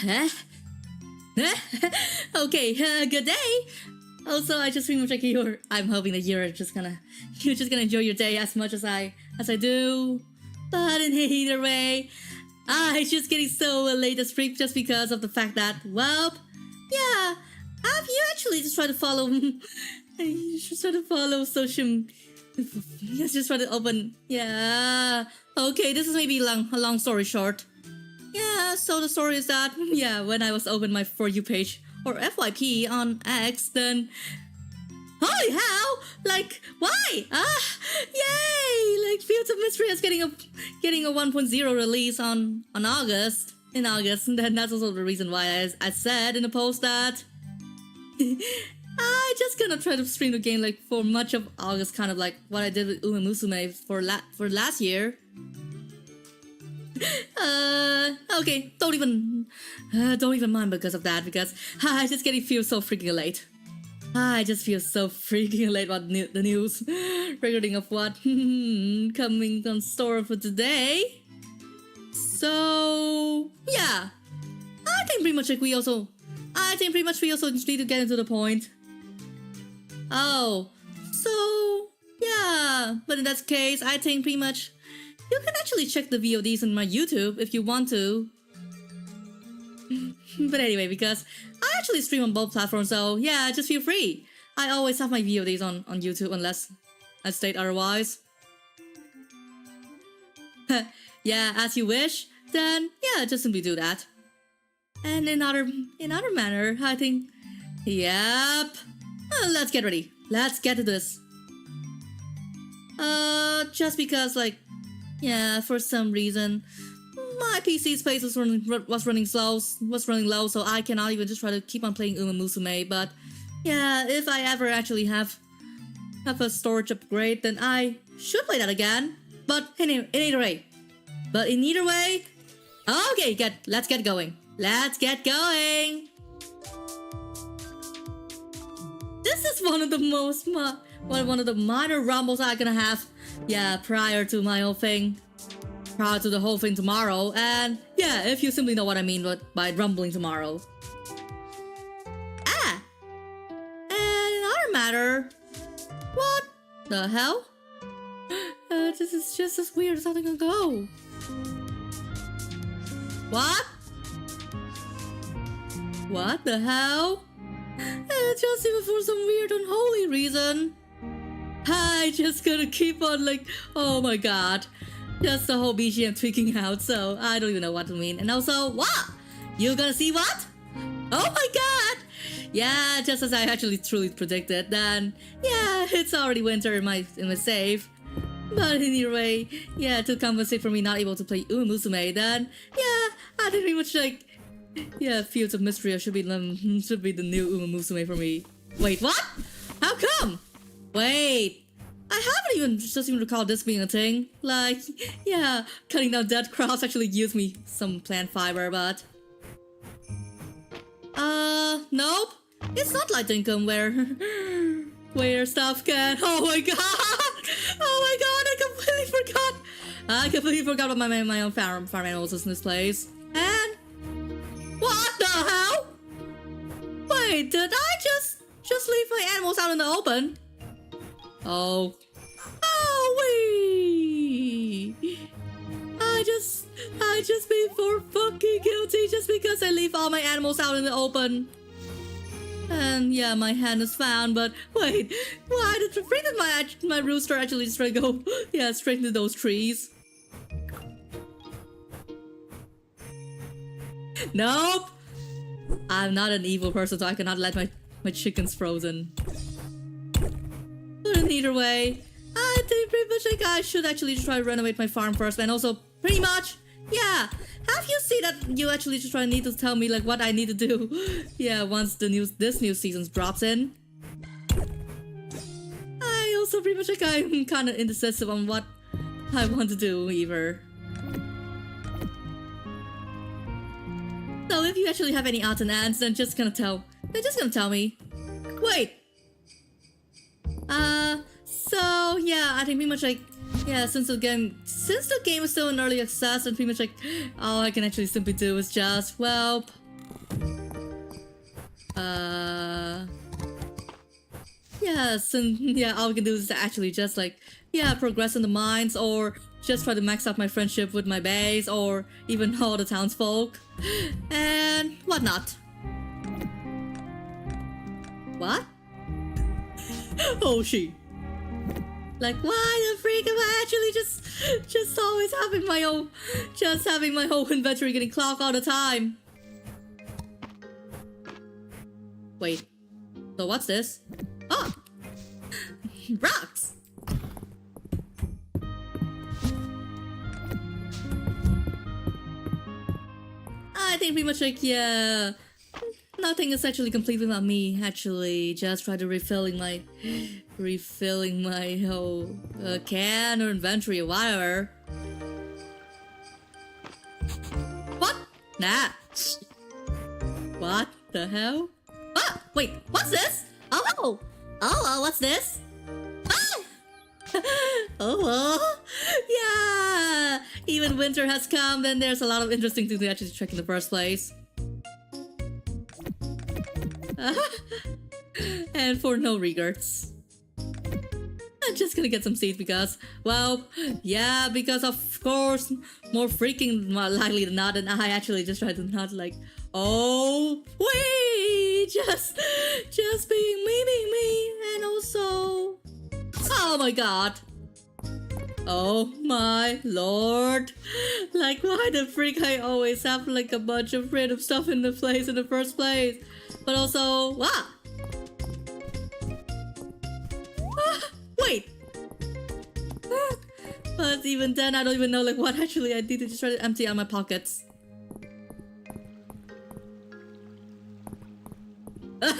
Huh? Okay, good day. Also, I just pretty much like I'm hoping that you're just gonna enjoy your day as much as I do. But in either way, I just getting so late this week just because of the fact that, well, yeah, have you actually just tried to follow? Just try to follow social. Just try to open. Yeah. Okay, this is maybe a long story short. Yeah, so the story is that, yeah, when I was open my For You page, or FYP on X, then... Holy hell! Like, why? Yay! Like, Fields of Mystery is getting a 1.0 release in August, and then that's also the reason why I said in the post that... I just gonna try to stream the game, like, for much of August, kind of like what I did with Uma Musume for last year. Okay, don't even mind because of that, because I just feel so freaking late. I just feel so freaking late about the news regarding of what coming on store for today. So yeah, I think pretty much we also need to get into the point. Oh, so yeah, but in that case, I think pretty much you can actually check the VODs on my YouTube if you want to. But anyway, because I actually stream on both platforms, so yeah, just feel free. I always have my VODs on YouTube unless I state otherwise. Yeah, as you wish, then yeah, just simply do that. And in other manner, I think, yep. Let's get ready. Let's get to this. Just because, like, yeah, for some reason, my PC space was running low, so I cannot even just try to keep on playing Uma Musume. But yeah, if I ever actually have a storage upgrade, then I should play that again. But in either way, okay, let's get going. Let's get going. This is one of the minor rumbles I'm gonna have. Yeah, prior to the whole thing tomorrow, and yeah, if you simply know what I mean by rumbling tomorrow. And another matter, what the hell? This is just as weird as how they can go. What the hell? Just even for some weird unholy reason. I just gonna keep on like, oh my god. Just the whole BGM tweaking out, so I don't even know what to mean. And also, what? You gonna see what? Oh my god! Yeah, just as I actually truly predicted, then yeah, it's already winter in my save. But anyway, yeah, to compensate for me not able to play Uma Musume, then yeah, I think pretty much like, yeah, Fields of Mystery should be the new Uma Musume for me. Wait, what? How come? Wait, I haven't even recalled this being a thing. Like, yeah, cutting down dead crops actually gives me some plant fiber, but... nope. It's not like Dinkum where stuff can... Oh my god! Oh my god, I completely forgot about my own farm animals in this place. And... What the hell? Wait, did I just leave my animals out in the open? Oh. Wee! I just been for fucking guilty just because I leave all my animals out in the open. And yeah, my hen is found, but wait, why did my rooster actually just try to go, yeah, straight into those trees? Nope! I'm not an evil person, so I cannot let my chickens frozen. But in either way, I think pretty much like I should actually try to renovate my farm first, and also pretty much, yeah. Have you seen that you actually just need to tell me like what I need to do? Yeah, once this new season drops in. I also pretty much like I'm kind of indecisive on what I want to do either. So if you actually have any odds and ends, then just gonna tell me. Wait. So yeah, I think pretty much like, yeah, since the game is still in early access, and pretty much like all I can actually simply do is just, well, Yes, and yeah, all we can do is actually just like, yeah, progress in the mines, or just try to max out my friendship with my base, or even all the townsfolk, and whatnot. What? Oh, she. Like, why the freak am I actually just always having my own, just having my whole inventory getting clogged all the time? Wait, so what's this? Oh! Rocks! I think pretty much like, yeah, nothing is actually complete without me actually just try to refilling my whole can or inventory or whatever. What? Nah. What the hell? Ah! Wait, what's this? Oh! Oh, what's this? Ah! Oh, yeah! Even winter has come, then there's a lot of interesting things to actually check in the first place. And for no regrets. I'm just gonna get some seeds because, well, yeah, because of course, more freaking likely than not, and I actually just try to not like, oh, wait, just being me, and also, oh my god. Oh my lord. Like, why the freak I always have like a bunch of random stuff in the place in the first place? But also, wow. Wait. But even then, I don't even know like what actually I need to just try to empty out my pockets. Nope.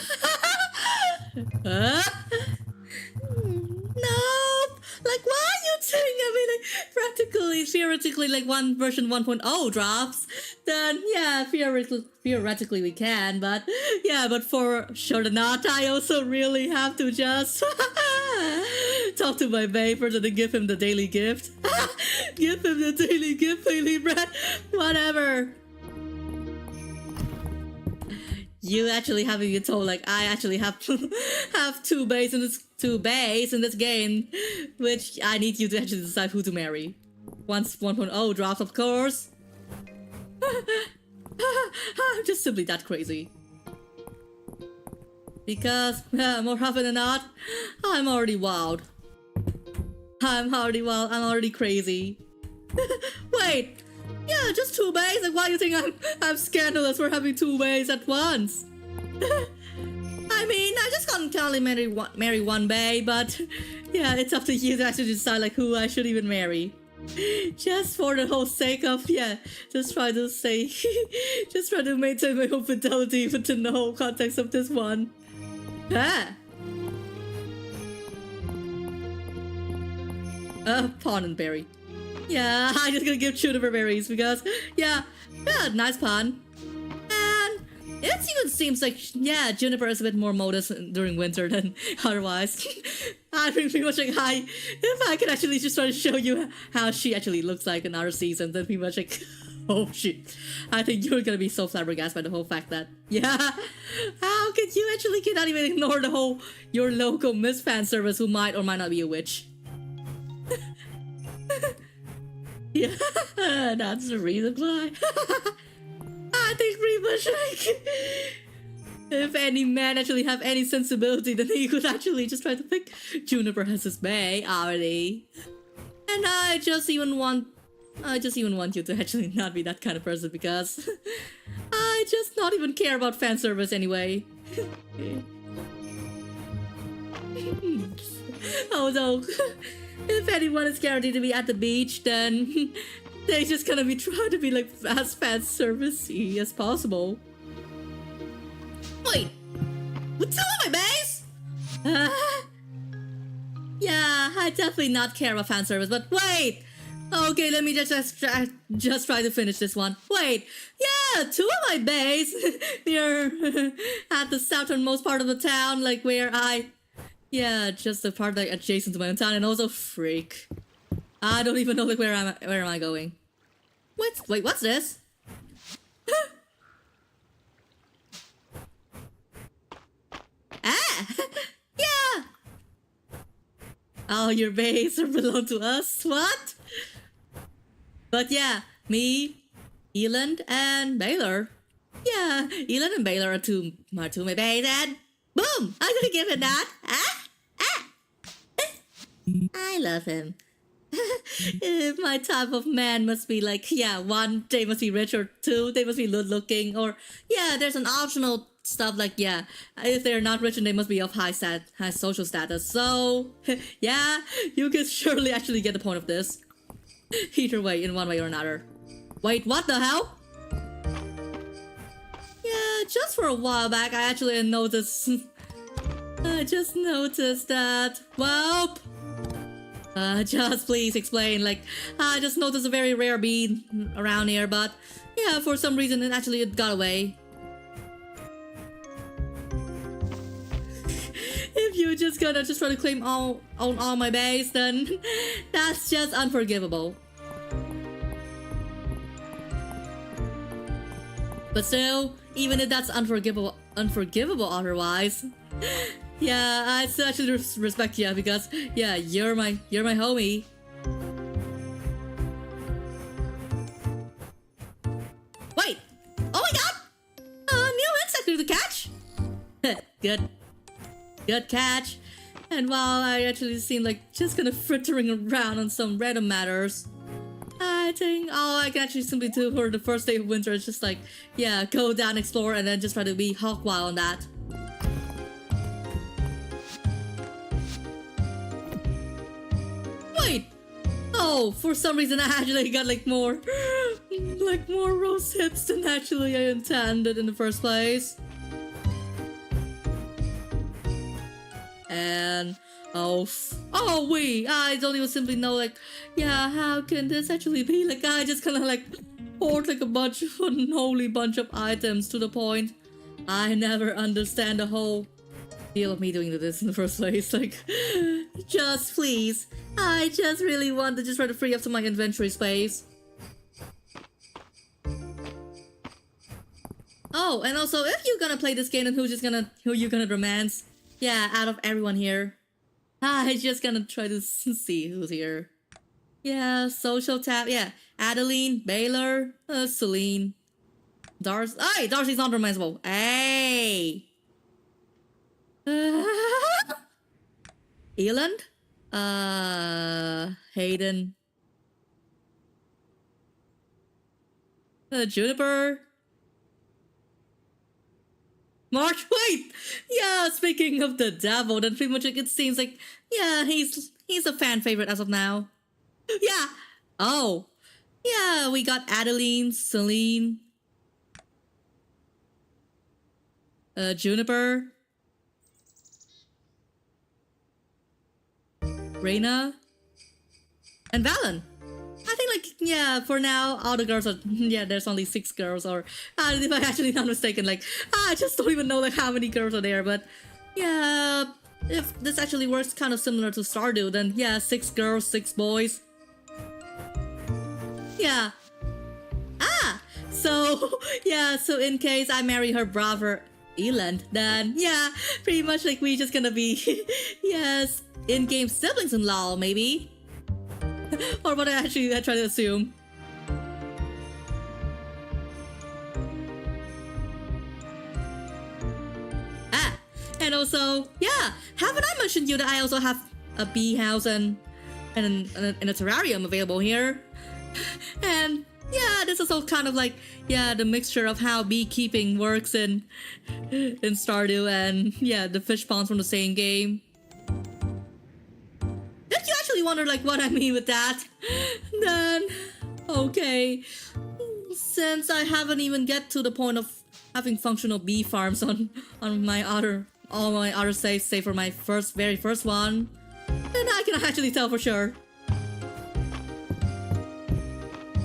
Like, why are you telling me like practically, theoretically, like one version 1.0 drops? Then yeah, theoretically we can, but yeah, but for sure or not, I also really have to just talk to my babe first and then give him the daily gift. Give him the daily gift, daily bread, whatever. You actually haven't been told like I actually have two bays in this game, which I need you to actually decide who to marry. Once 1.0 drops, of course. I'm just simply that crazy. Because more often than not, I'm already wild. I'm already crazy. Wait. Yeah, just 2 bays. Like, why do you think I'm scandalous for having 2 bays at once? I mean, I just can't only marry one bay, but yeah, it's up to you to actually decide like who I should even marry. Just for the whole sake of just try to say, just try to maintain my own fidelity within the whole context of this one. Ah. Pawn and berry. Yeah, I'm just gonna give juniper berries because, yeah, nice pun. And it even seems like, yeah, juniper is a bit more modest during winter than otherwise. I think pretty much like, if I could actually just try to show you how she actually looks like in our season, then pretty much like, oh shit. I think you're gonna be so flabbergasted by the whole fact that, yeah, how could you actually cannot even ignore the whole, your local Miss fan service who might or might not be a witch. Yeah, that's the reason why. I think pretty much like if any man actually have any sensibility, then he could actually just try to pick Juniper as his bae already. And I just even want you to actually not be that kind of person because I just not even care about fan service anyway. Oh no. If anyone is guaranteed to be at the beach, then they're just gonna be trying to be like as fan servicey as possible. Wait, with 2 of my bays? Yeah, I definitely not care about fan service, but wait! Okay, let me just try to finish this one. Wait, yeah, 2 of my bays near at the southernmost part of the town, like where yeah, just the part like adjacent to my own town, and also freak. I don't even know like where am I going? Wait, what's this? Ah! Yeah! Oh, your base belong to us? What? But yeah, me, Eland, and Baylor. Yeah, Eland and Baylor are my two my base, and boom! I'm gonna give him that. Ah! Ah! I love him. My type of man must be like, yeah, one, they must be rich, or two, they must be good looking, or yeah, there's an optional stuff like, yeah, if they're not rich and they must be of high social status. So yeah, you can surely actually get the point of this. Either way, in one way or another. Wait, what the hell? Yeah, just for a while back, I actually noticed. I just noticed that. Well, just please explain. Like, I just noticed a very rare bead around here, but yeah, for some reason it got away. If you're just gonna try to claim on all my base, then that's just unforgivable. But still, even if that's unforgivable otherwise, yeah, I still actually respect you because yeah, you're my homie. Wait! Oh my god! New insect to catch. Good catch. And while I actually seem like just kind of frittering around on some random matters, I think all I can actually simply do for the first day of winter is just like, yeah, go down, explore, and then just try to be hog wild on that. Wait! Oh, for some reason I actually got like more rose hips than actually I intended in the first place. And wait, I don't even simply know, like, yeah, how can this actually be? Like, I just kind of like poured like an unholy bunch of items to the point I never understand the whole deal of me doing this in the first place. Like, just please, I just really want to just try to free up some of my inventory space. Oh, and also, if you're gonna play this game, then who you gonna romance? Yeah, out of everyone here, I just gonna try to see who's here. Yeah, social tab. Yeah, Adeline, Baylor, Celine, Darcy. Hey, Darcy's not romanceable. Hey, Eland, Hayden, Juniper. March, wait! Yeah, speaking of the devil, then pretty much it seems like, yeah, he's a fan favorite as of now. Yeah! Oh. Yeah, we got Adeline, Celine, Juniper, Reina, and Valen. I think, like, yeah, for now, all the girls are, yeah, there's only 6 girls, or, if I'm actually not mistaken, like, I just don't even know, like, how many girls are there, but, yeah, if this actually works kind of similar to Stardew, then, yeah, 6 girls, 6 boys. Yeah. So, yeah, so in case I marry her brother, Eland, then, yeah, pretty much, like, we just gonna be, yes, in-game siblings-in-law, maybe? Or what I try to assume. And also, yeah, haven't I mentioned you that I also have a bee house and a terrarium available here? And yeah, this is all kind of like, yeah, the mixture of how beekeeping works in Stardew and yeah, the fish ponds from the same game. Did you actually wonder like what I mean with that? Then, okay, since I haven't even get to the point of having functional bee farms on all my other saves, save for my very first one, then I can actually tell for sure.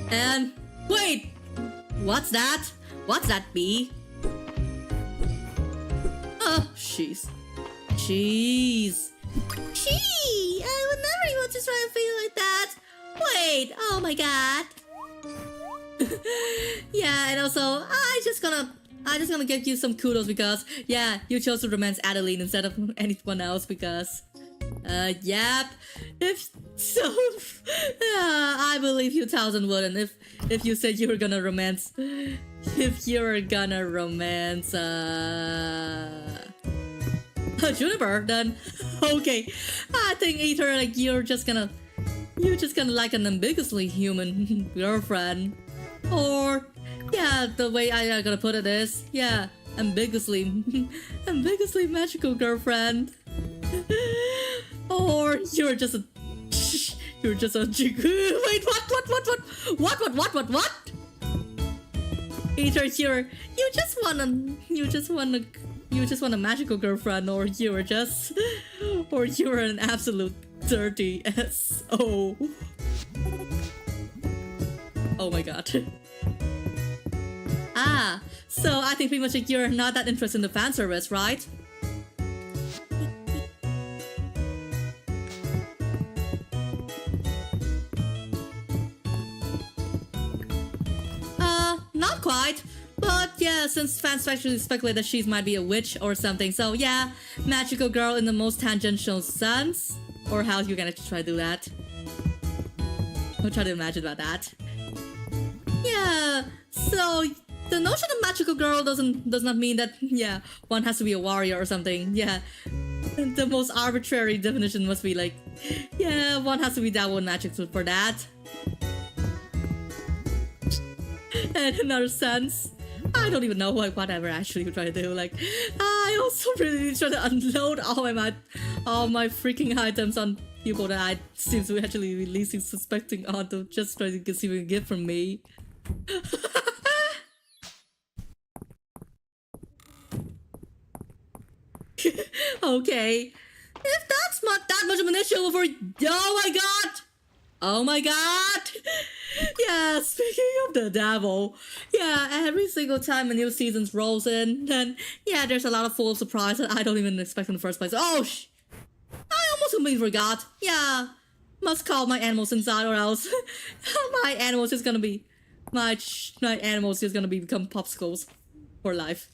And wait, what's that? What's that bee? Oh, jeez. I would never even just try to feel like that. Wait, oh my god. Yeah, and also, I just gonna I'm just gonna give you some kudos because, yeah, you chose to romance Adeline instead of anyone else because, yep. If so, I believe you 1,000 would, and if you said you were gonna romance, Juniper, then okay. I think either like you're just gonna like an ambiguously human girlfriend, or yeah, the way I gonna put it is, yeah, ambiguously magical girlfriend, or you're just a wait, what? Either you just want a magical girlfriend, or you're an absolute dirty SO. Oh my god. So I think pretty much like you're not that interested in the fan service, right? Not quite. But yeah, since fans actually speculate that she might be a witch or something, so yeah, magical girl in the most tangential sense. Or how you gonna try to do that? I'll try to imagine about that. Yeah, so the notion of magical girl does not mean that, yeah, one has to be a warrior or something. Yeah, the most arbitrary definition must be like, yeah, one has to be that one magic for that. And in another sense, I don't even know whatever actually you try to do. Like, I also really try to unload all my freaking items on people that I seem to actually be least suspecting on to just try to receive a gift from me. Okay, if that's not that much of an issue for, oh my god! Yeah, speaking of the devil, yeah, every single time a new season rolls in, then yeah, there's a lot of full of surprise that I don't even expect in the first place. Oh, I almost completely forgot. Yeah, must call my animals inside, or else my animals is gonna be become popsicles for life.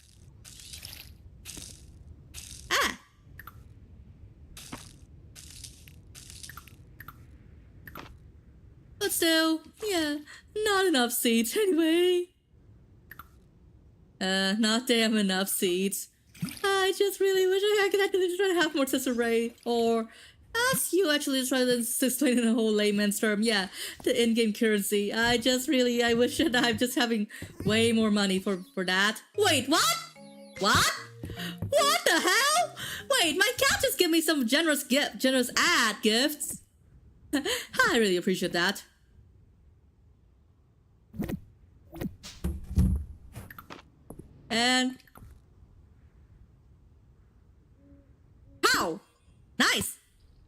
But still, yeah, not enough seeds anyway. Not damn enough seeds. I just really wish I could actually try to have more Tesserae, or as you actually try to explain in a whole layman's term, yeah, the in-game currency. I wish that I'm just having way more money for that. Wait, what? What? What the hell? Wait, my cat just gave me some generous ad gifts. I really appreciate that. And how? Nice.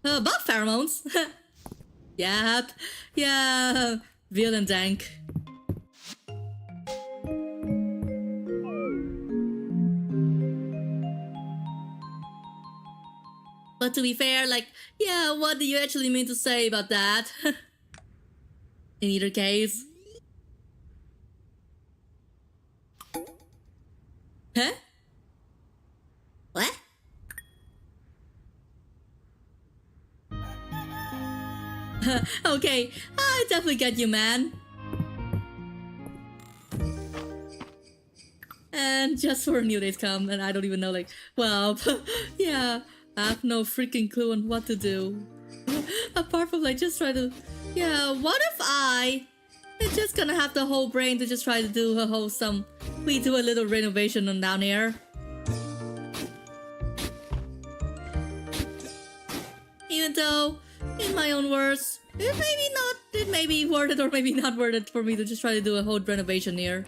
Buff pheromones. Yep. Yeah. Veal and dank. But to be fair, like, yeah, what do you actually mean to say about that? In either case. Huh? What? Okay, I definitely get you, man. And just for New Days come, and I don't even know, like, well, yeah, I have no freaking clue on what to do. Apart from, like, just try to, yeah, what if I'm just gonna have the whole brain to just try to do a whole we do a little renovation on down here. Even though, in my own words, it may be worth it or maybe not worth it for me to just try to do a whole renovation here.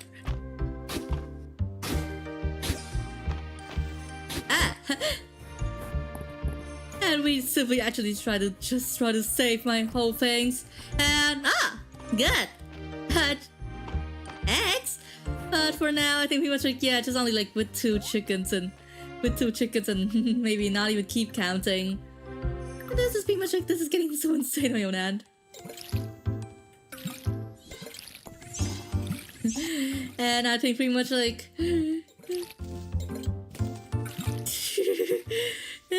And we simply actually try to save my whole things. And good. Eggs. But for now, I think pretty much like, yeah, just only like with two chickens and maybe not even keep counting. This is pretty much like, this is getting so insane on my own end. And I think pretty much like,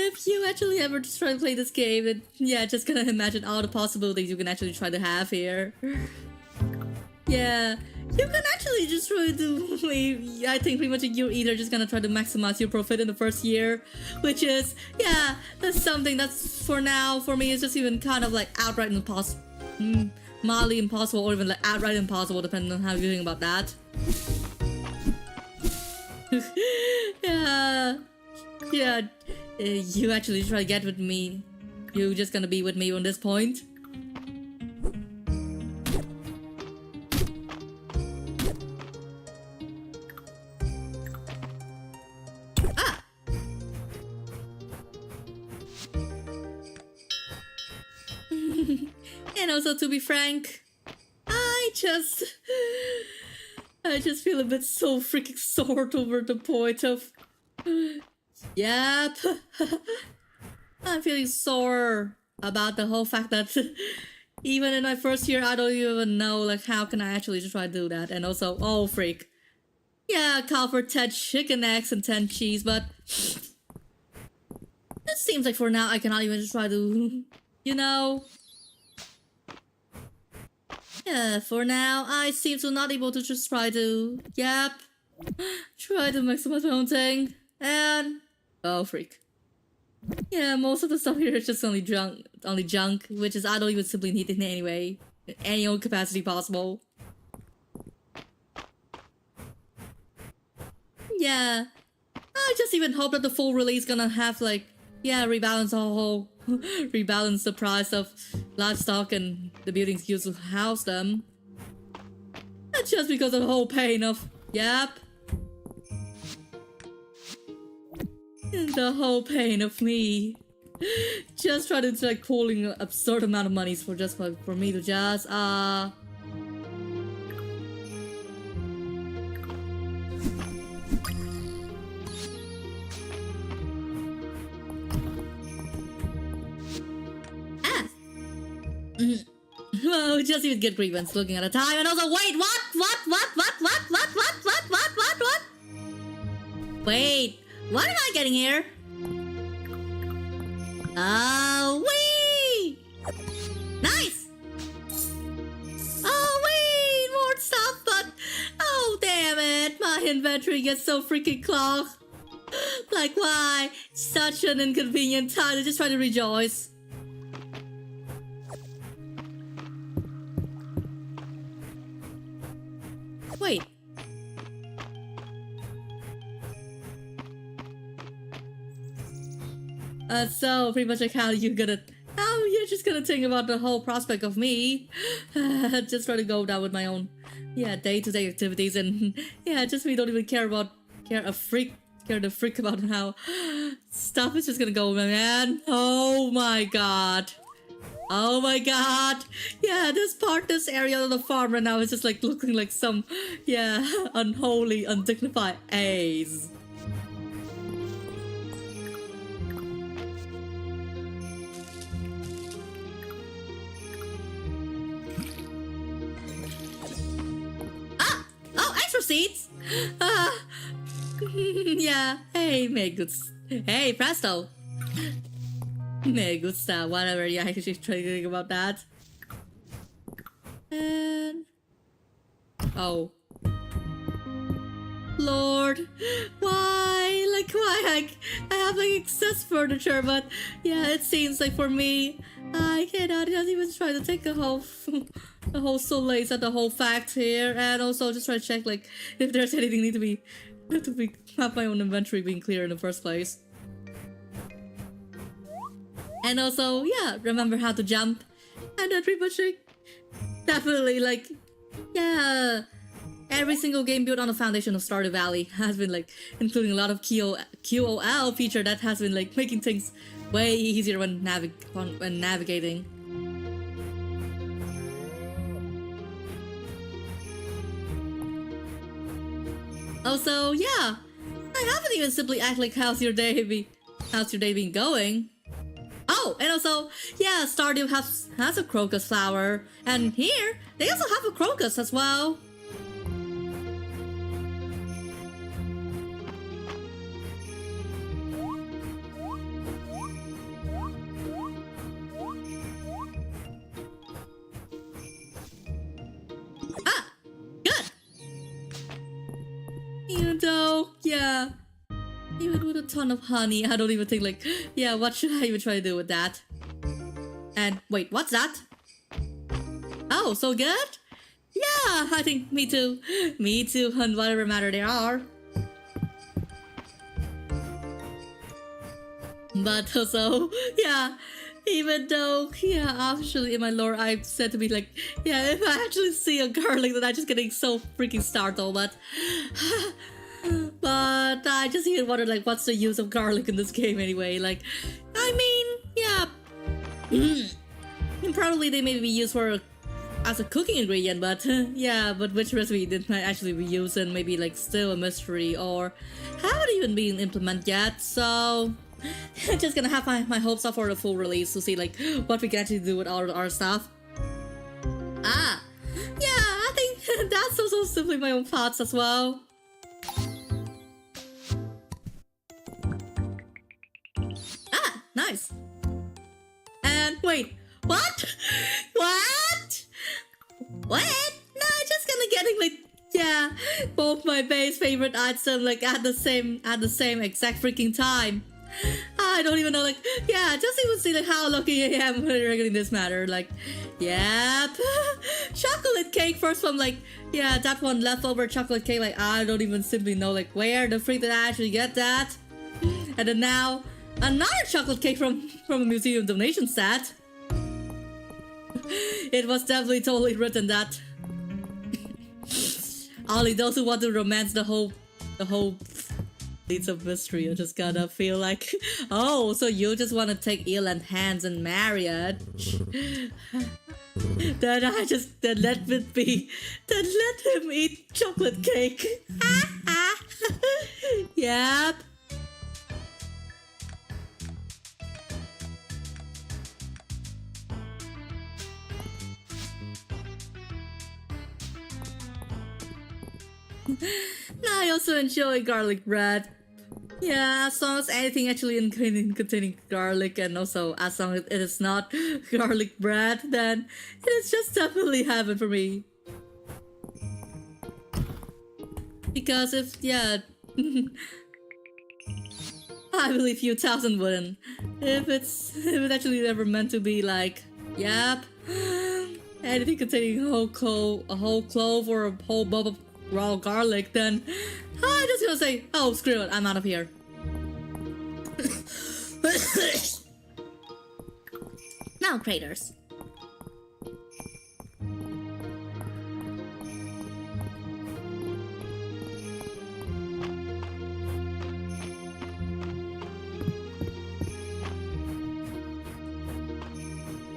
if you actually ever just try to play this game, then yeah, just gonna imagine all the possibilities you can actually try to have here. Yeah, you can actually just try to, I think pretty much you're either just gonna try to maximize your profit in the first year, which is, yeah, that's something that's for now, for me, it's just even kind of like outright impossible, mildly impossible, or even like outright impossible, depending on how you're thinking about that. Yeah, you actually try to get with me. You're just gonna be with me on this point. And also, to be frank, I just feel a bit so freaking sore over the point of, yep, I'm feeling sore about the whole fact that even in my first year, I don't even know, like, how can I actually just try to do that? And also, oh freak, yeah, call for 10 chicken eggs and 10 cheese, but it seems like for now I cannot even just try to, you know. Yeah, for now, I seem to not able to just try to, yep, try to maximize my own thing, and, oh freak. Yeah, most of the stuff here is just only junk, which is I don't even simply need it anyway, in any old capacity possible. Yeah, I just even hope that the full release gonna have like, yeah, rebalance the price of livestock and the buildings used to house them. Not just because of the whole pain of, yep. The whole pain of me. Just trying to like pulling an absurd amount of money for just for me to just, well, just even get grievance looking at a time and also wait, what? Wait, what am I getting here? Oh, wee! Nice! Oh, wait, more stuff, but oh, damn it, my inventory gets so freaking clogged. Like, why? Such an inconvenient time to just try to rejoice. Wait. So pretty much like how you're just gonna think about the whole prospect of me just try to go down with my own, yeah, day-to-day activities, and yeah, just me don't even care the freak about how stuff is just gonna go, man. Oh my god. Oh my god! Yeah, this area of the farm right now is just like looking like some, yeah, unholy, undignified A's. Ah! Oh, extra seats! Yeah, hey, hey, presto! Me gusta, whatever, yeah, I should try to think about that. And... oh. Lord, why? Like, why? I have like excess furniture, but yeah, it seems like for me, I cannot even try to take the whole solace at the whole fact here, and also just try to check like if there's anything need to have my own inventory being clear in the first place. And also, yeah, remember how to jump. And then pretty much like, definitely like, yeah, every single game built on the foundation of Stardew Valley has been like including a lot of QOL feature that has been like making things way easier when navigating. Also, yeah, I haven't even simply asked like how's your day been going? Oh, and also, yeah, Stardew has a crocus flower, and here they also have a crocus as well. Even though, yeah, even with a ton of honey, I don't even think like, yeah, what should I even try to do with that? And wait, what's that? Oh, so good? Yeah, I think me too. Me too, on whatever matter they are. But also, yeah, even though, yeah, actually in my lore I've said to be like, yeah, if I actually see a garlic then I'm just getting so freaking startled, but but I just even wonder like what's the use of garlic in this game anyway, like, I mean, yeah, probably they may be used for as a cooking ingredient, but yeah, but which recipe did not actually be used and maybe like still a mystery or haven't even been implemented yet, so just gonna have my hopes up for the full release to see like what we can actually do with all our stuff. Ah, yeah, I think that's also simply my own thoughts as well. Ah, nice. And wait, what? What? What? No, I'm just gonna getting like, yeah, both my base favorite items like at the same exact freaking time. I don't even know, like, yeah, just even see like how lucky I am regarding this matter. Like, yep, chocolate cake first from like, yeah, that one leftover chocolate cake. Like, I don't even simply know like where the freak did I actually get that. And then now another chocolate cake from a museum donation set. It was definitely totally written that only those who want to romance the whole leads of mystery are just gonna feel like, oh, so you just want to take Eland hands and marry it. Then let it be. Then let him eat chocolate cake. Yep. Now I also enjoy garlic bread. Yeah, as long as anything actually containing garlic, and also as long as it is not garlic bread, then it is just definitely heaven for me. Because if, yeah, I believe you thousand wouldn't. If it's actually ever meant to be like, yep, anything containing a whole clove or a whole bulb of raw garlic, then I'm just gonna say, oh, screw it, I'm out of here. Now, craters.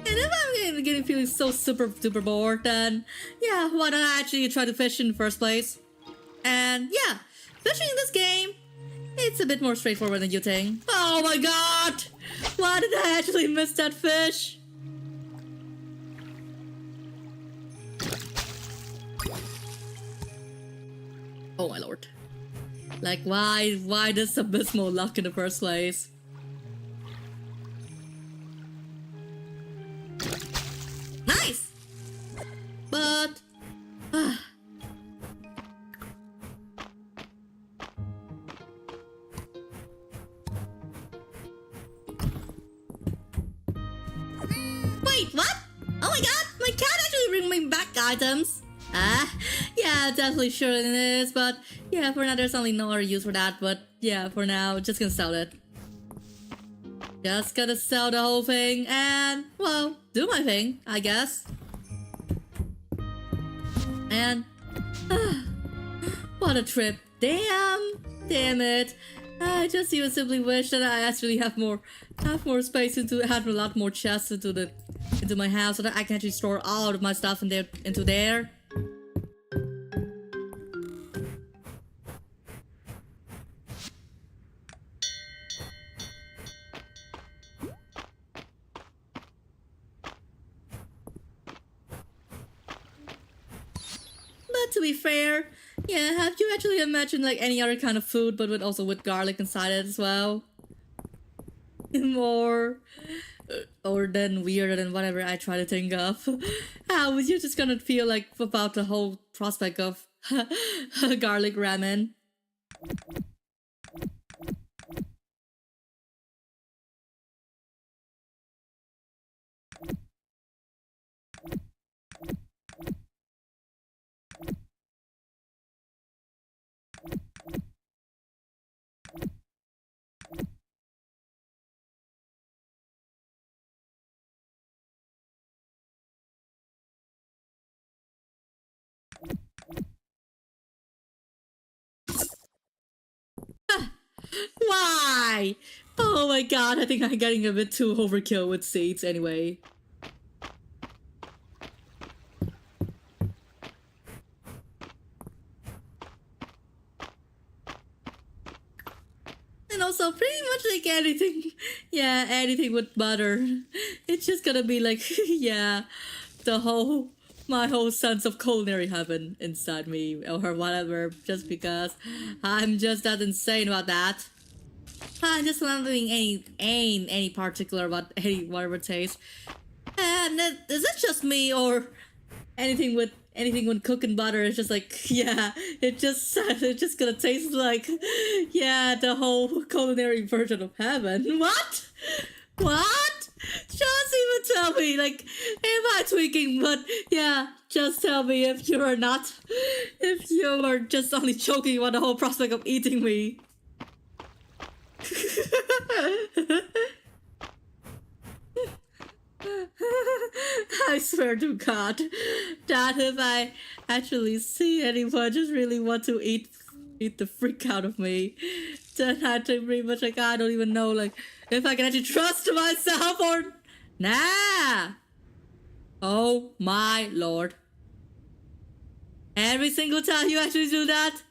And if I'm getting feeling so super duper bored, then yeah, why don't I actually try to fish in the first place? And yeah, fishing in this game, it's a bit more straightforward than you think. Oh my god! Why did I actually miss that fish? Oh my lord. Like, why this abysmal luck in the first place? Nice! But... Wait, what? Oh my god, my cat actually bring me back items. Yeah, definitely sure it is, but yeah, for now there's only no other use for that, but yeah, for now, just gonna sell it. Just gonna sell the whole thing and, well, do my thing, I guess. And, what a trip. Damn it. I just even simply wish that I actually have more space have a lot more chests into my house so that I can actually store all of my stuff into there. But to be fair, yeah, have you actually imagined like any other kind of food but with garlic inside it as well? More or then weirder than whatever I try to think of. How would you just gonna feel like about the whole prospect of garlic ramen? Why? Oh my god, I think I'm getting a bit too overkill with seeds anyway. And also pretty much like anything, yeah, anything with butter. It's just gonna be like, yeah, my whole sense of culinary heaven inside me or whatever, just because I'm just that insane about that. I'm just not doing any particular about any whatever taste. And is it just me or anything with cooking butter is just like, yeah, it's just gonna taste like, yeah, the whole culinary version of heaven. What? Just even tell me, like, am I tweaking? But yeah, just tell me if you are not, if you are just only joking about the whole prospect of eating me. I swear to God that if I actually see anyone just really want to eat the freak out of me, then I think pretty much like I don't even know like if I can actually trust myself or nah. Oh my lord. Every single time you actually do that,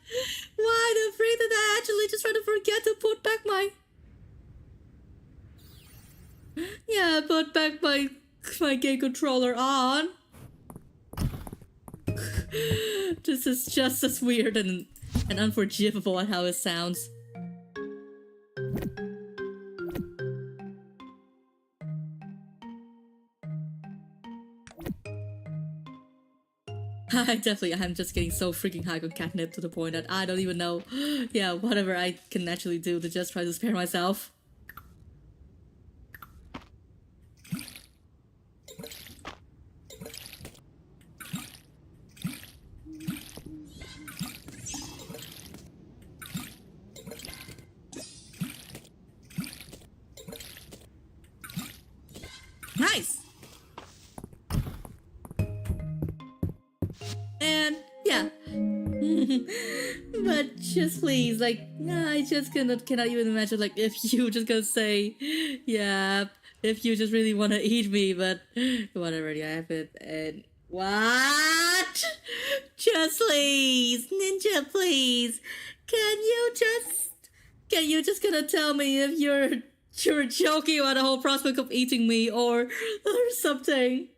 why the freak did I actually just try to forget to put back my put back my game controller on. This is just as weird and unforgivable at how it sounds. I'm just getting so freaking high on catnip to the point that I don't even know, yeah, whatever I can actually do to just try to spare myself. Nice! And yeah. But just please, like, I just cannot even imagine, like, if you just gonna say, yeah, if you just really wanna eat me, but whatever, yeah, but, and what? Just please, Ninja, please, can you just gonna tell me if you're joking about the whole prospect of eating me or something?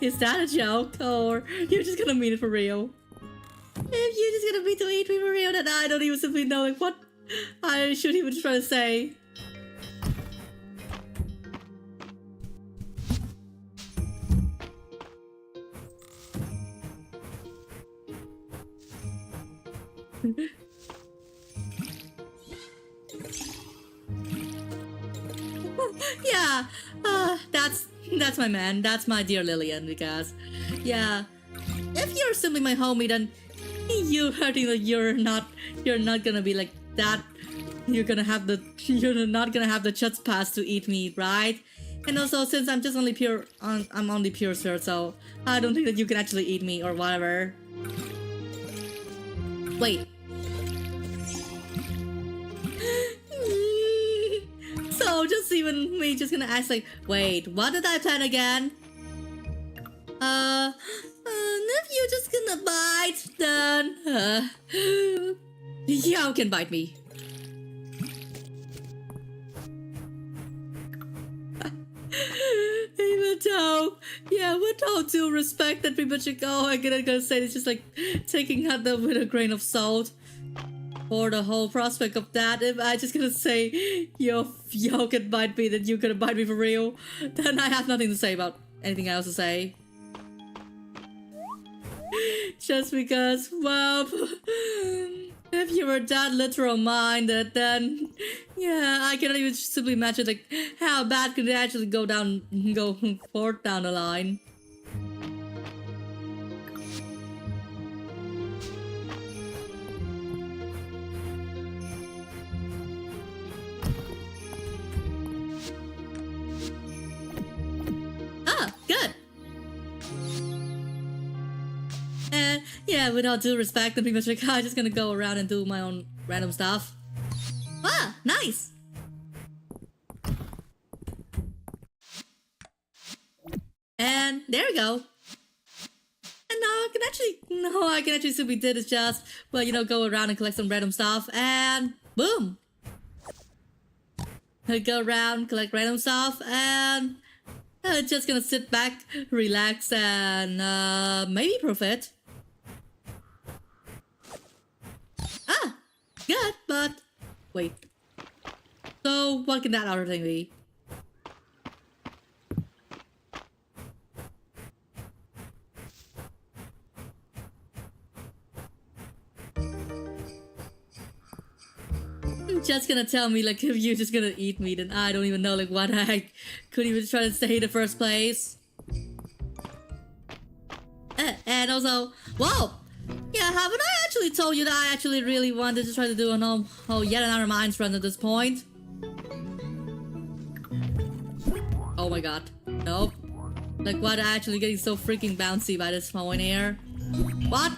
Is that a joke, or you're just gonna mean it for real? If you're just gonna mean to eat me for real, then I don't even simply know like what I should even try to say. Yeah, that's my man. That's my dear Lillian. Because, yeah, if you're simply my homie, then you hurting like you're not gonna be like that. You're not gonna have the chutzpah pass to eat me, right? And also, since I'm just only pure, I'm only pure sir, so I don't think that you can actually eat me or whatever. Wait. So just even me just gonna ask like, wait, what did I plan again? If you're just gonna bite, then you can bite me. Even though, yeah, with all due respect, that pretty much like, oh, I'm gonna say it's just like taking that with a grain of salt. For the whole prospect of that, if I just gonna say, yo can bite me, then you gonna bite me for real, then I have nothing to say about anything else to say. Just because, well, if you were that literal minded, then yeah, I cannot even simply imagine like how bad could it actually go forth down the line. Ah, good. And yeah, without due respect, I'm pretty much like, I'm just gonna go around and do my own random stuff. Ah, nice! And there we go. And now I can actually simply did is just, well, you know, go around and collect some random stuff, and boom! I go around, collect random stuff, and just gonna sit back, relax, and maybe profit. Ah, good, but wait. So what can that other thing be? Just gonna tell me like if you're just gonna eat me, then I don't even know like what I could even try to say in the first place. And also, whoa! Yeah, haven't I actually told you that I actually really wanted to try to do yet another mines run at this point? Oh my god. Nope. Like what, actually getting so freaking bouncy by this point here? What?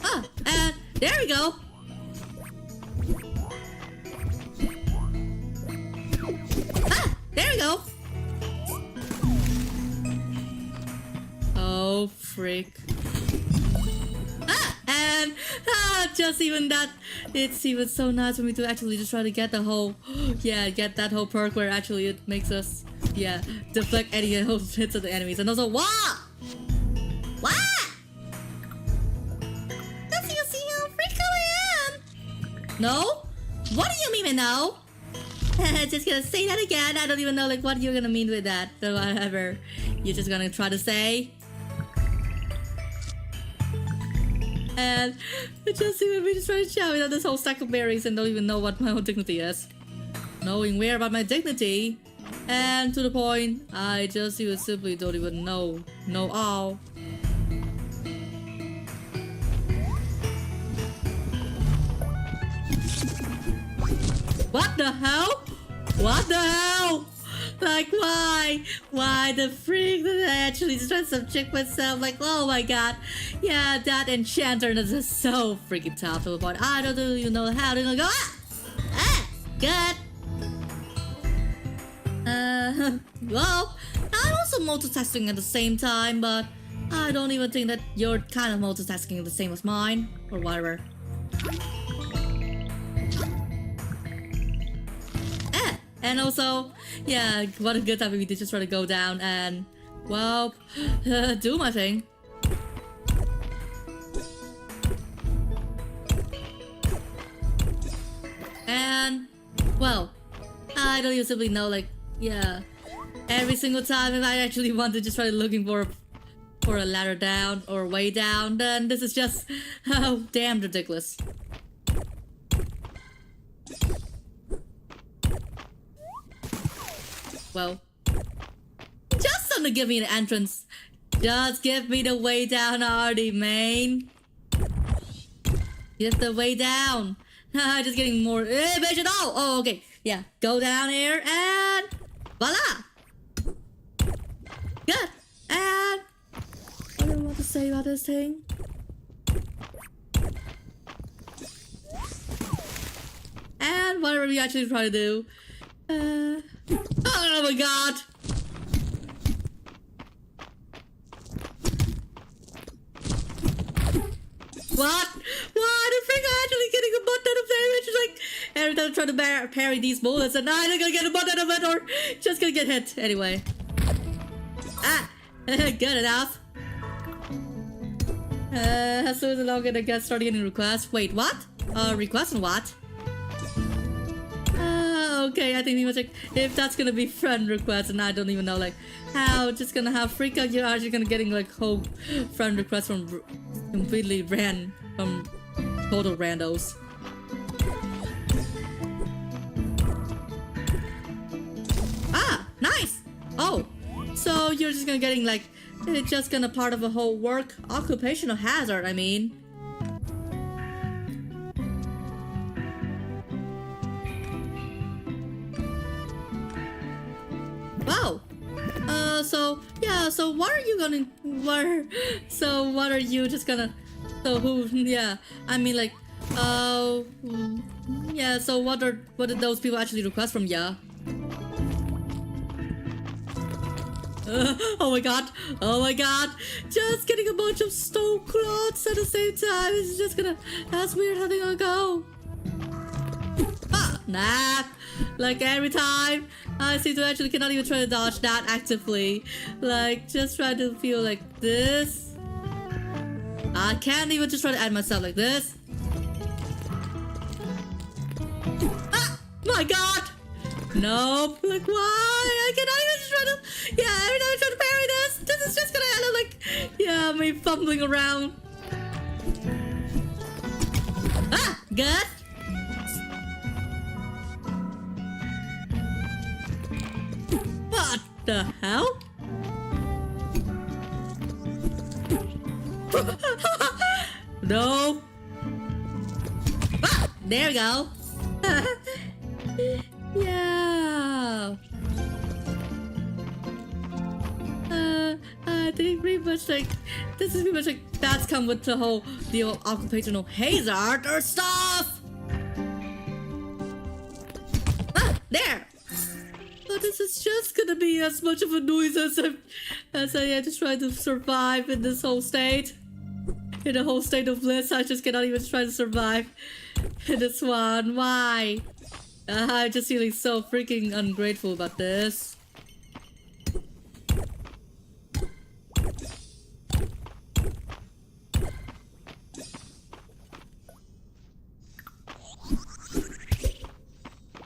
Ah, and there we go! Ah, there we go! Oh, freak. Ah, and just even that, it's even so nice for me to actually just try to get the whole, get that whole perk where actually it makes us, deflect any hits of the enemies. And also, wah! Wah! Does you see how freak I am? No? What do you mean by no? Just gonna say that again. I don't even know like what you're gonna mean with that. So whatever you're just gonna try to say. And just even me just trying to shout out this whole stack of berries and don't even know what my own dignity is. Knowing where about my dignity, and to the point, I just even simply don't even know all. What the hell? What the hell? Like why? Why the freak did I actually just try to subject myself? Like, oh my god. Yeah, that enchanter is just so freaking tough to the point. I don't even know how to go. Good. Well, I'm also multitasking at the same time, but I don't even think that you're kind of multitasking the same as mine, or whatever. And also, yeah, what a good time for me to just try to go down and, well, do my thing. And, well, I don't even simply know, like, every single time if I actually want to just try looking for a ladder down or way down, then this is just, oh, damn ridiculous. Well, just something to give me an entrance. Just give me the way down already, man. Just the way down. Just getting more impatient. Oh, okay. Yeah, go down here and voila. Good. And what do I want to say about this thing? And whatever we actually try to do. Oh my god! What? What? The frick? I'm actually getting a butt ton of damage. Like, every time I try to parry these bullets, and I'm gonna get a butt ton of it, or just gonna get hit. Anyway. Ah! Good enough. As soon as I'm gonna start getting requests. Wait, what? Requests and what? Okay, I think we must like if that's gonna be friend request, and I don't even know like how just gonna have freak out. You're actually gonna getting like whole friend requests from completely from total randos. Ah, nice. Oh, so you're just gonna getting like it's just gonna part of a whole work occupational hazard. I mean. Wow. So yeah. So what are you gonna? So what are you just gonna? So who? Yeah. I mean like. Yeah. So what did those people actually request from ya? Oh my god! Oh my god! Just getting a bunch of stone clothes at the same time. It's just gonna. That's weird. How they gonna go? Ah, nah. Like every time, I seem to actually cannot even try to dodge that actively. Like just try to feel like this. I can't even just try to add myself like this. Ah! My god! Nope. Like why? I cannot even try to. Yeah, every time I try to parry this is just gonna end up like, yeah, me fumbling around. Ah, good. What the hell? No. Ah, there we go. Yeah. I think pretty much like this is pretty much like that's come with the whole deal of occupational hazard or stuff. Ah, there. But this is just gonna be as much of a noise as I had to try to survive in this whole state. In a whole state of bliss, I just cannot even try to survive in this one. Why? I'm just feeling so freaking ungrateful about this.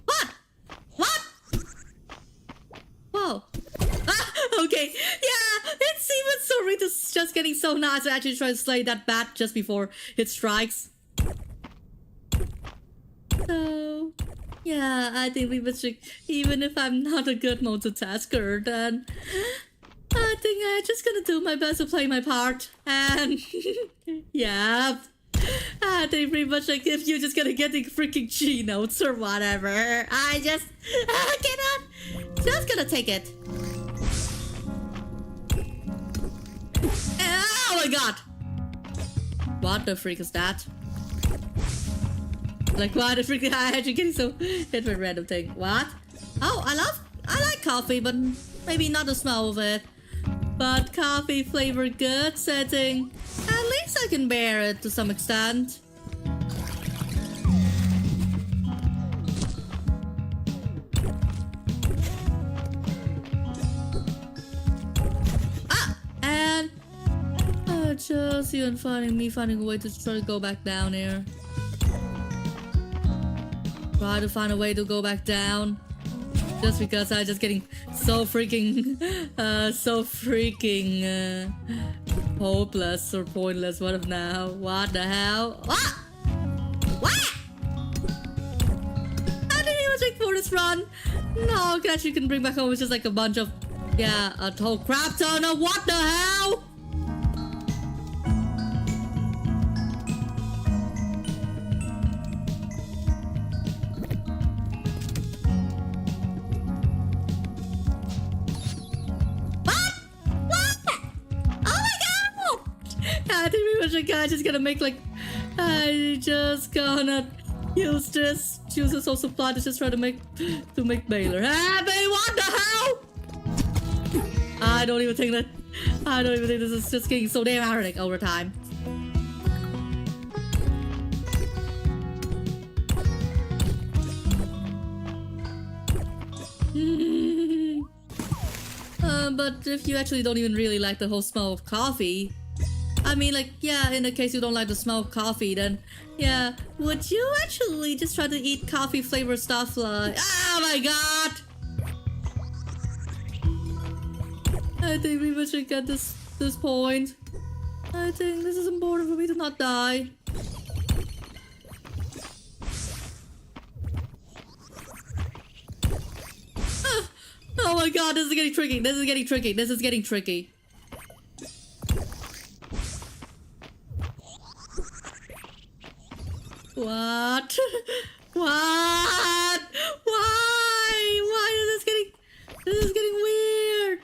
What? What? Whoa. Ah, okay. Yeah, it's even so Rita's just getting so nice to actually try to slay that bat just before it strikes. So... yeah, I think we must, even if I'm not a good multitasker, then I think I'm just gonna do my best to play my part. And yeah, I think pretty much like if you're just gonna get the freaking G notes or whatever, I cannot, just gonna take it. Oh my god! What the freak is that? Like, why the freaking I actually getting so hit with random thing? What? Oh, I like coffee, but maybe not the smell of it. But coffee flavor good setting. At least I can bear it to some extent. Ah, and just even finding a way to try to go back down here. Try to find a way to go back down. Just because I'm just getting so freaking, hopeless or pointless. What of now? What the hell? Ah! What? I didn't even take for this run. No, catch you can bring back home. It's just like a bunch of, yeah, a whole crap ton of what the hell? I think we wish a guy just gonna make like I just gonna use this whole supply to just try to make Baylor. Ah, babe, what the hell? I don't even think this is just getting so damn ironic over time. But if you actually don't even really like the whole smell of coffee, I mean, like, yeah, in the case you don't like the smell of coffee, then, yeah, would you actually just try to eat coffee flavored stuff like, oh my god! I think we should get this point. I think this is important for me to not die. Ah, oh my god, this is getting tricky. This is getting tricky. This is getting tricky. What? What? Why? Why is this getting... This is getting weird.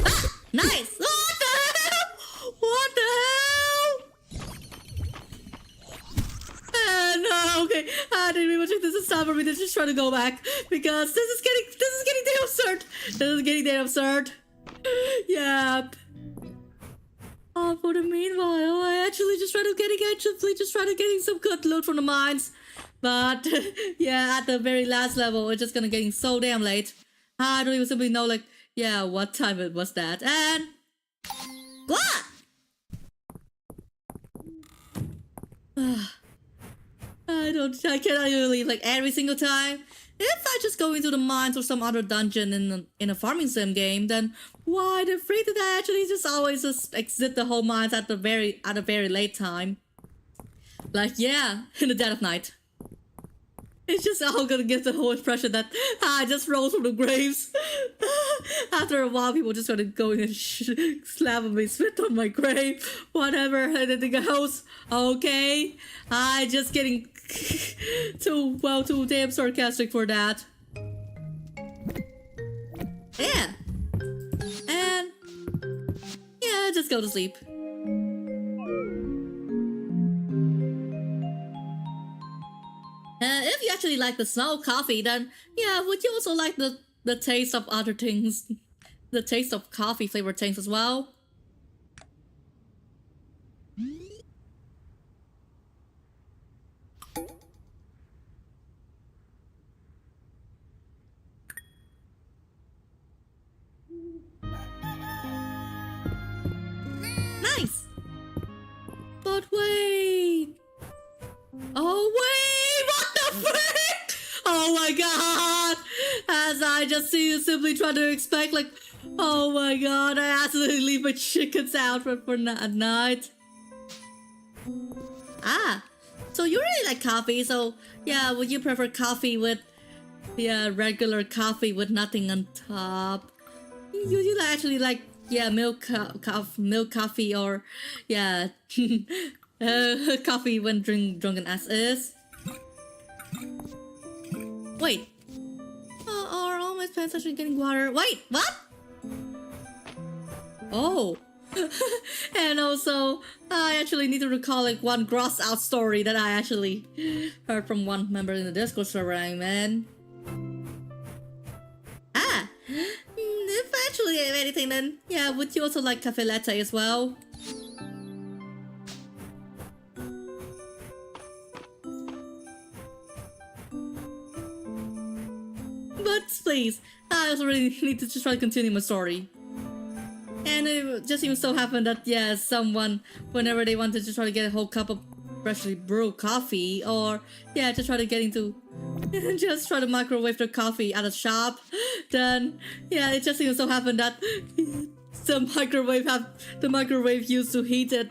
Ah! Nice! What the hell? What the hell? No, okay. I didn't even think this is time for me to just try to go back. Because this is getting damn absurd. This is getting damn absurd. Yep. For the meanwhile, I actually just try to getting some good loot from the mines. But yeah, at the very last level, it's just gonna getting so damn late. I don't even simply know, like, yeah, what time it was that. And what? I cannot even leave like every single time. If I just go into the mines or some other dungeon in a farming sim game, then why the freak did I actually just always just exit the whole mines at a very late time? Like, yeah, in the dead of night. It's just all gonna give the whole impression that I just rose from the graves. After a while, people just gonna go and slap me, spit on my grave, whatever, anything else. Okay, I just getting too damn sarcastic for that. Yeah, and yeah, just go to sleep. If you actually like the smell of coffee, then yeah, would you also like the taste of other things? The taste of coffee flavored things as well? Nice! But wait! Oh wait! What the frick? Oh my god! As I just see you simply try to expect, like, oh my god, I accidentally leave my chickens out for at night. Ah, so you really like coffee, so yeah, would you prefer coffee with, yeah, regular coffee with nothing on top? You actually like, yeah, milk coffee, or yeah, coffee when drunken as is. Wait, are all my plants actually getting water? Wait, what? Oh. And also, I actually need to recall like one gross out story that I actually heard from one member in the Discord server I'm in. Ah, if I actually have anything, then yeah, would you also like cafe latte as well? But please, I also really need to just try to continue my story. And it just even so happened that, yeah, someone, whenever they wanted to try to get a whole cup of freshly brewed coffee, or, yeah, to try to get into, just try to microwave their coffee at a shop, then, yeah, it just even so happened that the microwave used to heat it,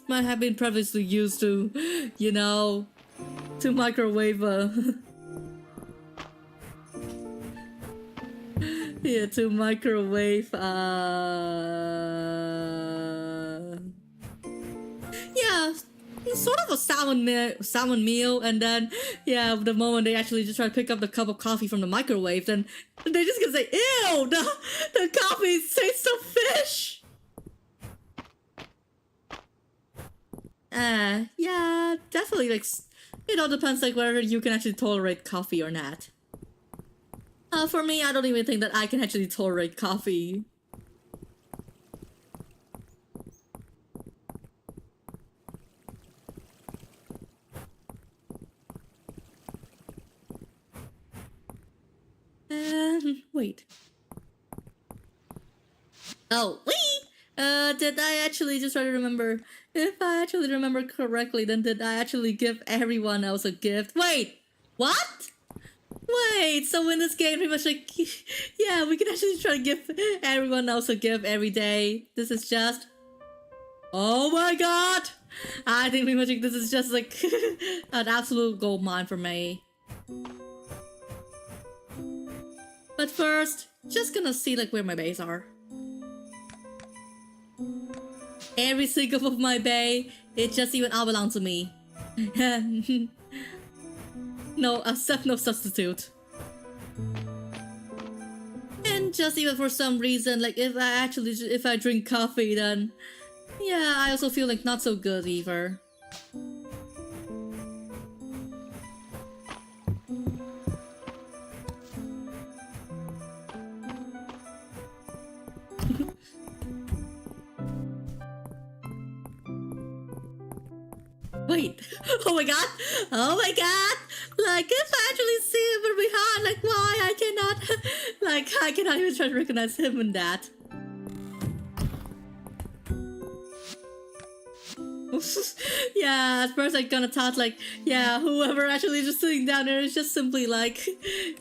might have been previously used to, you know, to microwave yeah, to microwave, yeah, sort of a salmon meal, and then, yeah, the moment they actually just try to pick up the cup of coffee from the microwave, then they just gonna say, ew, the coffee tastes of fish! Yeah, definitely, like, it all depends, like, whether you can actually tolerate coffee or not. For me, I don't even think that I can actually tolerate coffee. Oh, wait! Did I actually just try to remember? If I actually remember correctly, then did I actually give everyone else a gift? Wait! What? Wait, so in this game, pretty much like, yeah, we can actually try to give everyone else a gift every day. This is just... Oh my god! I think pretty much like, this is just like an absolute gold mine for me. But first, just gonna see like where my bays are. Every single of my bay, it just even all belongs to me. No, except no substitute. And just even for some reason, like if I drink coffee, then yeah, I also feel like not so good either. Wait, oh my god, oh my god! Like, if I actually see him from behind, like, why I cannot, like, I cannot even try to recognize him in that. Yeah, at first I kinda thought, like, yeah, whoever actually just sitting down there is just simply like,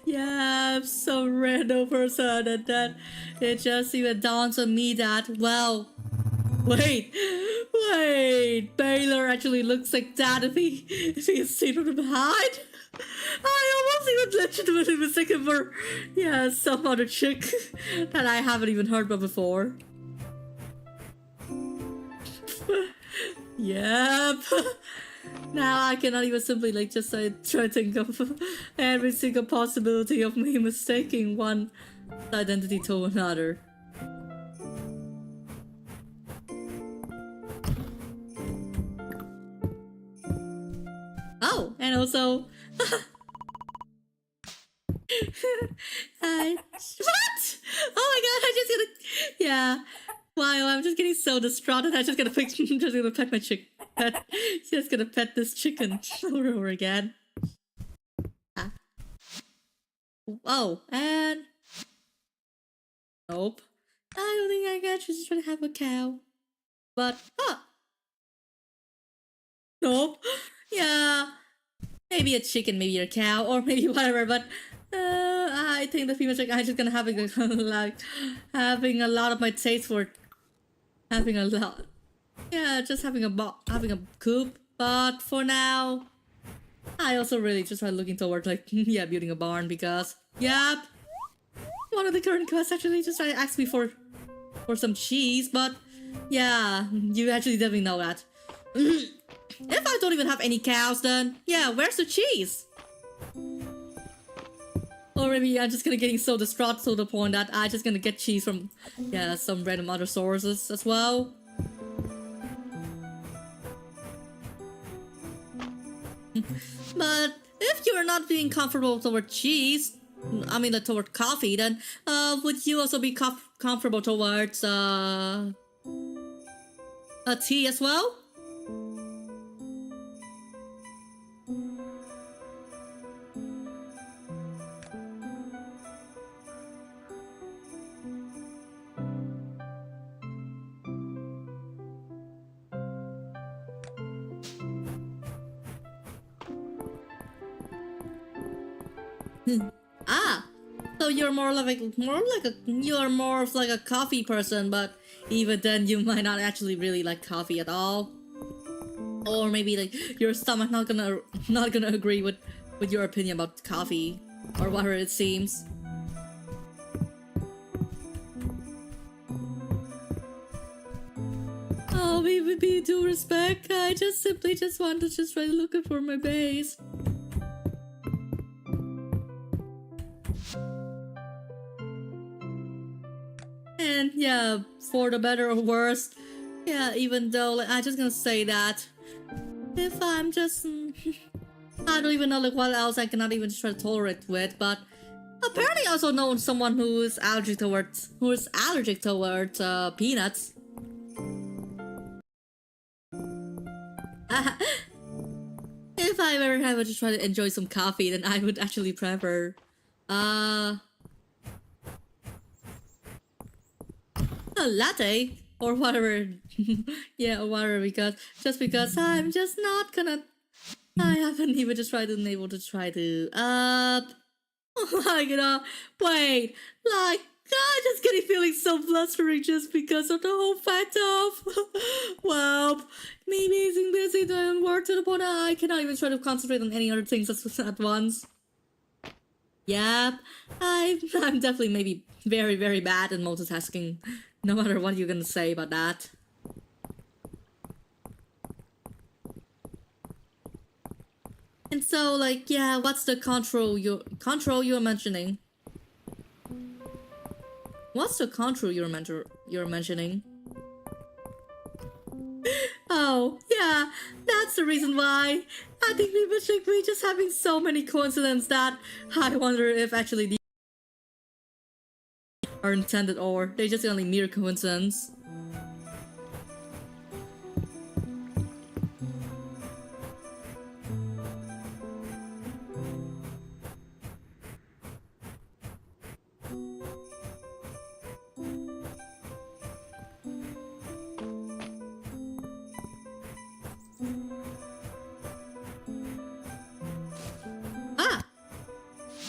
yeah, I'm so random person, and then it just even dawns on me that, well, wait, Baylor actually looks like that if he is seen from behind. I almost even legitimately mistaken for, yeah, some other chick that I haven't even heard of before. Yep. Now I cannot even simply like just try to think of every single possibility of me mistaking one identity to another. Oh, and also, what? Oh my god! I just gonna, yeah. Wow, I'm just getting so distraught, and I'm just gonna pet my chick. Just gonna pet this chicken over and over again. Ah. Oh, and nope. I don't think I can just try to have a cow. But nope. Yeah, maybe a chicken, maybe a cow, or maybe whatever. But I think the female chick, I'm just gonna having like having a lot of my taste for having a lot. Yeah, just having a coop. But for now, I also really just started looking toward like yeah, building a barn because yep, one of the current quests actually just asked me for some cheese. But yeah, you actually definitely know that. If I don't even have any cows, then yeah, where's the cheese? Or maybe I'm just gonna getting so distraught to the point that I'm just gonna get cheese from yeah, some random other sources as well. But if you're not being comfortable toward cheese, I mean like toward coffee, then would you also be comfortable towards a tea as well? Ah, so you're more like you're more of like a coffee person, but even then you might not actually really like coffee at all, or maybe like your stomach not gonna agree with your opinion about coffee or whatever it seems. Oh, with due respect, I just simply just want to just try looking for my base. And yeah, for the better or worse, yeah, even though like, I'm just gonna say that if I'm just I don't even know like what else I cannot even try to tolerate with, but apparently I also know someone who is allergic towards peanuts. If I ever have to try to enjoy some coffee, then I would actually prefer a latte or whatever. Yeah, or whatever, because I'm just not gonna. I haven't even just tried to able to try to like, wait, like, I just getting feeling so blustering just because of the whole fact of, well, me being busy doing work to the point that I cannot even try to concentrate on any other things at once. Yeah, I'm definitely maybe very, very bad at multitasking, no matter what you're gonna say about that. And so, like, yeah, what's the control you're mentioning? What's the control you're mentioning? Oh, yeah, that's the reason why. I think we just having so many coincidences that I wonder if actually these are intended or they're just only mere coincidence.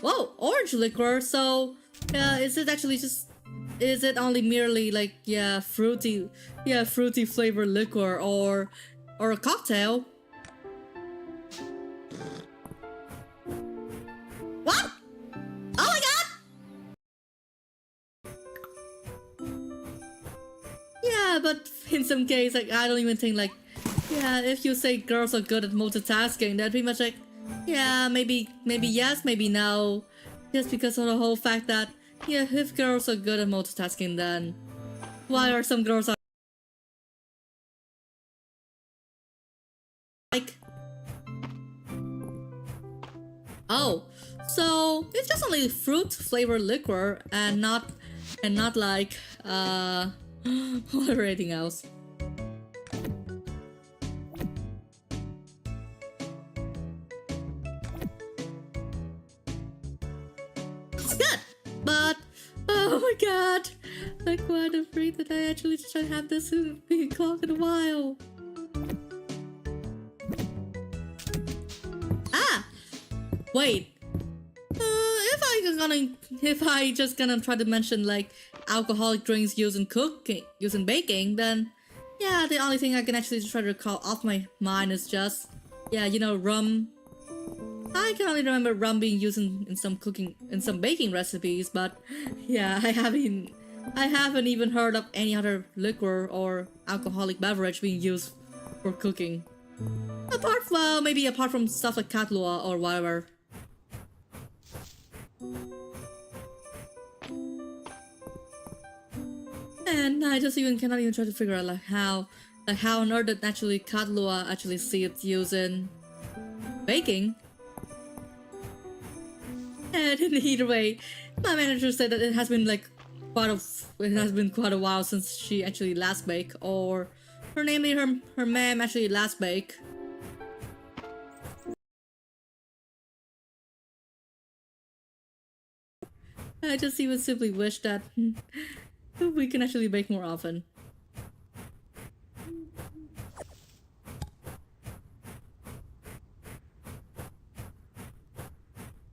Whoa, orange liquor. So, is it actually just? Is it only merely like fruity flavored liquor or a cocktail? What? Oh my god! Yeah, but in some case, like I don't even think like, if you say girls are good at multitasking, that's pretty much like. Yeah, maybe yes, maybe no. Just because of the whole fact that, if girls are good at multitasking, then why are some girls like... Oh, so it's just only fruit flavored liquor and not like, what or anything else. Good, but oh my god, I'm quite afraid that I actually just try to have this clock in a while. Wait. If I just gonna try to mention like alcoholic drinks used in baking, then the only thing I can actually try to recall off my mind is just rum. I can only remember rum being used in some baking recipes, but I haven't even heard of any other liquor or alcoholic beverage being used for cooking. Apart from stuff like Kahlua or whatever. And I just cannot even try to figure out like how on earth did actually Kahlua actually see its use in baking. And either way, my manager said that it has been quite a while since she actually last baked, or her ma'am actually last baked. I just even simply wish that we can actually bake more often.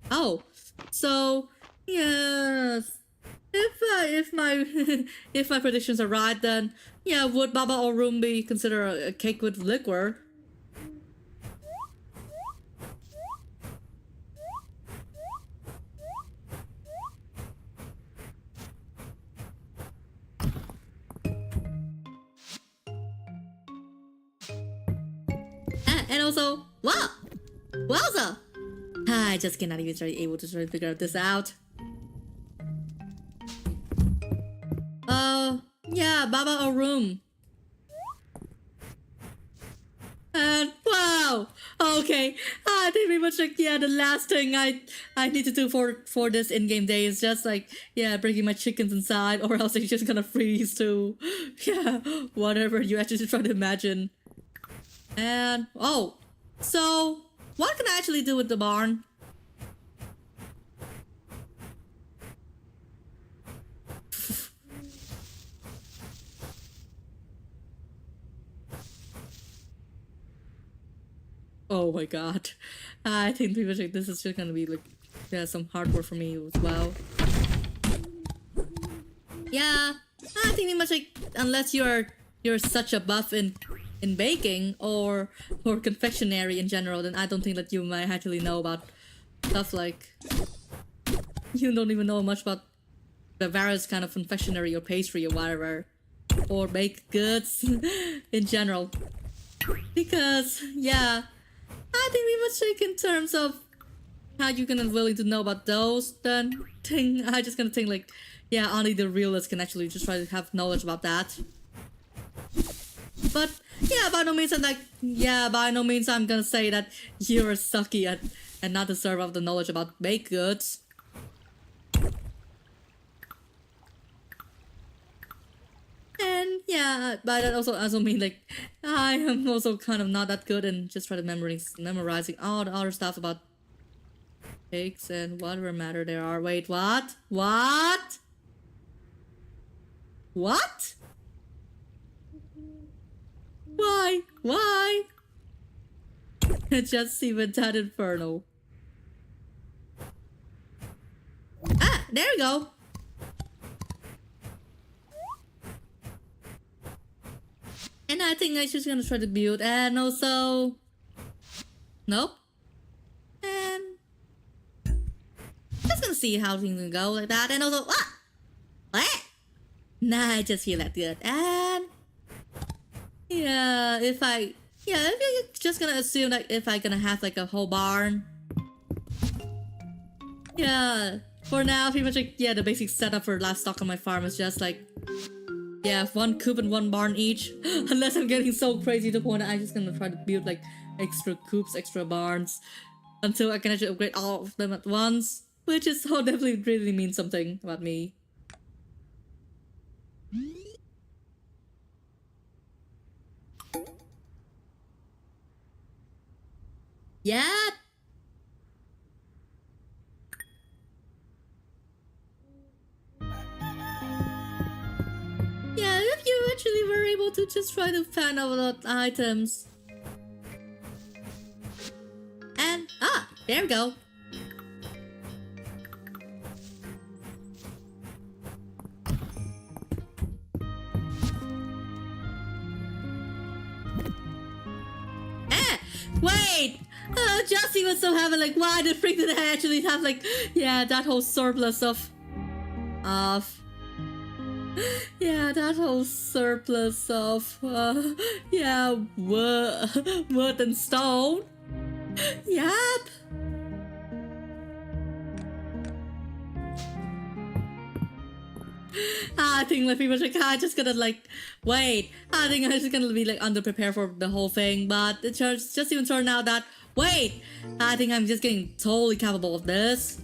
Oh, so yes. If my if my predictions are right, then would baba or room be considered a cake with liquor? And also, what? Wowza! I just cannot even try able to try to figure this out. Baba or room. And wow, okay. I think pretty much like the last thing I need to do for this in-game day is just like bringing my chickens inside, or else they're just gonna freeze to whatever you actually try to imagine. And oh, so what can I actually do with the barn? Oh my god. I think pretty much like this is just gonna be like, yeah, some hard work for me as well. Yeah, I think pretty much like, unless you're such a buff in baking or confectionery in general, then I don't think that you might actually know about stuff like, you don't even know much about the various kind of confectionery or pastry or whatever, or baked goods in general. Because yeah, I think we must check in terms of how you gonna willing to know about those. Then I just gonna think like, yeah, only the realists can actually just try to have knowledge about that. But yeah, by no means I'm gonna say that you're sucky at and not deserve of the knowledge about baked goods. And yeah, but that also mean like I am also kind of not that good and just try to memorizing all the other stuff about cakes and whatever matter there are. Wait, what? What? What? Why? Why? Just even that inferno. Ah, there we go. And I think I'm just gonna try to build, and also, nope. And just gonna see how things can go like that, and also, what? Nah, I just feel that good, and yeah, if you're just gonna assume that if I'm gonna have like a whole barn, yeah, for now, pretty much like, yeah, the basic setup for livestock on my farm is just like, yeah, 1 coop and 1 barn each. Unless I'm getting so crazy to the point that I'm just gonna try to build like extra coops, extra barns, until I can actually upgrade all of them at once, which is so definitely really means something about me. Yeah. Yeah, if you actually were able to just try to find out the items. And, there we go. Wait! Justy was so having like, why the freak did I actually have like, yeah, that whole surplus of... Yeah, that whole surplus of, yeah, wood and stone. Yep. I think like people like, I just gonna like, wait, I think I'm just gonna be like underprepared for the whole thing, but it just even turned out that, wait, I think I'm just getting totally capable of this.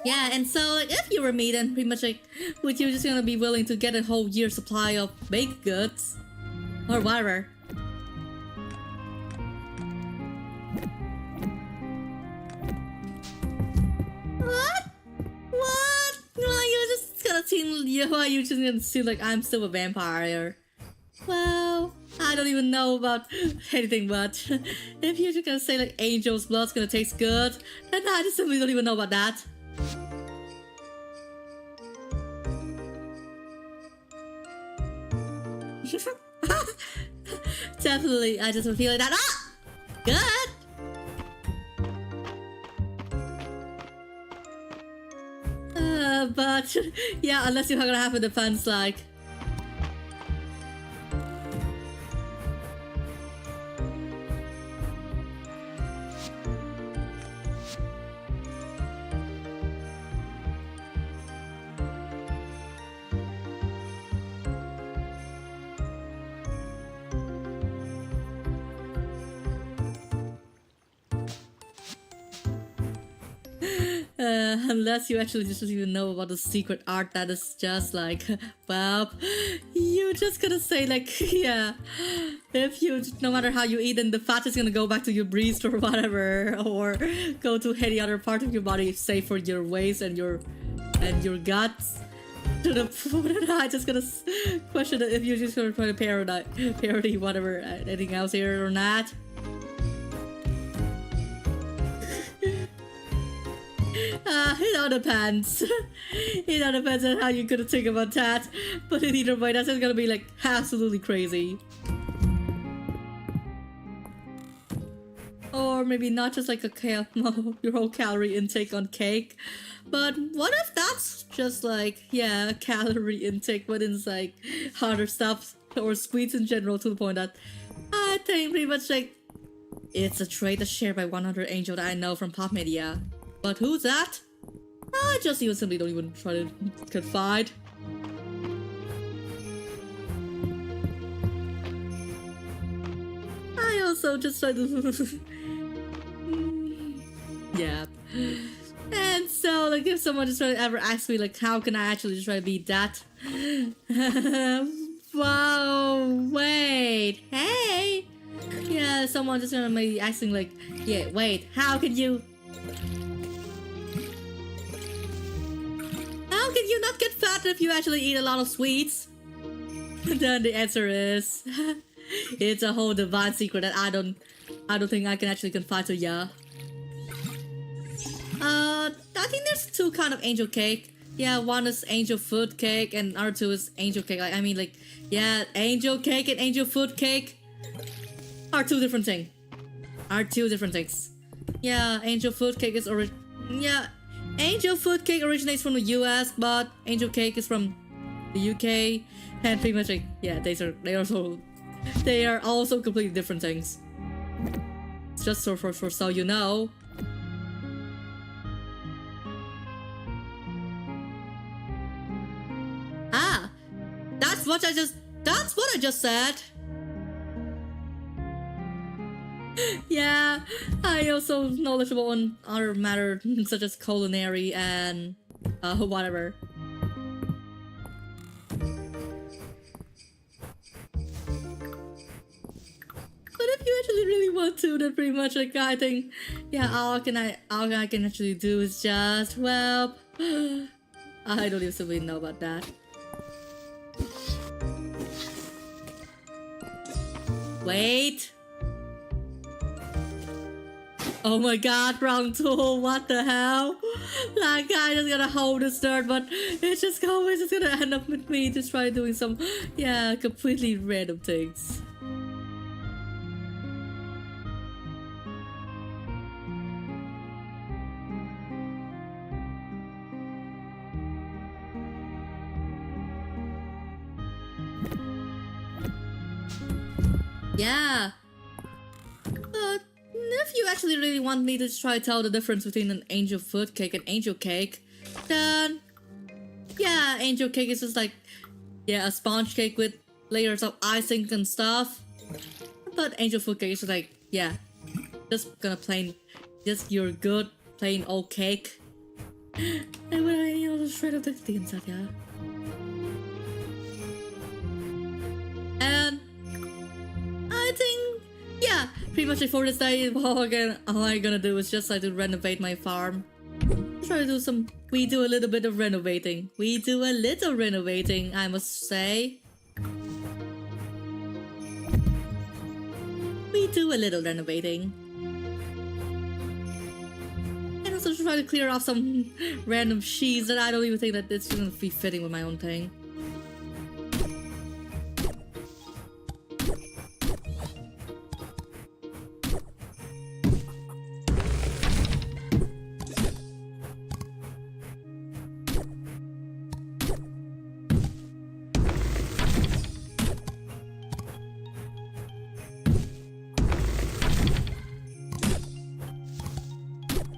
Yeah, and so like, if you were me, then pretty much like, would you just gonna be willing to get a whole year's supply of baked goods? Or whatever. What? What? Well, you're just gonna seem, why you just gonna seem like I'm still a vampire? Well, I don't even know about anything, but if you're just gonna say like angel's blood's gonna taste good, then I just simply don't even know about that. Definitely, I just feel like that. Good. But yeah, unless you're gonna have a defense like. Unless you actually just even know about the secret art that is just like, well, you just gonna say like, yeah, if you, no matter how you eat, then the fat is gonna go back to your breast or whatever, or go to any other part of your body, say for your waist and your guts. To the point, I just gonna question if you're just gonna try to parody whatever anything else here or not. It all depends. It all depends on how you're gonna think about that. But in either way, that's just gonna be like absolutely crazy. Or maybe not just like your whole calorie intake on cake. But what if that's just like, yeah, a calorie intake, but it's like harder stuff or sweets in general, to the point that I think pretty much like it's a trait that's shared by 100 angel that I know from pop media. But who's that? I just even simply don't even try to confide. I also just try to yeah. And so, like, if someone just ever asks me, like, how can I actually just try to beat that? Whoa, wait, hey! Yeah, someone just gonna be asking, like, yeah, wait, how can you not get fat if you actually eat a lot of sweets? And then the answer is, it's a whole divine secret that I don't think I can actually confide to ya. I think there's two kind of angel cake. Yeah, one is angel food cake and other two is angel cake. Like, I mean, like, yeah, angel cake and angel food cake are two different things. Yeah, angel food cake is angel food cake originates from the US, but angel cake is from the UK, and pretty much like, yeah, they are also completely different things. Just so you know. Ah, that's what I just said. Yeah, I also knowledgeable on other matter such as culinary and whatever. But if you actually really want to, then pretty much like I think, yeah, all I can actually do is just, well, I don't even really know about that. Wait. Oh my god, wrong tool, what the hell? That guy just gonna hold the start, but it's just always just gonna end up with me just try doing some, yeah, completely random things. Yeah. But if you actually really want me to try to tell the difference between an angel food cake and angel cake, then yeah, angel cake is just like, yeah, a sponge cake with layers of icing and stuff. But angel food cake is just like, yeah, just your good plain old cake. And when I just straight up the inside, yeah. And I think, yeah, pretty much for this day, all I'm gonna do is just like to renovate my farm. Try to do we do a little bit of renovating. We do a little renovating, I must say. We do a little renovating. And also try to clear off some random sheets that I don't even think that it's gonna be fitting with my own thing.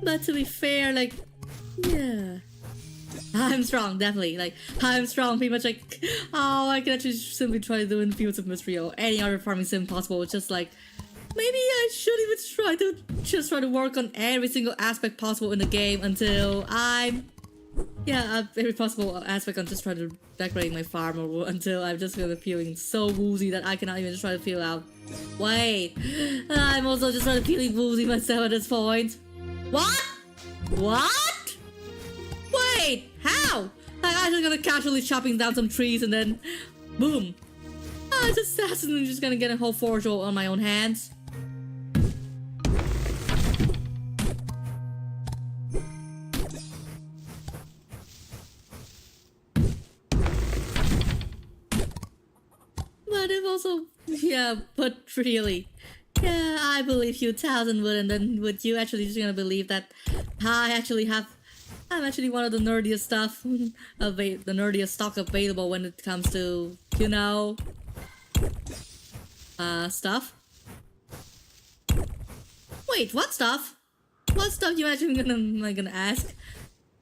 But to be fair, like, yeah, I'm strong, definitely. Like, I'm strong, pretty much like, oh, I can actually simply try to do in Fields of Mystery or any other farming sim possible. It's just like, maybe I should even try to work on every single aspect possible in the game until I'm, yeah, every possible aspect on just trying to decorate my farm, or until I'm just gonna feeling so woozy that I cannot even just try to feel out. Wait, I'm also just trying to feeling woozy myself at this point. What? What? Wait, how? Like, I'm just gonna casually chopping down some trees and then, boom. I just accidentally just gonna get a whole forge on my own hands. But it also, yeah, but really, yeah, I believe you 1,000 would, and then would you actually just gonna believe that I'm actually one of the nerdiest stuff, the nerdiest stock available when it comes to, you know, stuff. Wait, what stuff? What stuff you actually gonna ask?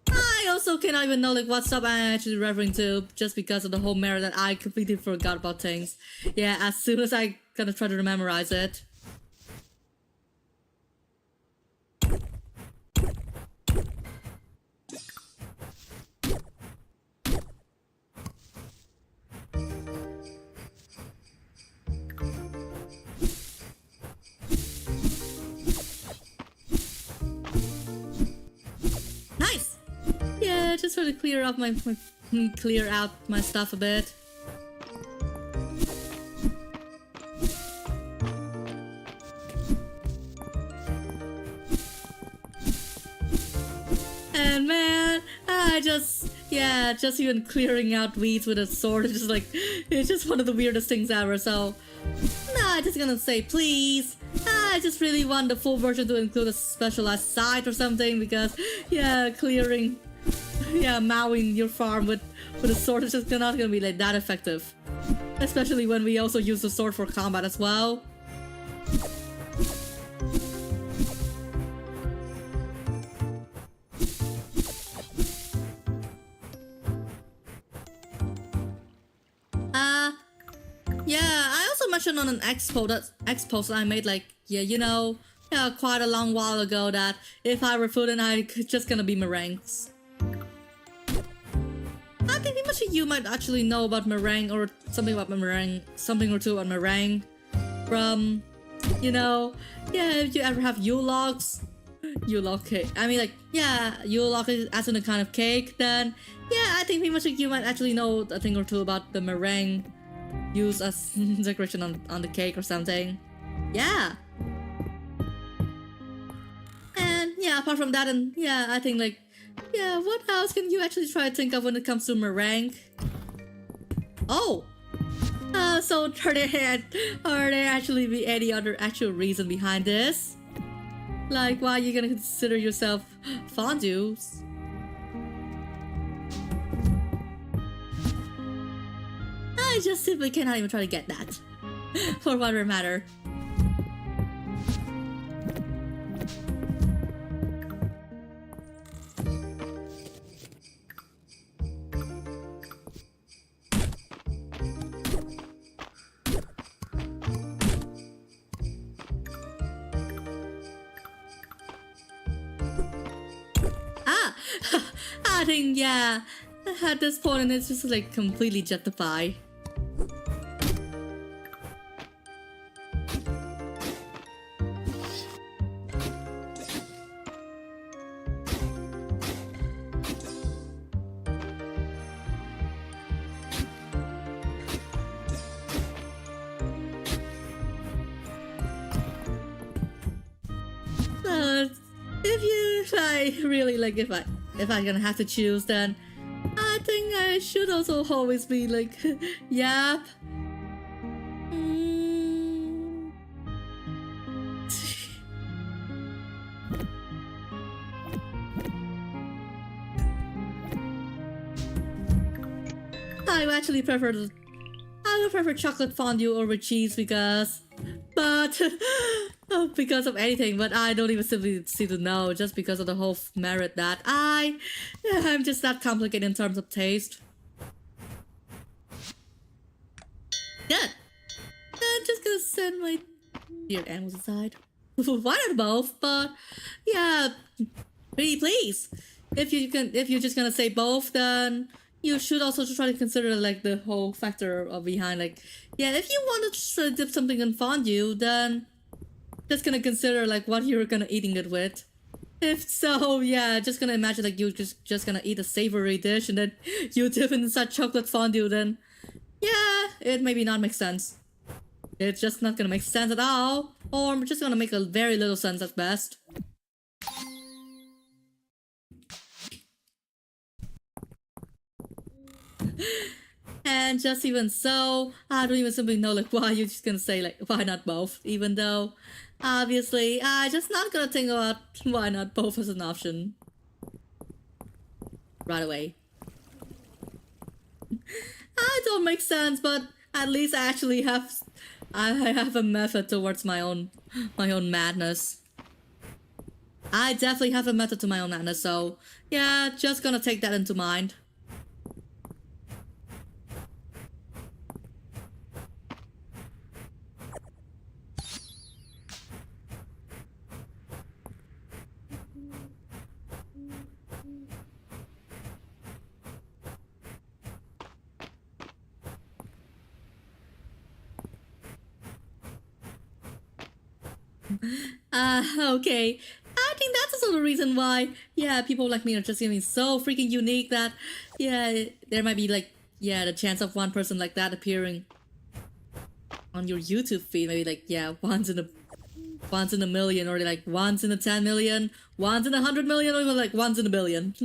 I also cannot even know like what stuff I'm actually referring to just because of the whole matter that I completely forgot about things. Yeah, as soon as I gonna try to memorize it. Nice! Yeah, just try to clear out my stuff a bit. And man, just even clearing out weeds with a sword is just like, it's just one of the weirdest things ever, so I'm just gonna say please. I just really want the full version to include a specialized site or something because, yeah, mowing your farm with a sword is just not gonna be like that effective. Especially when we also use the sword for combat as well. Yeah, I also mentioned on an expo that I made like, quite a long while ago that if I were food and I could just gonna be meringues. I think much of you might actually know about meringue or something or two about meringue from, if you ever have Yule logs cake. I mean, like, yeah, Yule log as in a kind of cake, then, yeah, I think much of you might actually know a thing or two about the meringue used as decoration on the cake or something. Yeah. And, yeah, apart from that, and, yeah, I think, like, yeah, what else can you actually try to think of when it comes to meringue? Oh! So are there actually be any other actual reason behind this? Like, why you're gonna consider yourself fondues? I just simply cannot even try to get that. For whatever matter. I think, yeah, at this point it's just like completely justified. If I'm gonna have to choose, then I think I should also always be like, yep. I would prefer chocolate fondue over cheese because of anything, but I don't even simply seem to know just because of the whole merit that I'm just that complicated in terms of taste. Good. I'm just gonna send my dear animals aside. Why not both? But yeah, pretty please. If you're just gonna say both, then you should also try to consider like the whole factor of behind, like, yeah, if you want to dip something in fondue, then just gonna consider like what you're gonna eating it with. If so, yeah, just gonna imagine like you just gonna eat a savory dish and then you dip it inside chocolate fondue, then yeah, it maybe not make sense. It's just not gonna make sense at all, or just gonna make a very little sense at best. And just even so, I don't even simply know like why you're just gonna say like why not both, even though obviously I just not gonna think about why not both as an option right away. I don't make sense, but at least I actually have a method towards my own madness. I definitely have a method to my own madness, so yeah, just gonna take that into mind. Okay. I think that's also the reason why, yeah, people like me are just getting so freaking unique that, yeah, there might be like, yeah, the chance of one person like that appearing on your YouTube feed, maybe like, yeah, once in a million, or like once in a 10 million, once in 100 million, or even like once in a billion.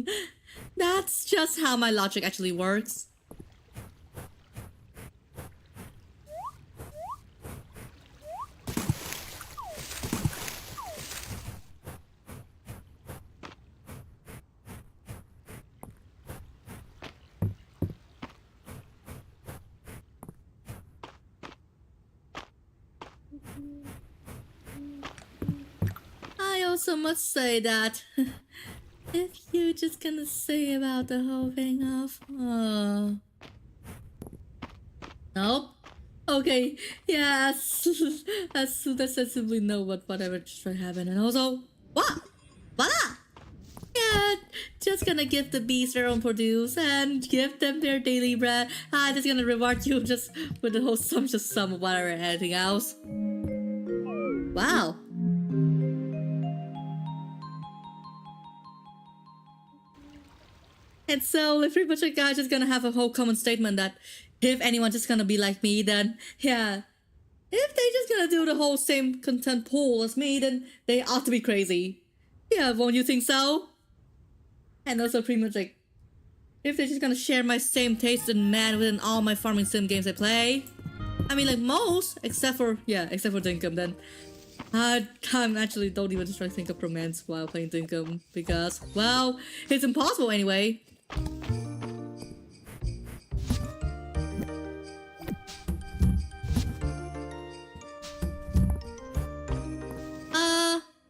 That's just how my logic actually works. I also must say that if you're just gonna say about the whole thing of, nope. Okay, yeah, as soon as I simply know whatever just happened, and also, what? Voila! Yeah, just gonna give the bees their own produce and give them their daily bread. I'm just gonna reward you just with the whole sum of whatever anything else. Wow. And so, like, pretty much, like, I'm just gonna have a whole common statement that if anyone's just gonna be like me, then yeah, if they just gonna do the whole same content pool as me, then they ought to be crazy. Yeah, won't you think so? And also, pretty much, like, if they're just gonna share my same taste in man within all my farming sim games I play, I mean, like, most, except for Dinkum, then I'm actually don't even try to think of romance while playing Dinkum, because, well, it's impossible anyway.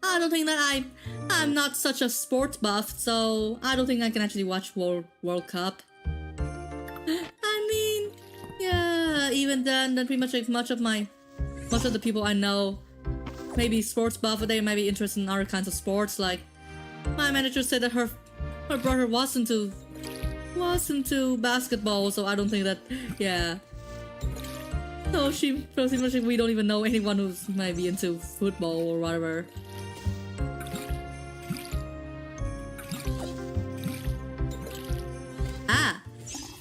I don't think that I'm not such a sports buff, so I don't think I can actually watch World Cup. I mean, yeah, even then pretty much like much of the people I know maybe sports buff, but they might be interested in other kinds of sports. Like my manager said that her brother was into basketball, so I don't think that, yeah. So pretty much we don't even know anyone who's might be into football or whatever.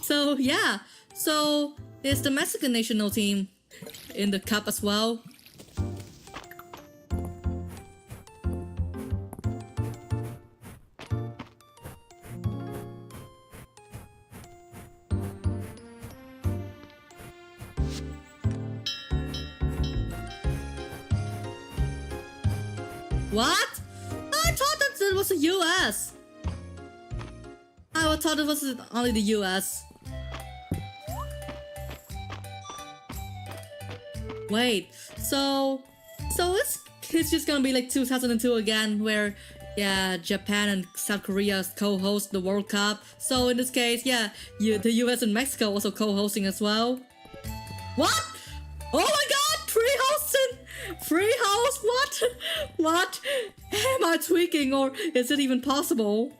So yeah, so is the Mexican national team in the cup as well? What? I thought that it was the US. I thought it was only the US. Wait, so it's just gonna be like 2002 again, where yeah, Japan and South Korea co-host the World Cup. So in this case, yeah, the US and Mexico also co-hosting as well. What? Oh my God, free host? What? Am I tweaking, or is it even possible?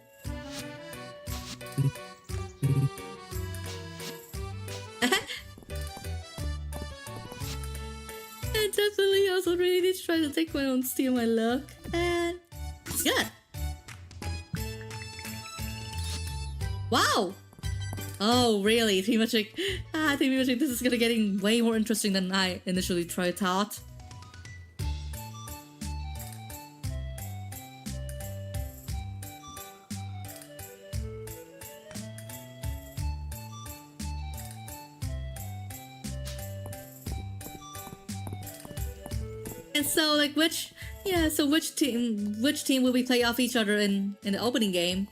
I definitely also really need to try to take my own steal my luck, and it's good. Wow! Oh, really? Pretty much like, I think pretty much like this is gonna getting way more interesting than I initially thought. And so, like, which team will we play off each other in the opening game?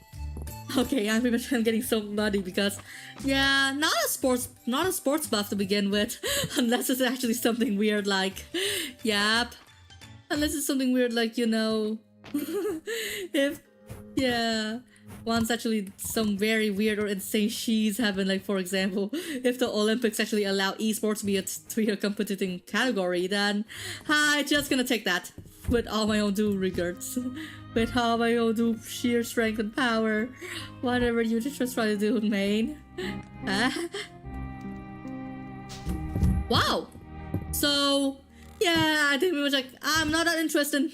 Okay, I'm getting so muddy because, yeah, not a sports buff to begin with, unless it's actually something weird like, yep, unless it's something weird like, you know, if, yeah, once actually some very weird or insane she's happen, like for example, if the Olympics actually allow esports to be a competing category, then I'm just gonna take that with all my own due regards. With all my own due sheer strength and power. Whatever you just try to do, main. Wow! So, yeah, I think we were like, I'm not that interested.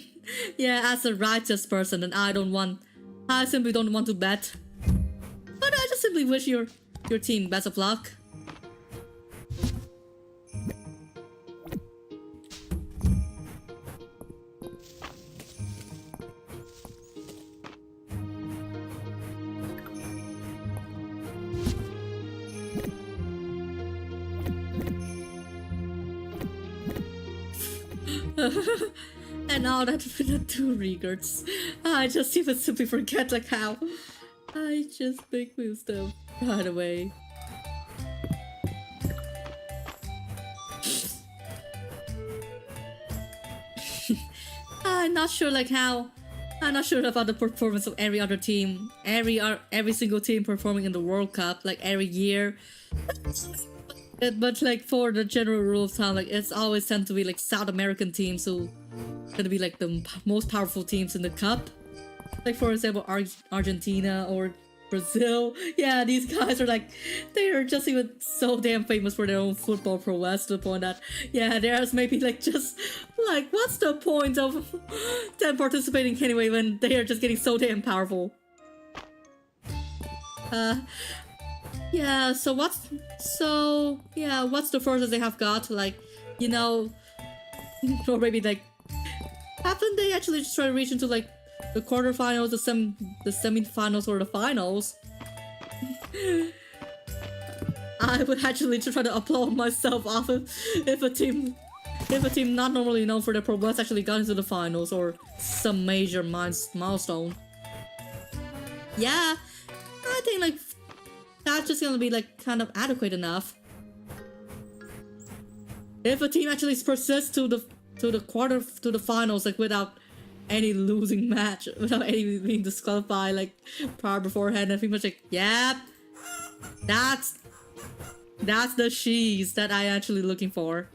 Yeah, as a righteous person, and I simply don't want to bet. But I just simply wish your team best of luck. And all that with the two regards. I just even simply forget like how I just make new stuff right away. I'm not sure about the performance of every other team. Every single team performing in the World Cup, like every year. But like for the general rule of thumb, like it's always tend to be like South American teams who gonna be like the most powerful teams in the cup. Like for example, Argentina or Brazil. Yeah, these guys are like, they are just even so damn famous for their own football prowess to the point that, yeah, there's maybe like just like, what's the point of them participating anyway when they are just getting so damn powerful? Yeah, what's the furthest they have got? Like, you know, or maybe like, haven't they actually just try to reach into like the quarterfinals, the semi-finals, or the finals? I would actually just try to applaud myself off if a team not normally known for their prowess actually got into the finals or some major milestone. Yeah, I think like that's just gonna be like kind of adequate enough. If a team actually persists to the finals like without any losing match, without any being disqualified like prior beforehand, I think much like, yep, that's the cheese that I actually looking for.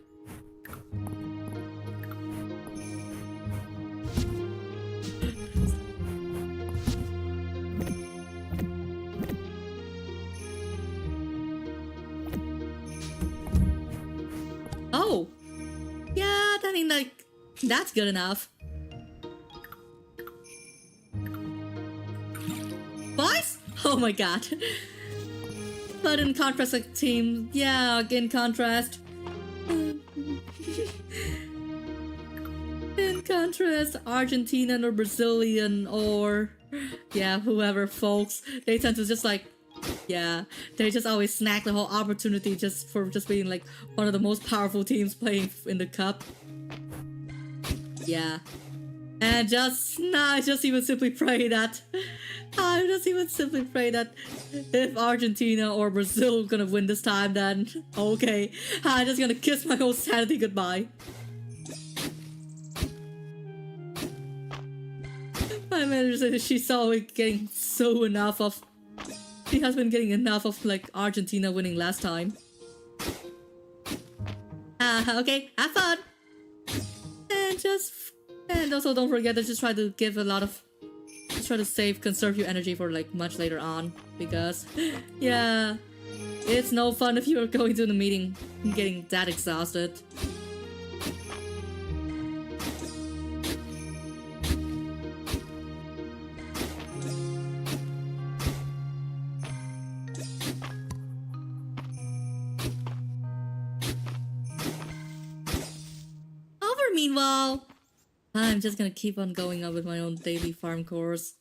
Oh, yeah, I think like that's good enough. Boys? Oh my god. But in contrast, like team, yeah, in contrast, Argentinian or Brazilian or, yeah, whoever folks, they tend to just like, yeah, they just always snack the whole opportunity just for just being like one of the most powerful teams playing in the cup. Yeah. And I just even simply pray that if Argentina or Brazil gonna win this time, then okay, I'm just gonna kiss my whole sanity goodbye. My manager said she's always getting enough of. She has been getting enough of like Argentina winning last time. Okay, have fun. And also don't forget to just try to give a lot of, just try to conserve your energy for like much later on, because yeah, it's no fun if you're going to the meeting and getting that exhausted. meanwhile, I'm just gonna keep on going on with my own daily farm course.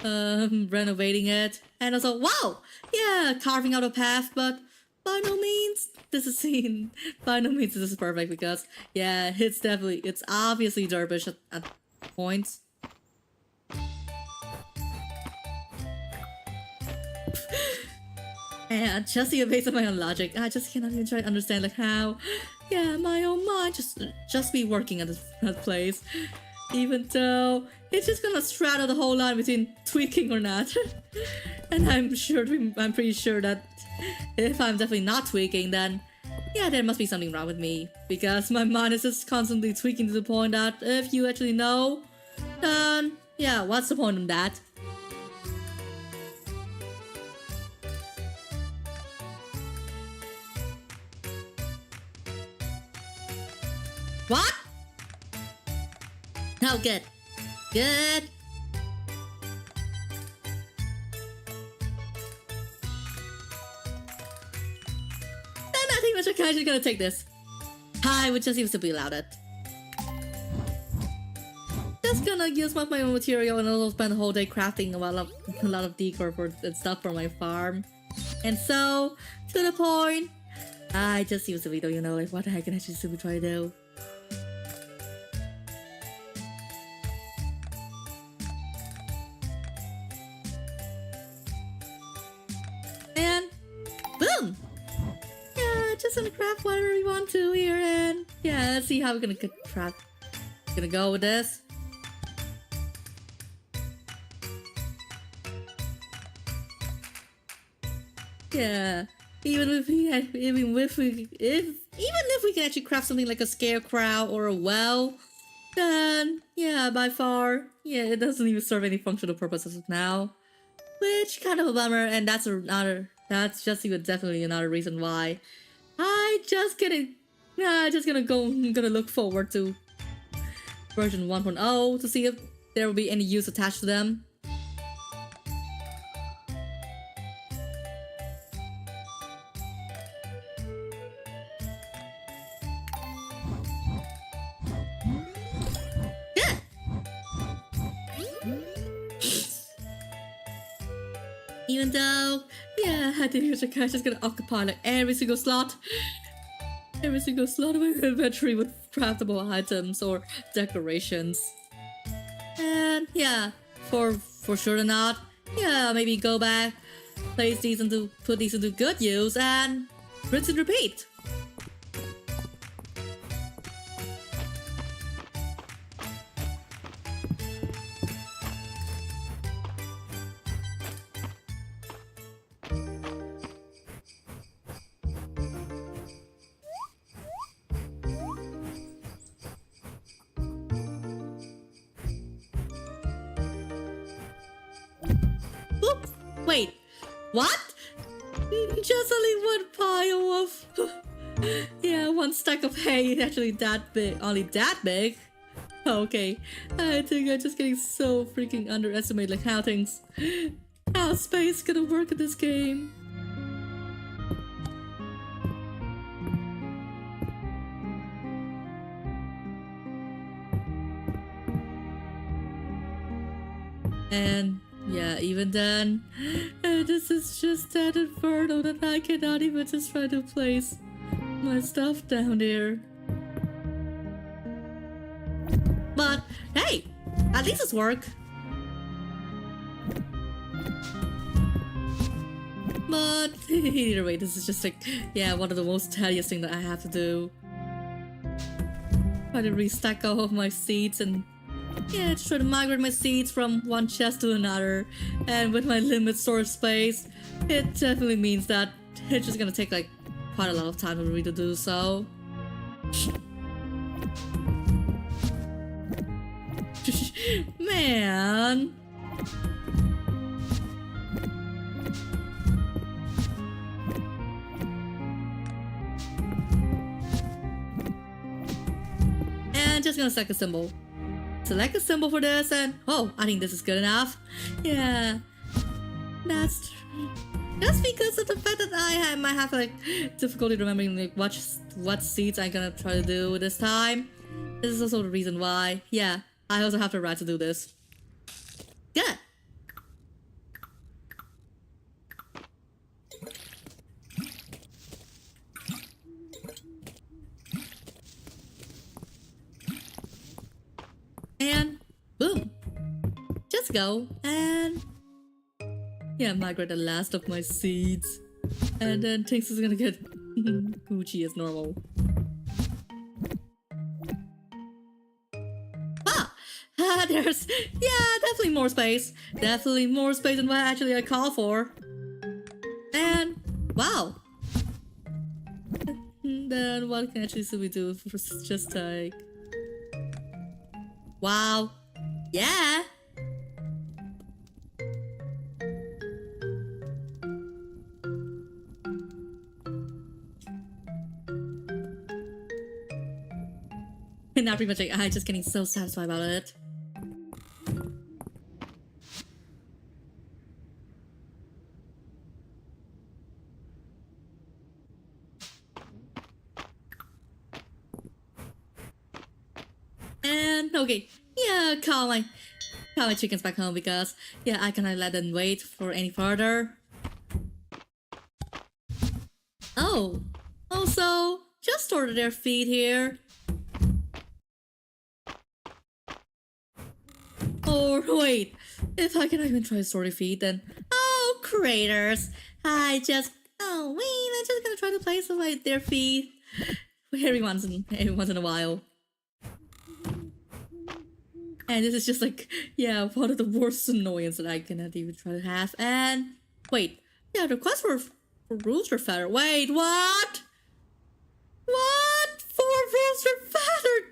Renovating it. And also, wow! Yeah, carving out a path, but by no means this is seen. By no means this is perfect because, yeah, it's obviously derbish at points. And just even based on my own logic, I just cannot even try to understand like how, yeah, my own mind just be working at that place, even though it's just gonna straddle the whole line between tweaking or not. And I'm pretty sure that if I'm definitely not tweaking, then yeah, there must be something wrong with me because my mind is just constantly tweaking to the point that if you actually know, then yeah, what's the point in that? What? Oh, good. Good. Then I think Mr. Kai is gonna take this. I would just simply allow it. Just gonna use my own material and also spend the whole day crafting a lot of decor and stuff for my farm. And so, to the point, I just use the video, you know, like what the heck can I just simply try to do? And boom! Yeah, just gonna craft whatever we want to here, and yeah, let's see how we're gonna craft. Gonna go with this. Yeah, even if we can actually craft something like a scarecrow or a well, then yeah, by far, yeah, it doesn't even serve any functional purposes now, which kind of a bummer. And that's just even definitely another reason why I'm just gonna look forward to version 1.0 to see if there will be any use attached to them. Even though, yeah, I think Mr. Cash is gonna occupy like every single slot of my inventory with craftable items or decorations. And yeah, for sure or not, yeah, maybe go back, put these into good use, and rinse and repeat. Oops, wait, what? Just only one pile of... yeah, one stack of hay actually that big, only that big? Okay, I think I'm just getting so freaking underestimated like how space gonna work in this game. And yeah, even then, this is just that inferno that I cannot even just try to place my stuff down here. But hey, at least it's work. But either way, this is just like, yeah, one of the most tedious things that I have to do. Try to restack all of my seeds and yeah, just try to migrate my seeds from one chest to another, and with my limited storage space, it definitely means that it's just gonna take like quite a lot of time for me to do so. Man. And just gonna select a symbol. Select a symbol for this, and oh, I think this is good enough. Yeah, that's just because of the fact that might have like difficulty remembering like what seeds I'm gonna try to do this time. This is also the reason why, yeah, I also have the right to do this. Good. And boom. Just go and yeah, migrate the last of my seeds. And then things is gonna get Gucci as normal. There's, yeah, definitely more space. Definitely more space than what actually I call for. And, wow. Then what can actually should we do for just like... Wow. Yeah. And now pretty much like, I'm just getting so satisfied about it. And okay, yeah, call my chickens back home because yeah, I cannot let them wait for any further. Oh, also just order their feed here. Or wait, if I cannot even try to store the feed, then oh craters! I'm just gonna try to place their feed every once in a while. And this is just like, yeah, one of the worst annoyance that I cannot even try to have. And wait, yeah, the request for rooster feather. Wait, what? What? For rooster feather?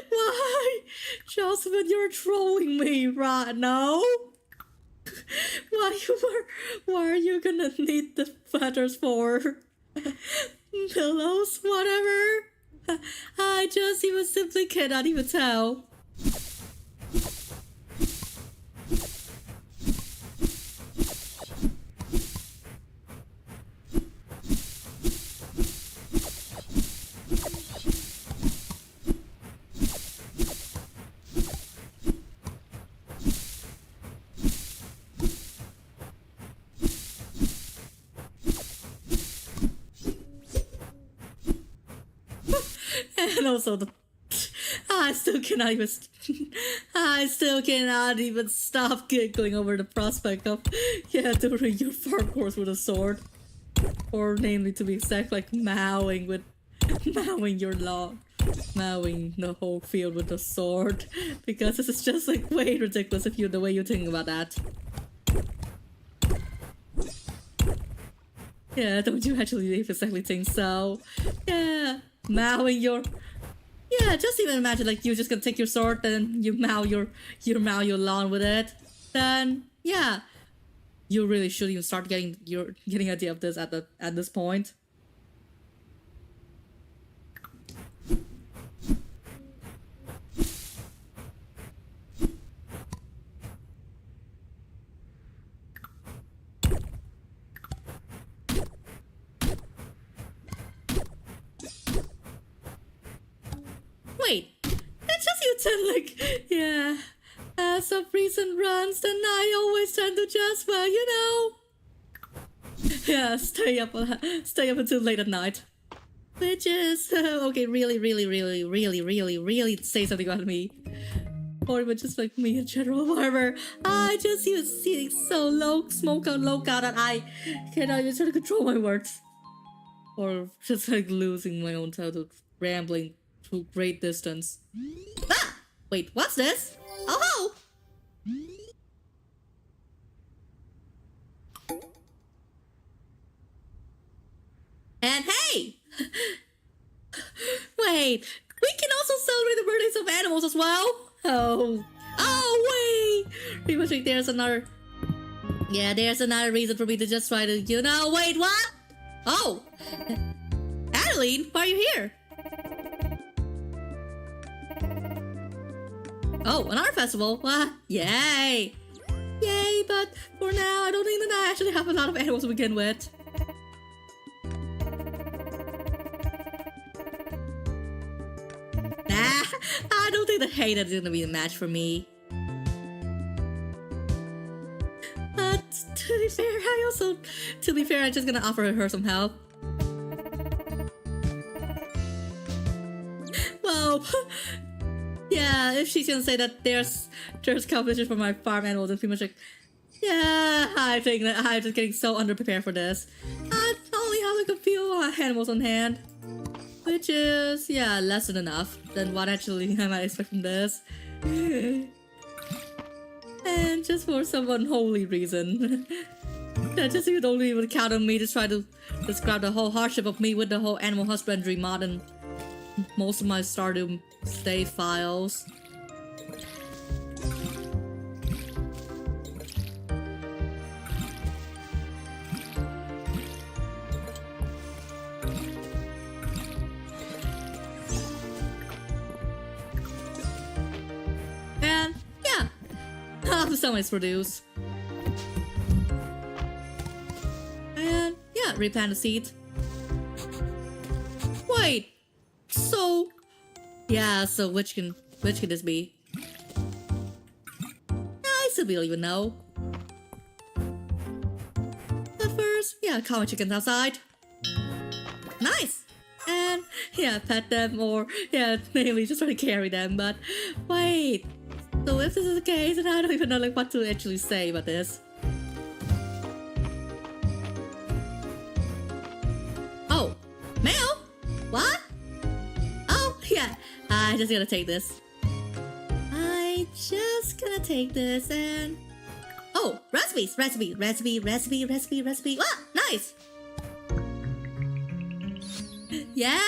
Why? Jocelyn, you're trolling me right now. Why are you gonna need the feathers for? Pillows? Whatever? I just even simply cannot even tell. And also I still cannot even stop giggling over the prospect of doing your farm course with a sword, or namely to be exact, like mowing your lawn, mowing the whole field with a sword, because this is just like way ridiculous if the way you're thinking about that. Yeah, don't you actually exactly think so? Yeah, mowing your... Yeah, just even imagine like you're just gonna take your sword and you mow your lawn with it. Then yeah, you really should even start getting idea of this at this point. Wait, it's just you tend like, yeah, as of recent runs, then I always tend to just, well, you know, yeah, stay up until late at night. Which is, okay, really say something about me. Or even just like me in general, whatever. I just even sitting so low, smoke out, low out that I cannot even try to control my words. Or just like losing my own title, rambling to great distance. Ah! Wait, what's this? Oh! And hey! Wait, we can also celebrate the birthdays of animals as well? Oh, wait! Pretty much like there's another reason for me to just try to, you know, wait, what? Oh! Adeline, why are you here? Oh, an art festival! Yay! Yay, but for now, I don't think that I actually have a lot of animals to begin with. don't think the hater is gonna be the match for me. But to be fair, I'm just gonna offer her some help. Well, yeah, if she's gonna say that there's competition for my farm animals, and pretty much like, yeah, I think that I'm just getting so underprepared for this. I only have like a few animals on hand, which is, yeah, less than enough than what actually I might expect from this. And just for some unholy reason, that just you don't even count on me to try to describe the whole hardship of me with the whole animal husbandry mod and most of my Stardew save files. And yeah, half the sum is produced. And yeah, replant the seed. Wait. So, yeah, so which can this be? I still don't even know. But first, yeah, common chickens outside. Nice! And, yeah, pet them or, yeah, mainly just try to carry them, but wait. So if this is the case, then I don't even know like what to actually say about this. Oh, mail? What? Yeah, I just gonna take this. And oh, recipe. Ah, nice. Yeah.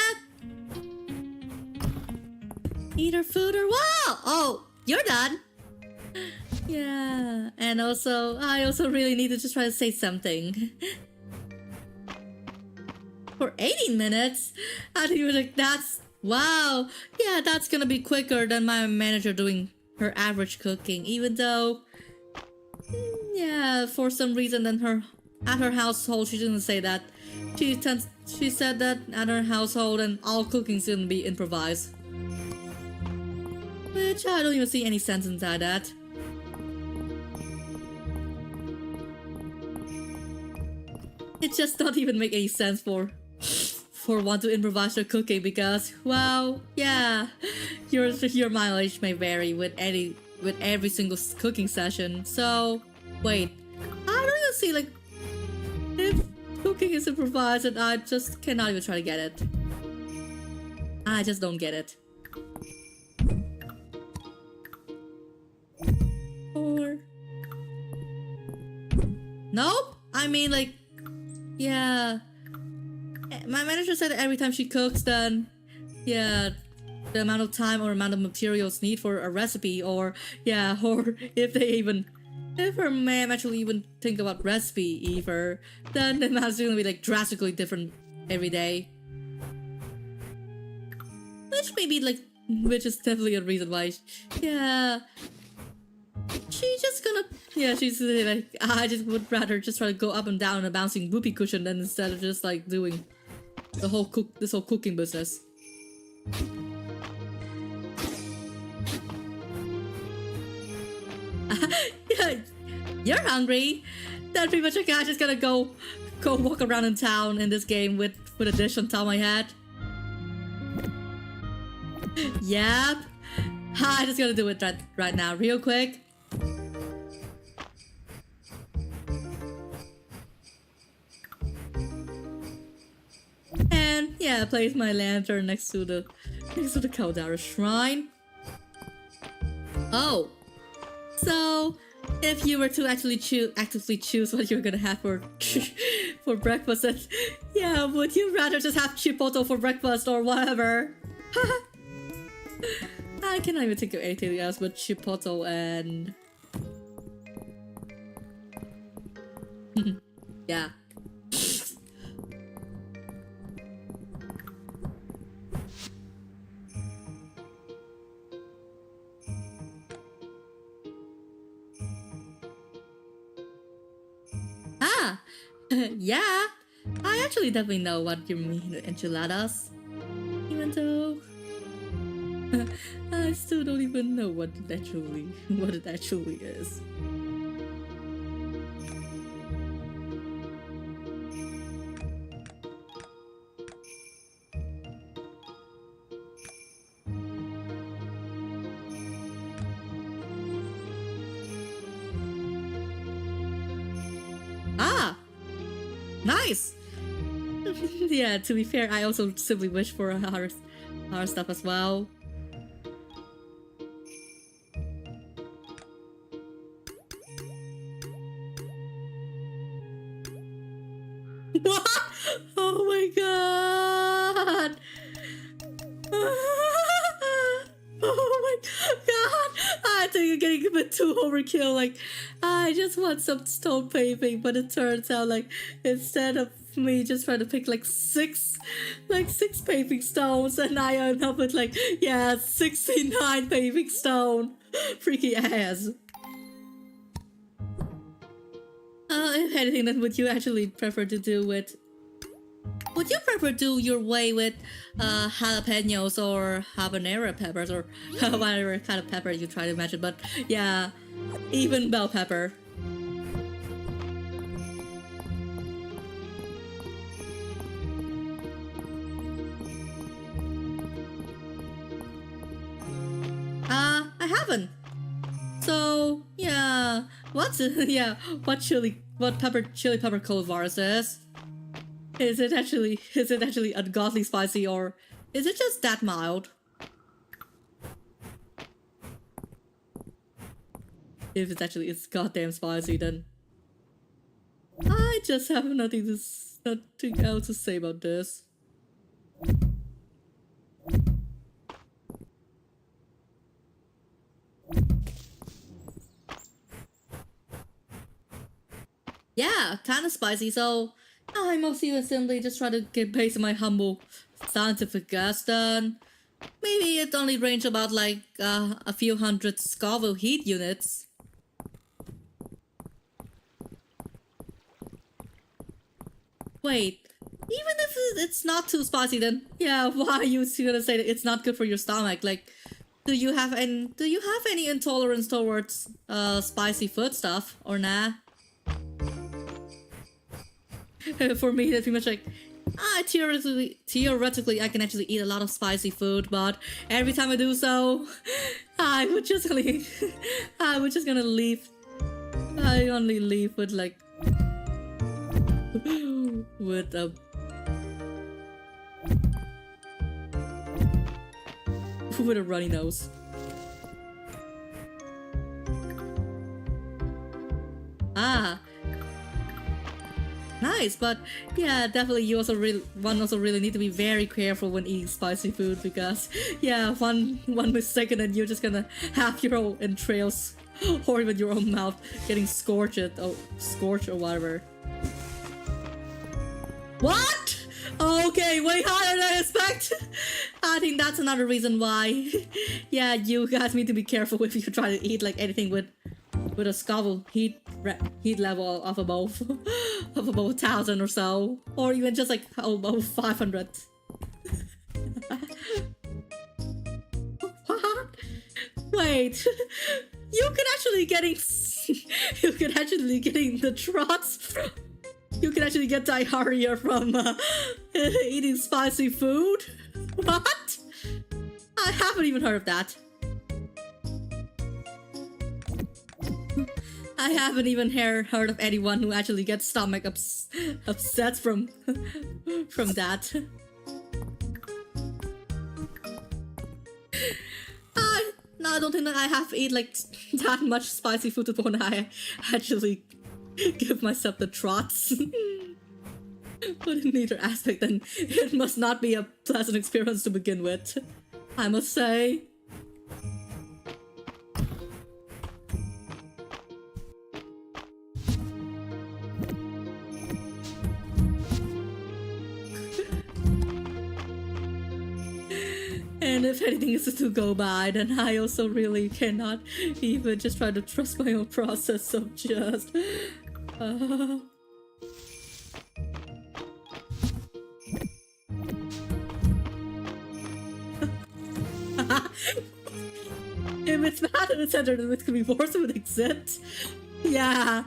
Eat our food or wow. Oh, you're done. Yeah, and also I also really need to just try to say something. For 18 minutes, I think like that's. Wow, yeah, that's gonna be quicker than my manager doing her average cooking, even though, yeah, for some reason at her household, she didn't say that. She said that at her household and all cooking's gonna be improvised. Which I don't even see any sense inside that. It just don't even make any sense for one to improvise their cooking because, well, yeah, your mileage may vary with every single cooking session. So, wait, I don't even see like if cooking is improvised, and I just cannot even try to get it. I just don't get it. Or nope. I mean, like, yeah. My manager said that every time she cooks, then, yeah, the amount of time or amount of materials need for a recipe, or, yeah, or if her ma'am actually even think about recipe either, then the amount's gonna be, like, drastically different every day. Which is definitely a reason why, yeah, she's just gonna, yeah, she's like, I just would rather just try to go up and down a bouncing whoopee cushion than instead of just, like, doing this whole cooking business. Yeah, you're hungry. Then pretty much like I just gotta go walk around in town in this game with a dish on top of my head. Yep. I just gotta do it right now, real quick. And yeah, place my lantern next to the Caldera shrine. Oh, so if you were to actually actively choose what you're gonna have for for breakfast, then, yeah, would you rather just have chipotle for breakfast or whatever? I cannot even think of anything else but chipotle and yeah. Ah, yeah. I actually definitely know what you mean, enchiladas. Even though, I still don't even know what it actually is. Ah, nice. Yeah, to be fair, I also simply wish for our stuff as well. What? Oh my god! Oh my god! I think you're getting a bit too overkill. Like, I just want some stone paving, but it turns out like instead of me just trying to pick like six paving stones, and I end up with like 69 paving stone. Freaky ass. If anything, then would you actually prefer to do with? Would you prefer do your way with jalapenos or habanero peppers or whatever kind of pepper you try to imagine? But yeah, even bell pepper. I haven't. So yeah, what's what chili pepper cold virus is? Is it actually ungodly spicy, or is it just that mild? If it's goddamn spicy, then I just have nothing else to say about this. Yeah, kind of spicy, so I mostly simply just try to get based on my humble scientific guess, then maybe it only range about like a few hundred Scoville heat units. Wait, even if it's not too spicy, then yeah, why are you gonna say that it's not good for your stomach? Like, do you have any intolerance towards spicy food stuff or nah? For me, that's pretty much like, theoretically, I can actually eat a lot of spicy food, but every time I do so, I would just gonna leave. I only leave with like, with a runny nose. Ah. Nice, but yeah, definitely you also really need to be very careful when eating spicy food, because yeah, one mistake and then you're just gonna have your own entrails or even your own mouth getting scorched or whatever. What? Okay, way higher than I expect. I think that's another reason why yeah, you guys need to be careful if you try to eat like anything with a Scoville heat level of above 1,000 or so, or even just like above 500. What? Wait, you can actually getting the trots. You can actually get diarrhea from eating spicy food. What? I haven't even heard of that. I haven't even heard of anyone who actually gets stomach upset from that. No, I don't think that I have to eat like that much spicy food to the point I actually give myself the trots. But in neither aspect, then it must not be a pleasant experience to begin with, I must say. And if anything is to go by, then I also really cannot even just try to trust my own process of just... If it's bad in the center, then it could be worse if it exists. Yeah.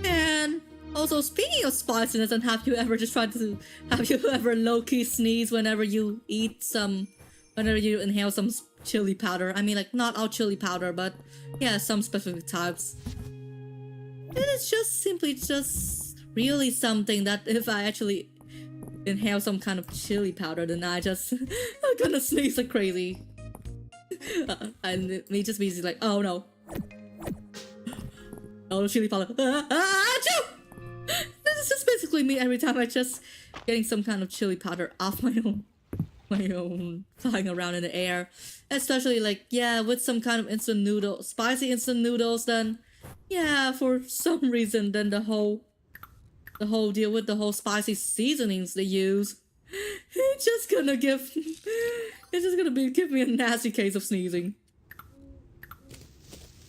And also, speaking of spiciness, and have you ever low-key sneeze whenever you inhale some chili powder? I mean, like, not all chili powder, but yeah, some specific types. It is just really something that if I actually inhale some kind of chili powder, then I'm gonna sneeze like crazy. And it may just be like, oh no. Oh, chili powder. Achoo! This is just basically me every time I just getting some kind of chili powder off my own flying around in the air. Especially like, yeah, with some kind of spicy instant noodles, then yeah, for some reason, then the whole deal with the whole spicy seasonings they use, it's just gonna give me a nasty case of sneezing.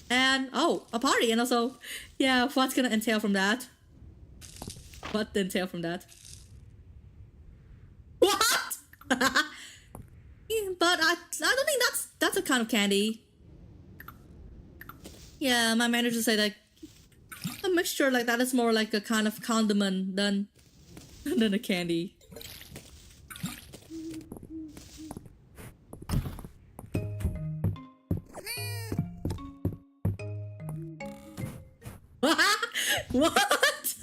And oh, a party, and also, yeah, what's gonna entail from that? What entail from that? What? Yeah, but I don't think that's a kind of candy. Yeah, my manager said like a mixture like that is more like a kind of condiment than a candy. What?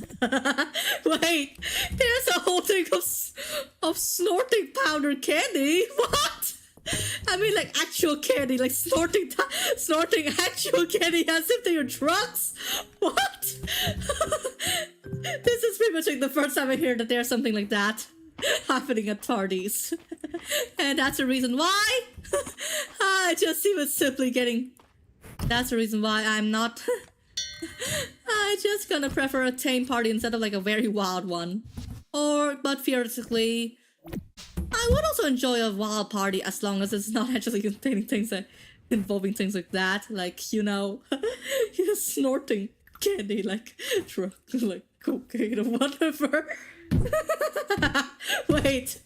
Wait, there's a whole thing of snorting powder candy. What? I mean, like actual candy, like snorting actual candy as if they are drugs. What? This is pretty much like the first time I hear that there's something like that happening at parties, and that's the reason why I just even simply getting. That's the reason why I'm not. I just gonna prefer a tame party instead of like a very wild one. But theoretically, I would also enjoy a wild party as long as it's not actually containing things involving things like that, like you're snorting candy like like cocaine or whatever. Wait,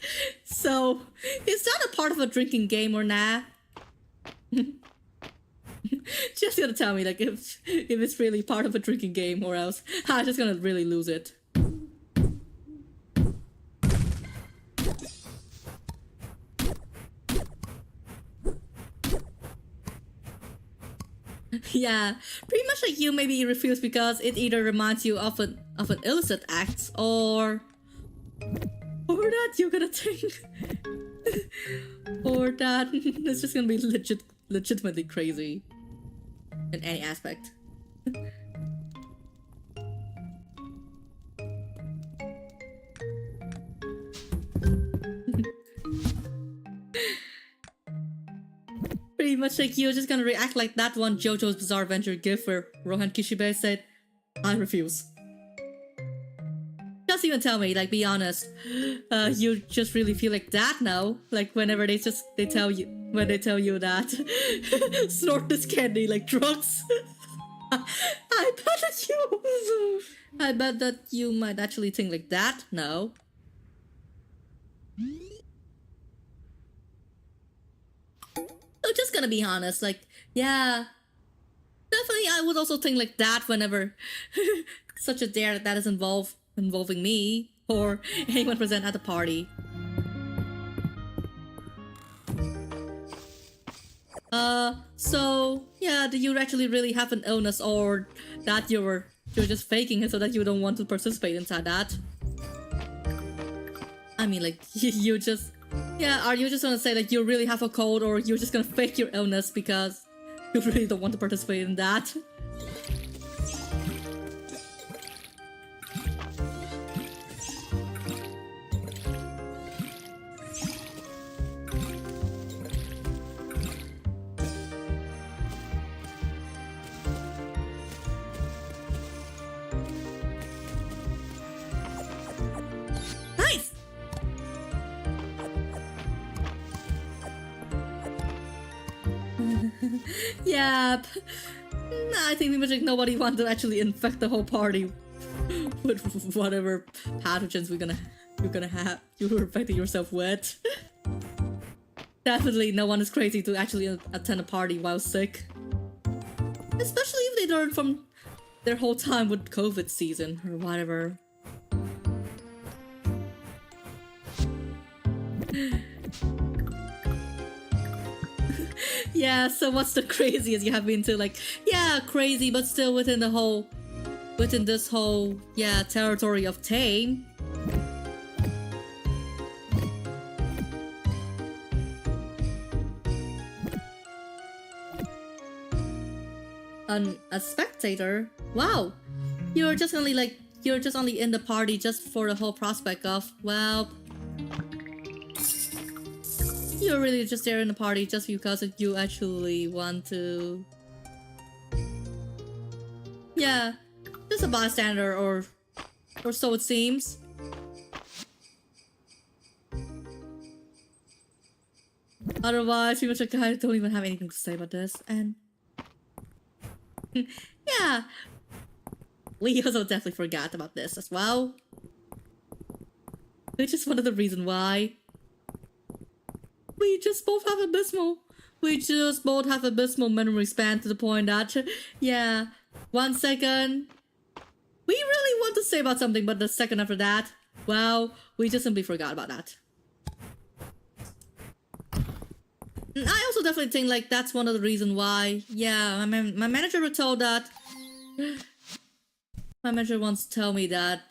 so is that a part of a drinking game or nah? Just gonna tell me like if it's really part of a drinking game, or else I'm just gonna really lose it. Yeah, pretty much like you, maybe you refuse because it either reminds you of an illicit act, or that you're gonna think, or that it's just gonna be legitimately crazy in any aspect. Pretty much like you're just gonna react like that one JoJo's Bizarre Adventure gif where Rohan Kishibe said, I refuse. Just even tell me, like, be honest. You just really feel like that now? Like whenever they tell you that snort this candy like drugs. I bet that you might actually think like that now. So just gonna be honest, like, yeah, definitely I would also think like that whenever such a dare that is involving me or anyone present at the party. So yeah, do you actually really have an illness, or that you're just faking it so that you don't want to participate inside that? I mean, like, you just, yeah, are you just gonna say like you really have a cold, or you're just gonna fake your illness because you really don't want to participate in that? Nice! Yep. I think pretty much like nobody wants to actually infect the whole party with whatever pathogens you're gonna have, you're infecting yourself with. Definitely no one is crazy to actually attend a party while sick. Especially if they learn from their whole time with COVID season or whatever. Yeah, so what's the craziest you have been to? Like, yeah, crazy, but still within this whole, yeah, territory of tame. A spectator? Wow, you're just only in the party just for the whole prospect of, well, you're really just there in the party just because you actually want to, yeah, just a bystander or so it seems. Otherwise, pretty much I don't even have anything to say about this. And yeah, we also definitely forgot about this as well, which is one of the reasons why we just both have abysmal memory span, to the point that, yeah, 1 second we really want to say about something, but the second after that, well, we just simply forgot about that. And I also definitely think like that's one of the reasons why, yeah, my manager was told that. My manager once tell me that.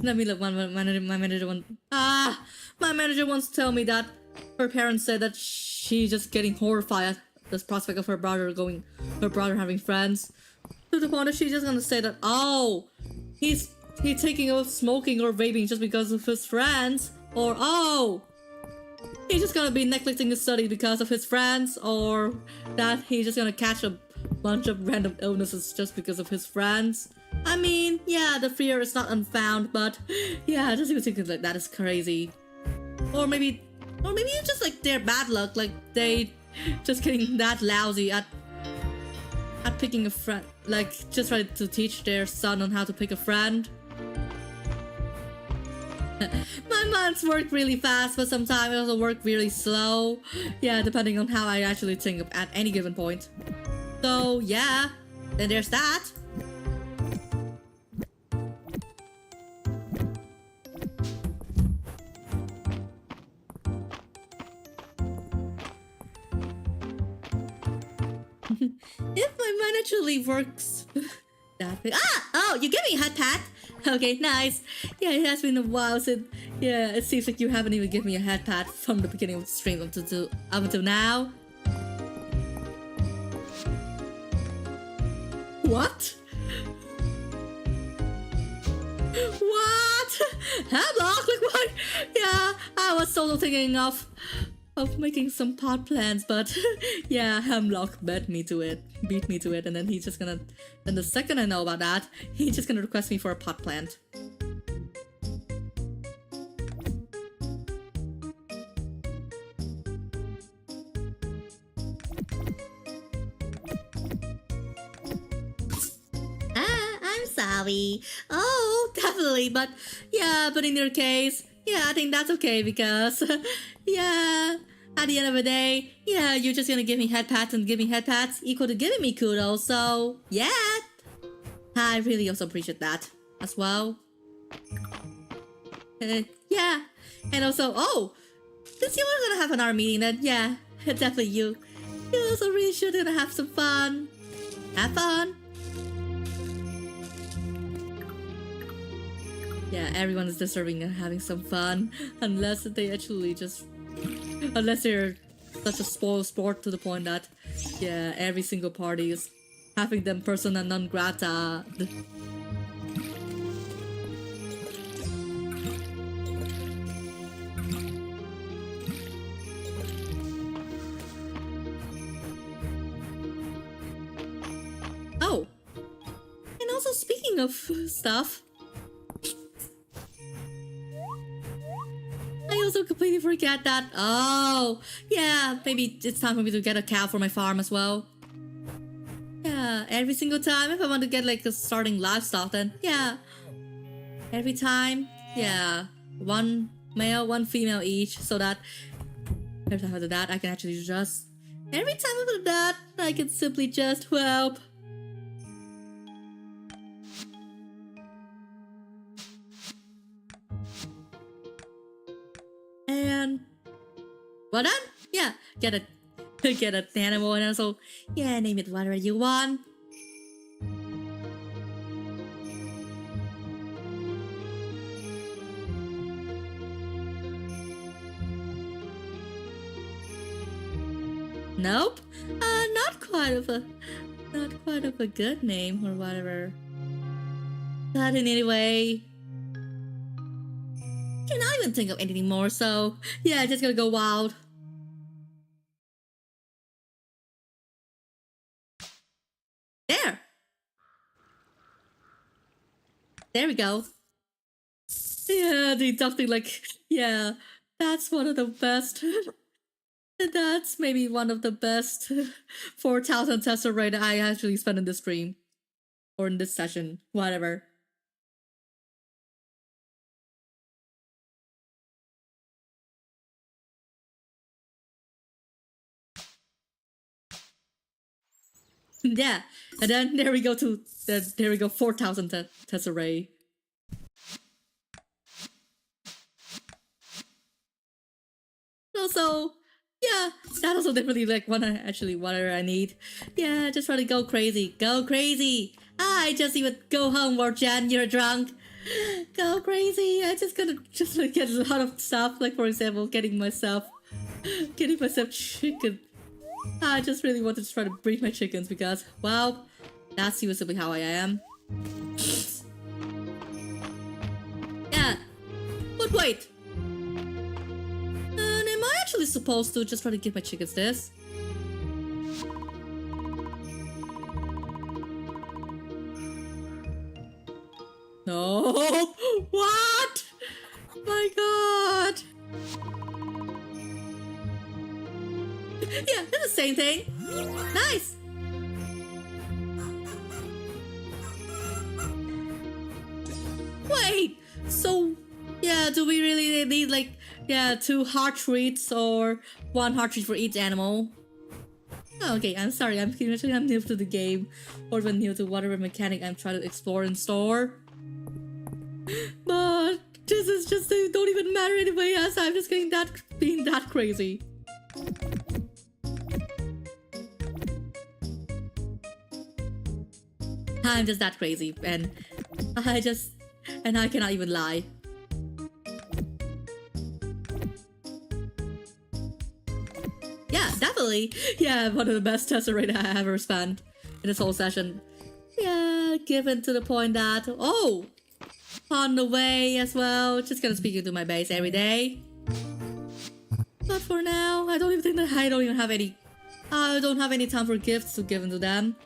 Let me look. My manager once tell me that her parents said that she's just getting horrified at this prospect of her brother having friends, to the point that she's just gonna say that, oh, he's taking up smoking or vaping just because of his friends, or oh, he's just gonna be neglecting his study because of his friends, or that he's just gonna catch a bunch of random illnesses just because of his friends. I mean, yeah, the fear is not unfounded, but yeah, just even thinking like that is crazy. Or maybe it's just like their bad luck, like they just getting that lousy at picking a friend, like just try to teach their son on how to pick a friend. My months work really fast, but sometimes it also work really slow. Yeah, depending on how I actually think at any given point. So yeah, then there's that. If my mind actually works that way. Oh, you give me a head pat. Okay, nice. Yeah, it has been a while since. Yeah, it seems like you haven't even given me a head pat from the beginning of the stream up until now. What? What? Hemlock? Like what? Yeah, I was solo thinking of making some pot plants, but yeah, Hemlock beat me to it, and then he's just gonna. Then the second I know about that, he's just gonna request me for a pot plant. I'm sorry. Oh, definitely, but yeah, but in your case, yeah, I think that's okay because, yeah, at the end of the day, yeah, you're just gonna give me head pats, and giving head pats equal to giving me kudos, so, yeah. I really also appreciate that as well. Yeah, and also, oh, since you were gonna have another meeting, then yeah, definitely you also really should gonna have some fun. Have fun. Yeah, everyone is deserving of having some fun, unless they actually unless they're such a spoiled sport to the point that, yeah, every single party is having them persona non grata. Oh, and also speaking of stuff, I also completely forget that. Oh, yeah, maybe it's time for me to get a cow for my farm as well. Yeah, every single time if I want to get like a starting livestock, then yeah, every time, yeah, one male, one female each, so that every time I do that, I can actually just... Every time I do that, I can simply just help. And... Well done? Yeah, get a... Get an animal and also... Yeah, name it whatever you want. Nope. Not quite of a good name or whatever. But in any way, cannot even think of anything more. So yeah, just gonna go wild. There we go. Yeah, deducting like yeah, that's one of the best. That's maybe one of the best 4,000 Tesseract I actually spent in this stream. Or in this session. Whatever. Yeah. And then there we go to... There we go, 4,000 Tesseract. Also... Yeah, that also definitely like whatever I need. Yeah, just try to go crazy. Go crazy! I just even go home or Jan, you're drunk. Go crazy! I just gotta like get a lot of stuff, like for example, getting myself chicken. I just really wanted to try to breed my chickens because, well, that's seriously how I am. Yeah, but wait. Am I actually supposed to just try to give my chickens this? No! What? My god! Yeah, it's the same thing. Nice! Wait! So, yeah, do we really need like... Yeah, 2 heart treats or 1 heart treat for each animal. Oh, okay, I'm sorry, I'm new to the game. Or even new to whatever mechanic I'm trying to explore and store. But this is just, they don't even matter anyway, as I'm just being that crazy. I'm just that crazy, and I cannot even lie. Yeah, definitely. Yeah, one of the best Tesseract I ever spent in this whole session. Yeah, given to the point that, oh, on the way as well, just gonna speak into my base every day. But for now, I don't even have any time for gifts to give to them.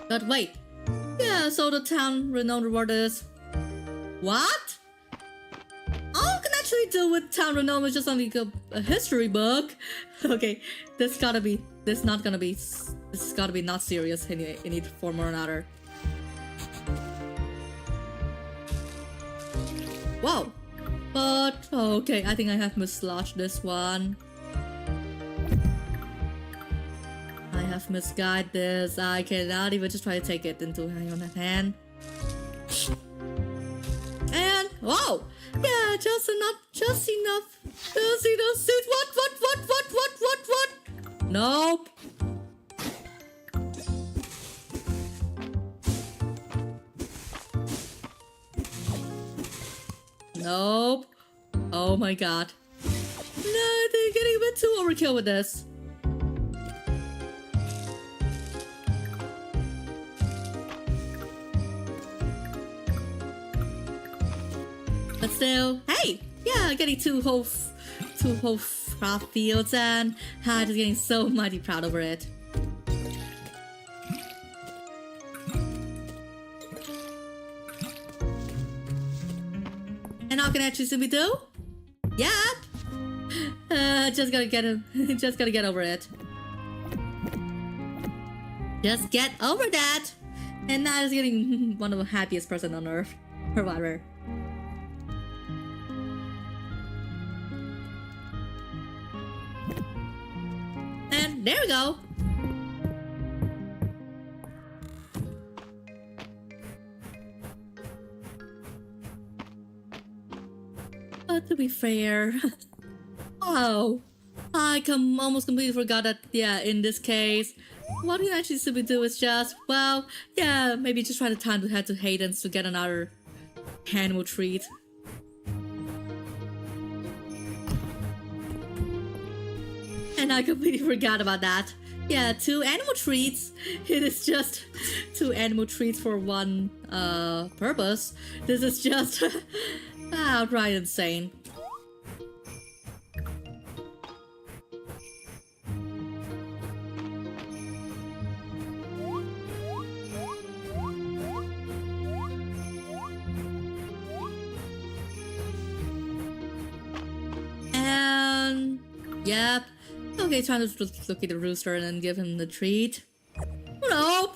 But wait, yeah, so the town renowned reward is... What? All I can actually do with town renown is just only a history book. Okay, this is gotta be not serious in any form or another. Wow. But okay, I think I have mislodged this one. I have misguided this. I cannot even just try to take it into my own hand. And whoa! Yeah, just enough. What? Nope. Nope. Oh my god. No, they're getting a bit too overkill with this. But still, hey, yeah, getting two whole crop fields, and I'm just getting so mighty proud over it. And how can I actually simply do? Yeah, just gotta get over it. Just get over that, and now just getting one of the happiest person on earth, or whatever. And there we go. But to be fair, wow, I almost completely forgot that, yeah, in this case, what we can actually simply do is just, well, yeah, maybe just try to time to head to Hayden's to get another animal treat. And I completely forgot about that. Yeah, 2 animal treats. It is just 2 animal treats for one purpose. This is just outright insane. And yep. Okay, trying to look at the rooster and then give him the treat. Nope.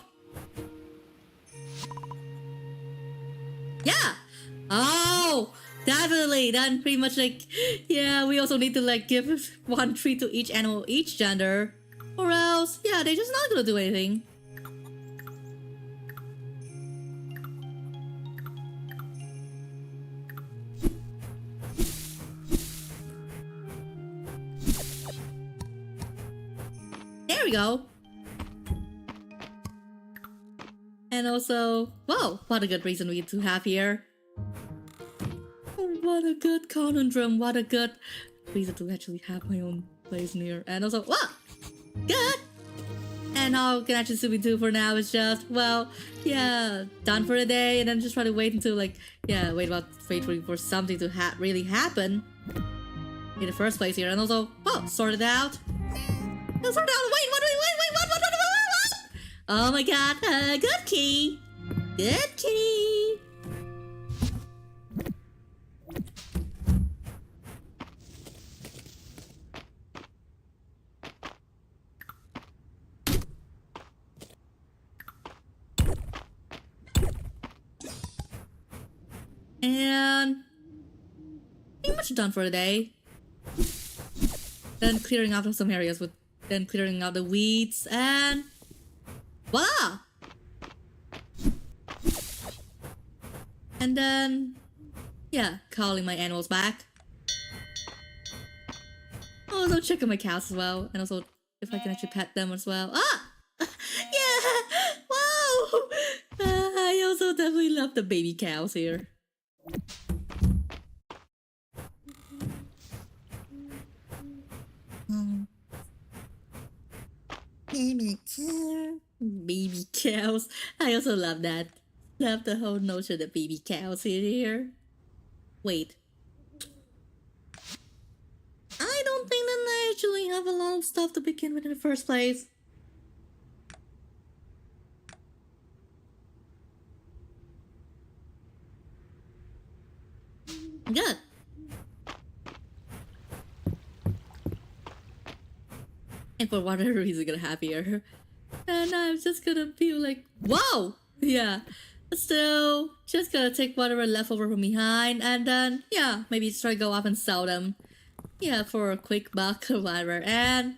Yeah. Oh, definitely. Then pretty much like, yeah, we also need to like give 1 treat to each animal, each gender, or else, yeah, they're just not gonna do anything. There we go. And also, whoa, what a good reason we to have here. What a good conundrum, what a good reason to actually have my own place near. And also, wow, good. And all I can actually simply do for now is just, well, yeah, done for the day, and then just try to wait until like, yeah, wait for something to really happen in the first place here. And also, oh, sort it out. Sort it out. Wait, what? Oh my god, good key. Good key. And pretty much done for the day. Then clearing out some areas with clearing out the weeds and voila! And then yeah, calling my animals back. Also checking my cows as well, and also if I can actually pet them as well. Ah! Yeah! Wow! I also definitely love the baby cows here. Baby cows. I also love that. Love the whole notion of baby cows in here. Wait. I don't think that I actually have a lot of stuff to begin with in the first place. Good. And for whatever reason gonna have here. And I'm just gonna be like, whoa! Yeah. So, just gonna take whatever leftover from behind and then, yeah, maybe just try to go up and sell them. Yeah, for a quick buck or whatever. And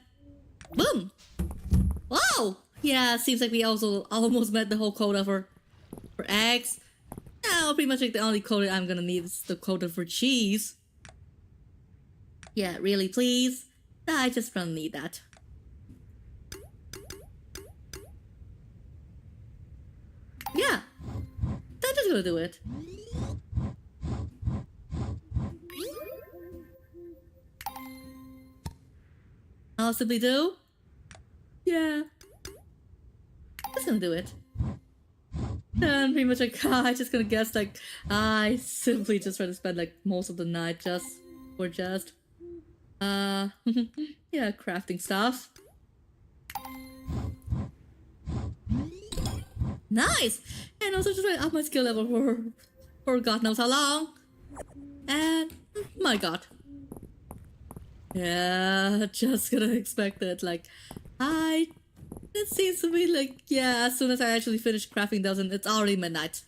boom! Whoa! Yeah, seems like we also almost met the whole quota for eggs. Now, pretty much like the only quota I'm gonna need is the quota for cheese. Yeah, really, please? I just don't need that. Yeah, that's just gonna do it. I'll simply do? Yeah, that's gonna do it. And pretty much like, I just gonna guess like, I simply just try to spend like most of the night yeah, crafting stuff. Nice! And also just try to up my skill level for God knows how long. And my god. Yeah, just gonna expect it. Like, it seems to be like, yeah, as soon as I actually finish crafting dozen, it's already midnight.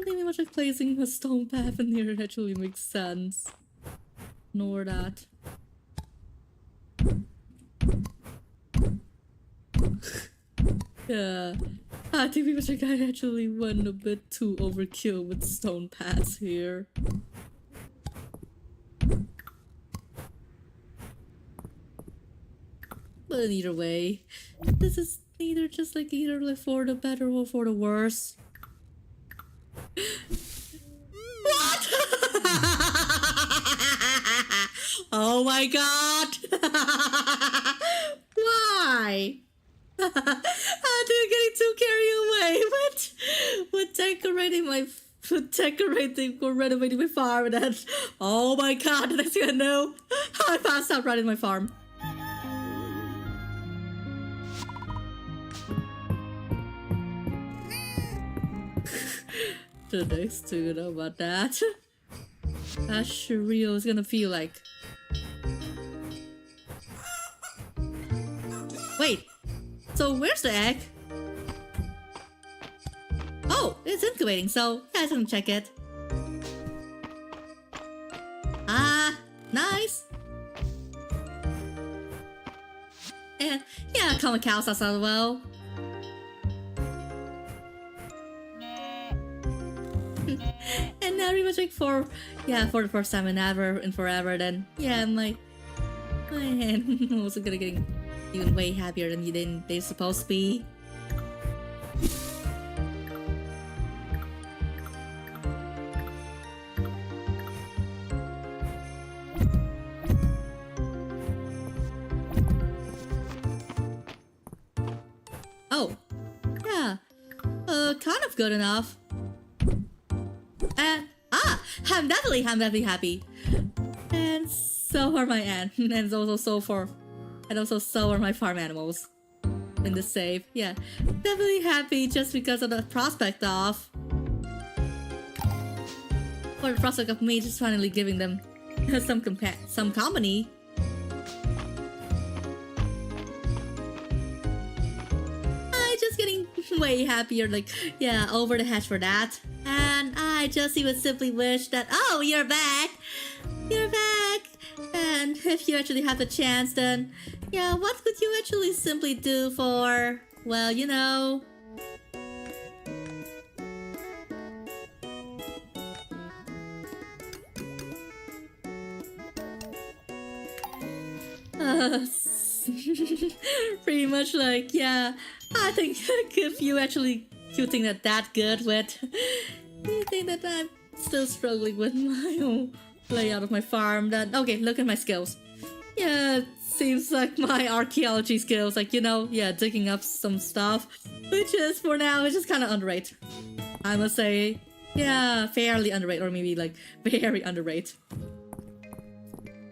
think much like placing a stone path in here actually makes sense. Ignore that. Yeah, I think we much like I actually went a bit too overkill with stone paths here. But either way, this is either just like either like for the better or for the worse. What? Oh my god! Why? I'm getting too carried away with decorating or renovating my farm, and then oh my god, the next thing I know, I passed out right in my farm. The next thing you know about that, that's surreal is gonna feel like. Wait, so where's the egg? Oh, it's incubating, so I didn't check it. Ah, nice. And yeah, common cows as well. And now pretty much like for the first time in forever, then yeah, my hand also gonna get even way happier than they're supposed to be. Oh, yeah, kind of good enough. And I'm definitely happy. And so are my aunt, and so are my farm animals. In the save, yeah, definitely happy just because of the prospect of, or the prospect of me just finally giving them some company. I just getting way happier, like yeah, over the hedge for that. And I just even simply wish that, oh, you're back! You're back! And if you actually have the chance, then, yeah, what could you actually simply do for, well, you know... pretty much like, yeah, I think if you think that good with, you think that I'm still struggling with my own layout of my farm, then okay, look at my skills. Yeah, it seems like my archaeology skills, like, you know, yeah, digging up some stuff, which is for now it's just kind of underrated. I must say, yeah, fairly underrated, or maybe like very underrated.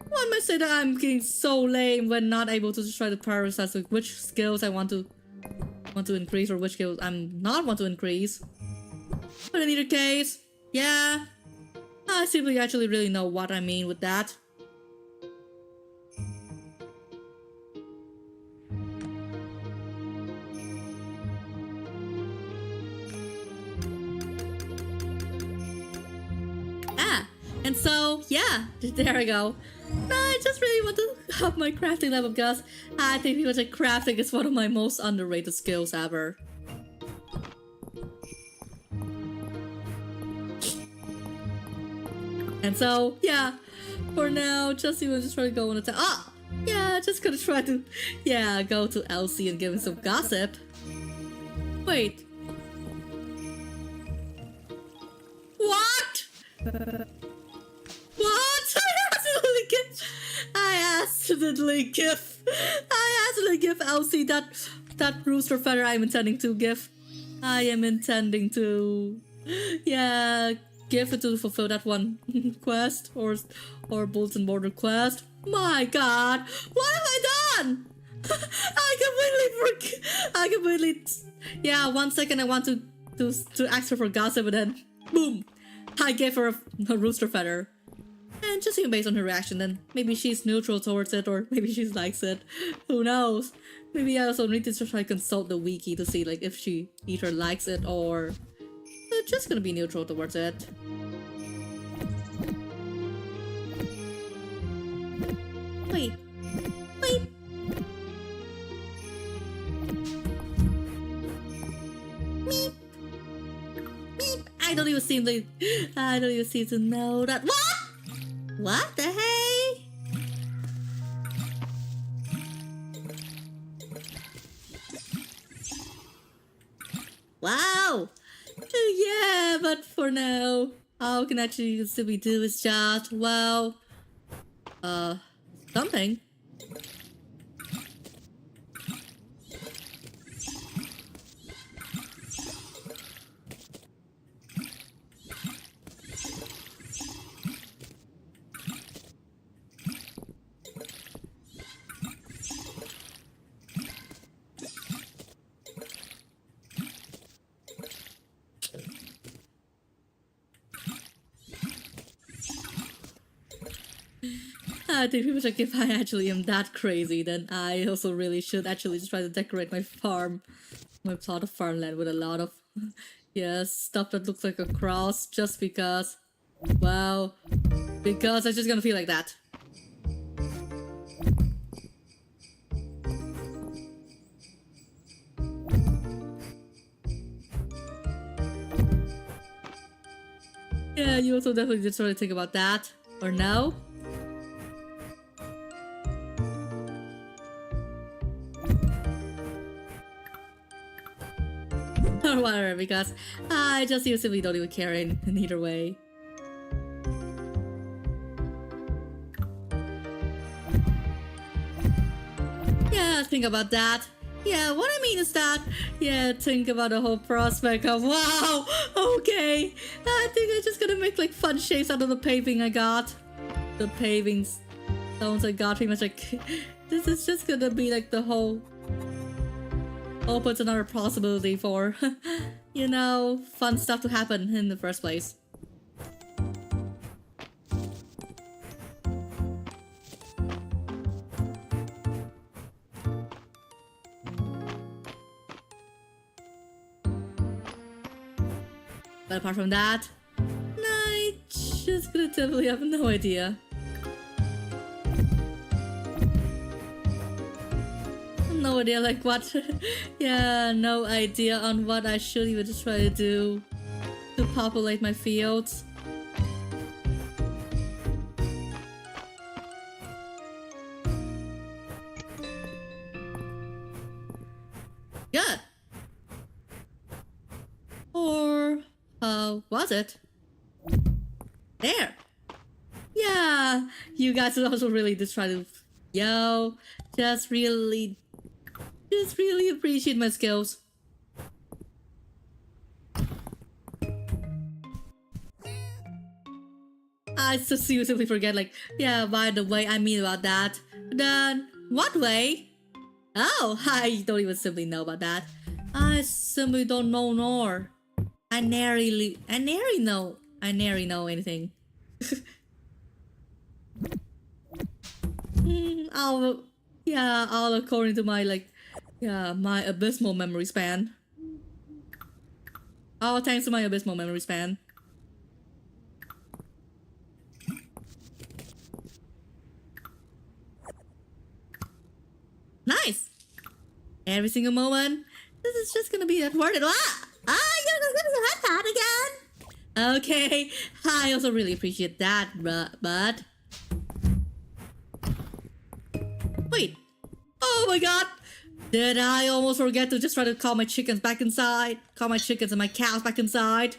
One might say that I'm getting so lame when not able to just try to prioritize like which skills I want to increase or which skills I'm not want to increase. But in either case, yeah, I simply actually really know what I mean with that. And so, yeah, there we go. I just really want to up my crafting level because I think people like crafting is one of my most underrated skills ever. And so, yeah, for now, just even just try to go on the yeah, just gonna try to, yeah, go to Elsie and give him some gossip. Wait. What? What? I accidentally give Elsie that rooster feather I'm intending to give. I am intending to, yeah, give it to fulfill that one quest or bulletin border quest. My god, what have I done? I completely, yeah, 1 second I want to ask her for gossip, and then boom, I gave her a rooster feather. And just even based on her reaction, then maybe she's neutral towards it, or maybe she likes it. Who knows? Maybe I also need to try to consult the wiki to see like if she either likes it or just gonna be neutral towards it. Wait. Wait. Meep. Meep. I don't even seem to know that. What? What the hey? Wow. Yeah, but for now, all we can actually simply do is just, well, something. I think people like if I actually am that crazy, then I also really should actually just try to decorate my farm, my plot of farmland with a lot of, yeah, stuff that looks like a cross, just because, well, because I'm just gonna feel like that. Yeah, you also definitely just try to think about that, or no? Or whatever, because I just simply don't even care in either way. Yeah, think about that. Yeah, what I mean is that, yeah, think about the whole prospect of, wow, okay, I think I'm just gonna make like fun shapes out of the paving I got. The paving stones I got, pretty much like, this is just gonna be like the whole, opens another possibility for, you know, fun stuff to happen in the first place. But apart from that, I just gonna definitely have no idea. No idea, like what? Yeah, no idea on what I should even just try to do to populate my fields. Good. Or was it? There. Yeah, you guys would also really just try to, just really appreciate my skills. I just seriously forget, like, yeah, by the way, I mean about that. Then, what way? Oh, I don't even simply know about that. I simply don't know nor. I nary know anything. All according to my, like, my abysmal memory span. All thanks to my abysmal memory span. Nice! Every single moment, this is just gonna be that worth it. You're gonna have that again! Okay, I also really appreciate that, but... Wait! Oh my god! Did I almost forget to just try to call my chickens back inside? Call my chickens and my cows back inside?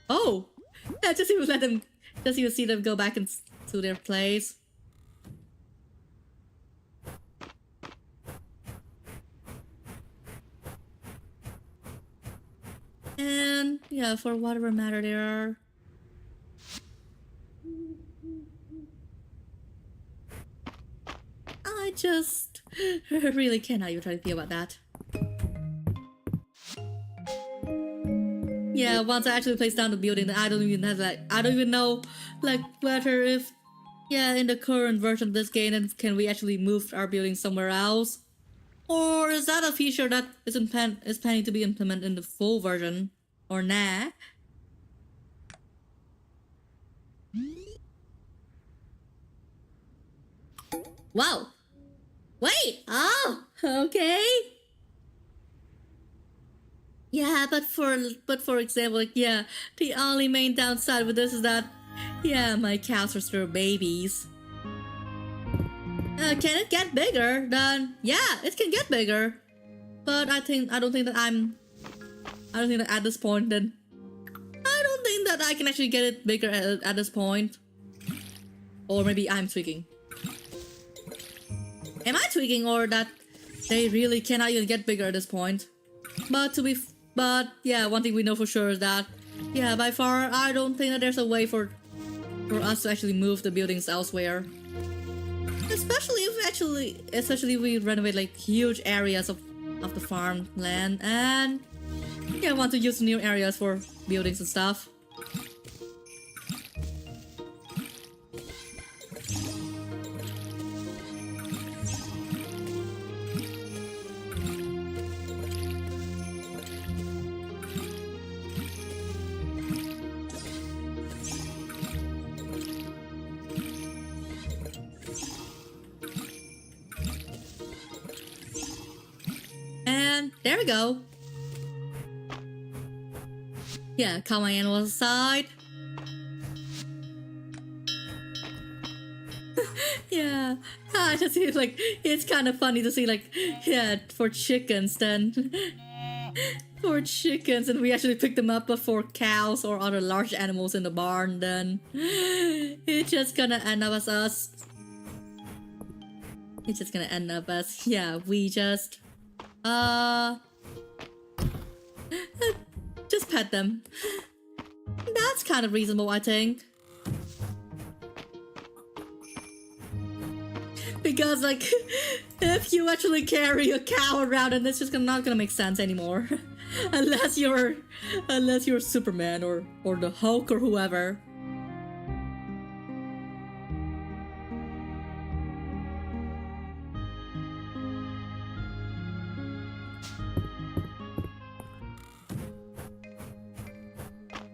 Oh! Yeah, just even see them go back into their place. And yeah, for whatever matter they are. I just really cannot even try to feel about that. Yeah, once I actually place down the building, I don't even know, like, whether if, in the current version of this game, then can we actually move our building somewhere else? Or is that a feature that is planning to be implemented in the full version? Or nah? Wow! Wait! Oh! Okay! Yeah, but for example, like, yeah, the only main downside with this is that, yeah, my cows are still babies. Can it get bigger? Then yeah, it can get bigger. But I don't think that at this point then I don't think that I can actually get it bigger at this point. Or maybe I'm tweaking. Am I tweaking, or that they really cannot even get bigger at this point? But yeah, one thing we know for sure is that, yeah, by far I don't think that there's a way for us to actually move the buildings elsewhere. Especially if we renovate like huge areas of the farmland, and yeah, want to use new areas for buildings and stuff. And there we go. Yeah, calm my animals aside. Yeah, I just see like it's kind of funny to see like, yeah, for chickens then. For chickens, and we actually pick them up before cows or other large animals in the barn, then it's just gonna end up as us. It's just gonna end up as, yeah, we just just pet them. That's kind of reasonable, I think. Because like, if you actually carry a cow around, and it's just not gonna make sense anymore. unless you're Superman or the Hulk or whoever.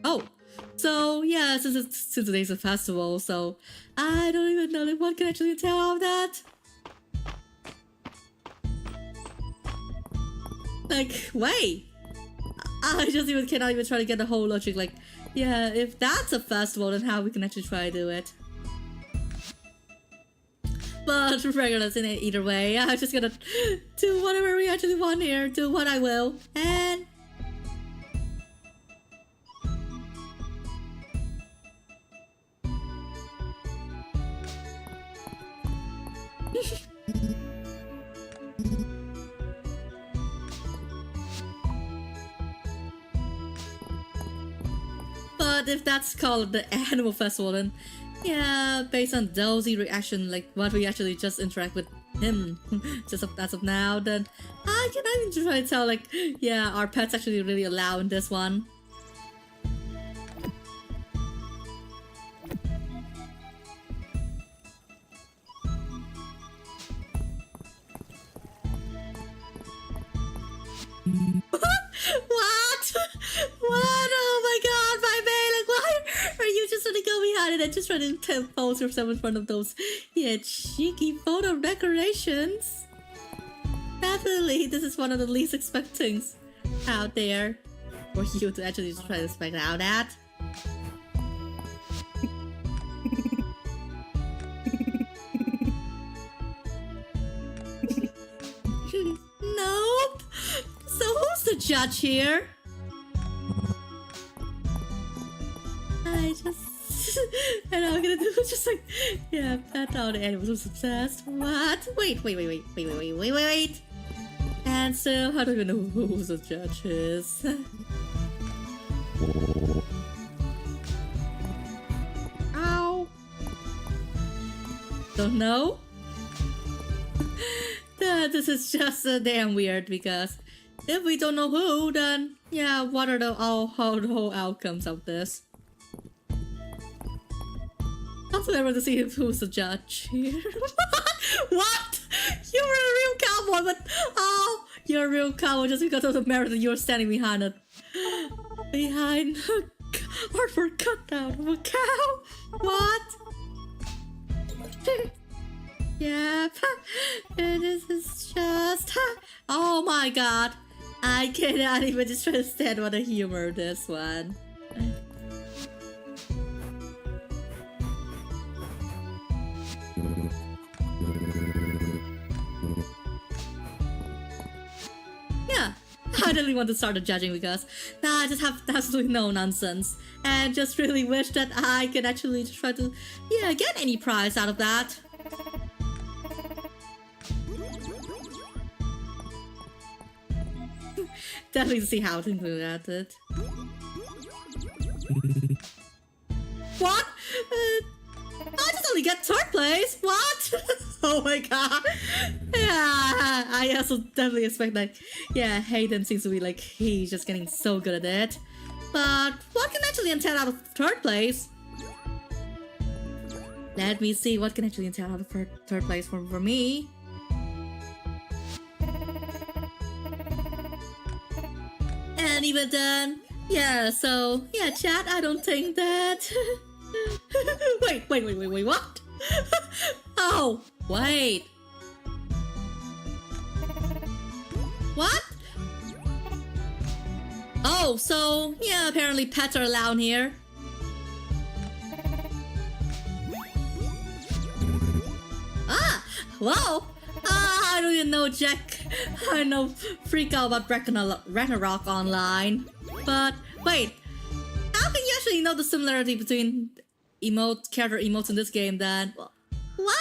Oh, so yeah, since today's a festival, so I don't even know like, what can I actually tell of that. Like, wait, I just cannot even try to get the whole logic. Like, yeah, if that's a festival, then how we can actually try to do it. But regardless, in either way, I'm just gonna do whatever we actually want here, do what I will, and but if that's called the animal festival, then yeah, based on Dozy reaction, like what we actually just interact with him just as of now, then I cannot even try to tell like, yeah, our pets actually really allow in this one. What? What? Oh my god, my man, like why are you just gonna go behind it and just trying to pose yourself in front of those, yeah, cheeky photo decorations? Definitely, this is one of the least expected things out there for you to actually try to spec out at. Nope. So who's the judge here? I just and I'm gonna do just like, yeah, pet all the animals who's obsessed. What? Wait. And so how do we know who the judge is? Ow. Don't know? This is just damn weird, because if we don't know who, then yeah, what are the whole outcomes of this? Also, I want to see who's the judge here. What? You were a real cowboy cowboy, but oh, you're a real cowboy just because of the merit that you're standing behind it. Behind a artwork cutout of a cow? What? Yep. This is just... Oh my god. I cannot even just understand what the humor this one. Yeah, I really want to start the judging because I just have absolutely no nonsense and just really wish that I could actually try to get any prize out of that. Definitely see how to do that. What? I just only get 3rd place? What? Oh my god. Yeah, I also definitely expect that. Yeah, Hayden seems to be like, he's just getting so good at it. But what can actually entail out of 3rd place? Let me see what can actually entail out of 3rd place for me. And even then, yeah, so, yeah, chat, I don't think that... wait, what? Oh, wait. What? Oh, so, yeah, apparently pets are allowed here. Ah, whoa. I don't even know, Jack. I know freak out about Ragnarok online. But, wait. How can you actually know the similarity between character emotes in this game then? What?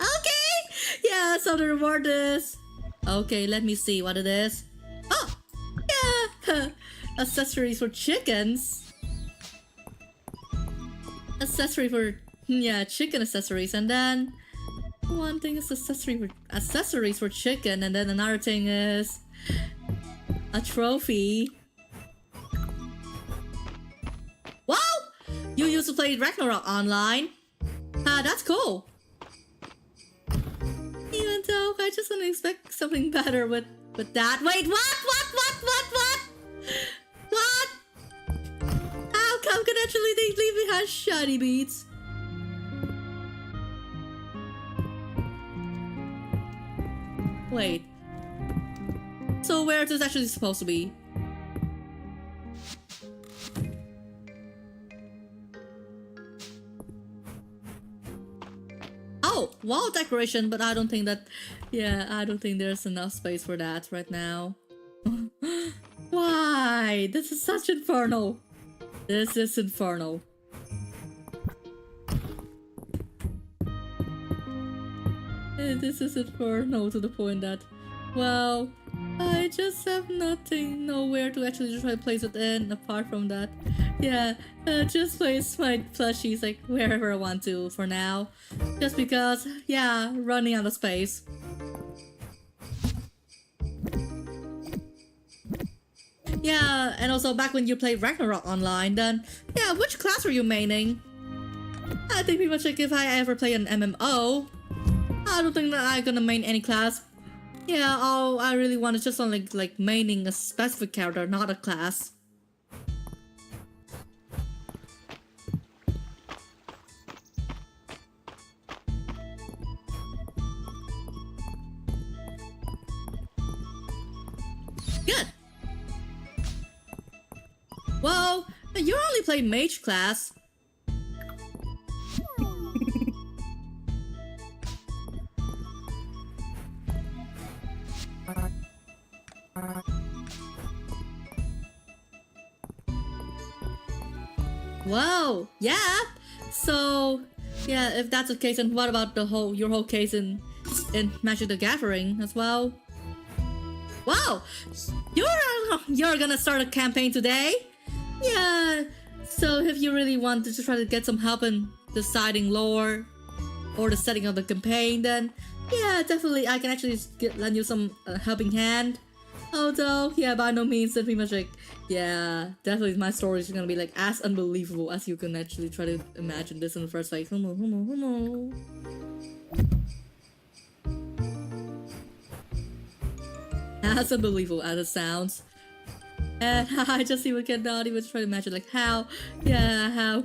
Okay! Yeah, so the reward is... Okay, let me see what it is. Oh! Yeah! Accessories for chickens. Accessory for... Yeah, chicken accessories. And then... One thing is accessories for chicken. And then another thing is... A trophy. Wow! You used to play Ragnarok online. Ah, that's cool. Even though I just don't expect something better with that. Wait, what? What? How come can actually they leave behind shiny beats? Wait. So where is this actually supposed to be? Oh, wall decoration, but I don't think that... Yeah, I don't think there's enough space for that right now. Why? This is such infernal. This is infernal. This is infernal to the point that... Well, I just have nowhere to actually try to place it in apart from that. Yeah, just place my plushies like wherever I want to for now. Just because, yeah, running out of space. Yeah, and also back when you played Ragnarok online, then, yeah, which class were you maining? I think pretty much like if I ever play an MMO, I don't think that I'm gonna main any class. Yeah, all I really want is just on like maining a specific character, not a class. Good. Well, you only play mage class. Wow, yeah. So, yeah, if that's the case, then what about your whole case in Magic the Gathering as well? Wow, you're gonna start a campaign today? Yeah. So if you really want to try to get some help in deciding lore or the setting of the campaign, then yeah, definitely I can actually lend you some helping hand. Although, yeah, by no means, pretty much like, yeah, definitely my story is gonna be like as unbelievable as you can actually try to imagine this in the first place. as unbelievable as it sounds. And I just even cannot even try to imagine like how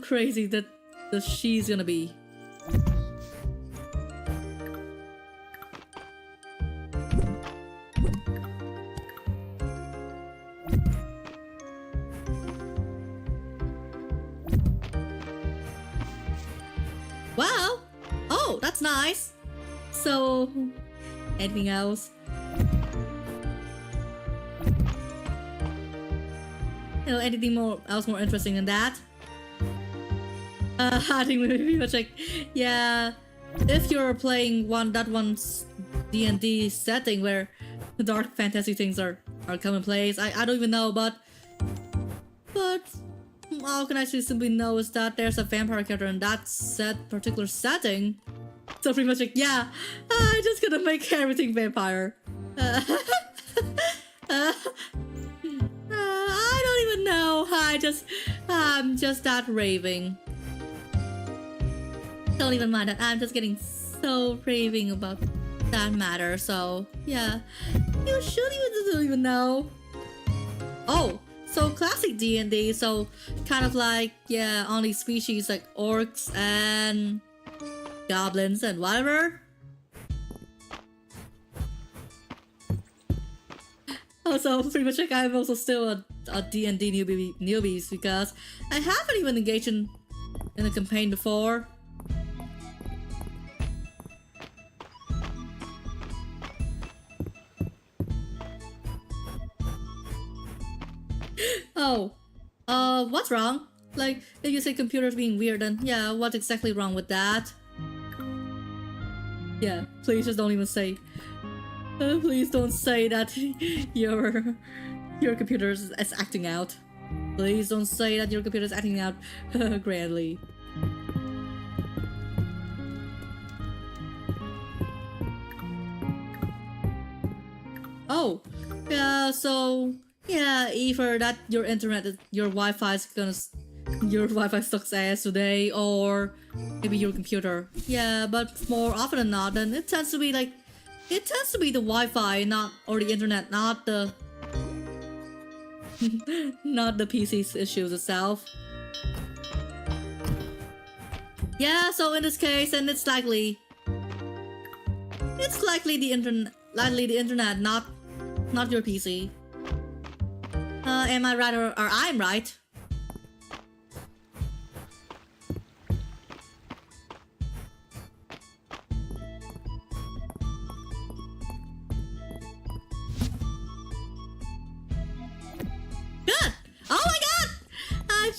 crazy that she's gonna be. Wow! Oh, that's nice! So, anything else? You know, anything else more interesting than that? I think pretty much like, yeah, if you're playing one's D&D setting where the dark fantasy things are commonplace, I don't even know, but all I can actually simply know is that there's a vampire character in that particular setting. So pretty much like, yeah, I'm just gonna make everything vampire. I don't even know. I'm just that raving. Don't even mind that. I'm just getting so raving about that matter. So yeah, you don't even know. Oh, so classic D&D. So kind of like, yeah, only species like orcs and goblins and whatever. Also, pretty much like I'm also still a D&D newbies because I haven't even engaged in a campaign before. Oh, what's wrong? Like, if you say computers being weird, then yeah, what's exactly wrong with that? Yeah, please just don't even say. Please don't say that your computer is acting out. Please don't say that your computer is acting out grandly. Oh, yeah. So yeah, either that your Wi-Fi sucks ass today, or maybe your computer. Yeah, but more often than not, then it tends to be like. It tends to be the Wi-Fi, or the internet, not the not the PC's issues itself. Yeah, so in this case, and it's likely the internet, not your PC. Am I right or I'm right?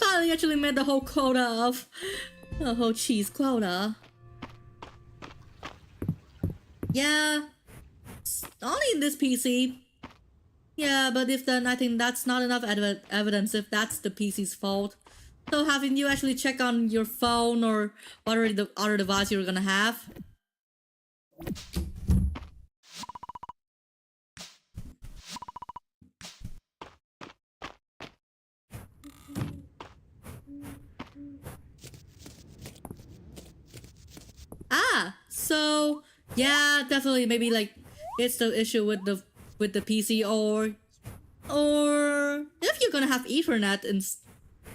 I actually met the whole quota of the whole cheese quota. Yeah, only in this PC. Yeah, but if then I think that's not enough evidence if that's the PC's fault. So haven't you actually checked on your phone or whatever the other device you're gonna have? Ah, so yeah, definitely maybe like it's the issue with the PC, or if you're gonna have Ethernet and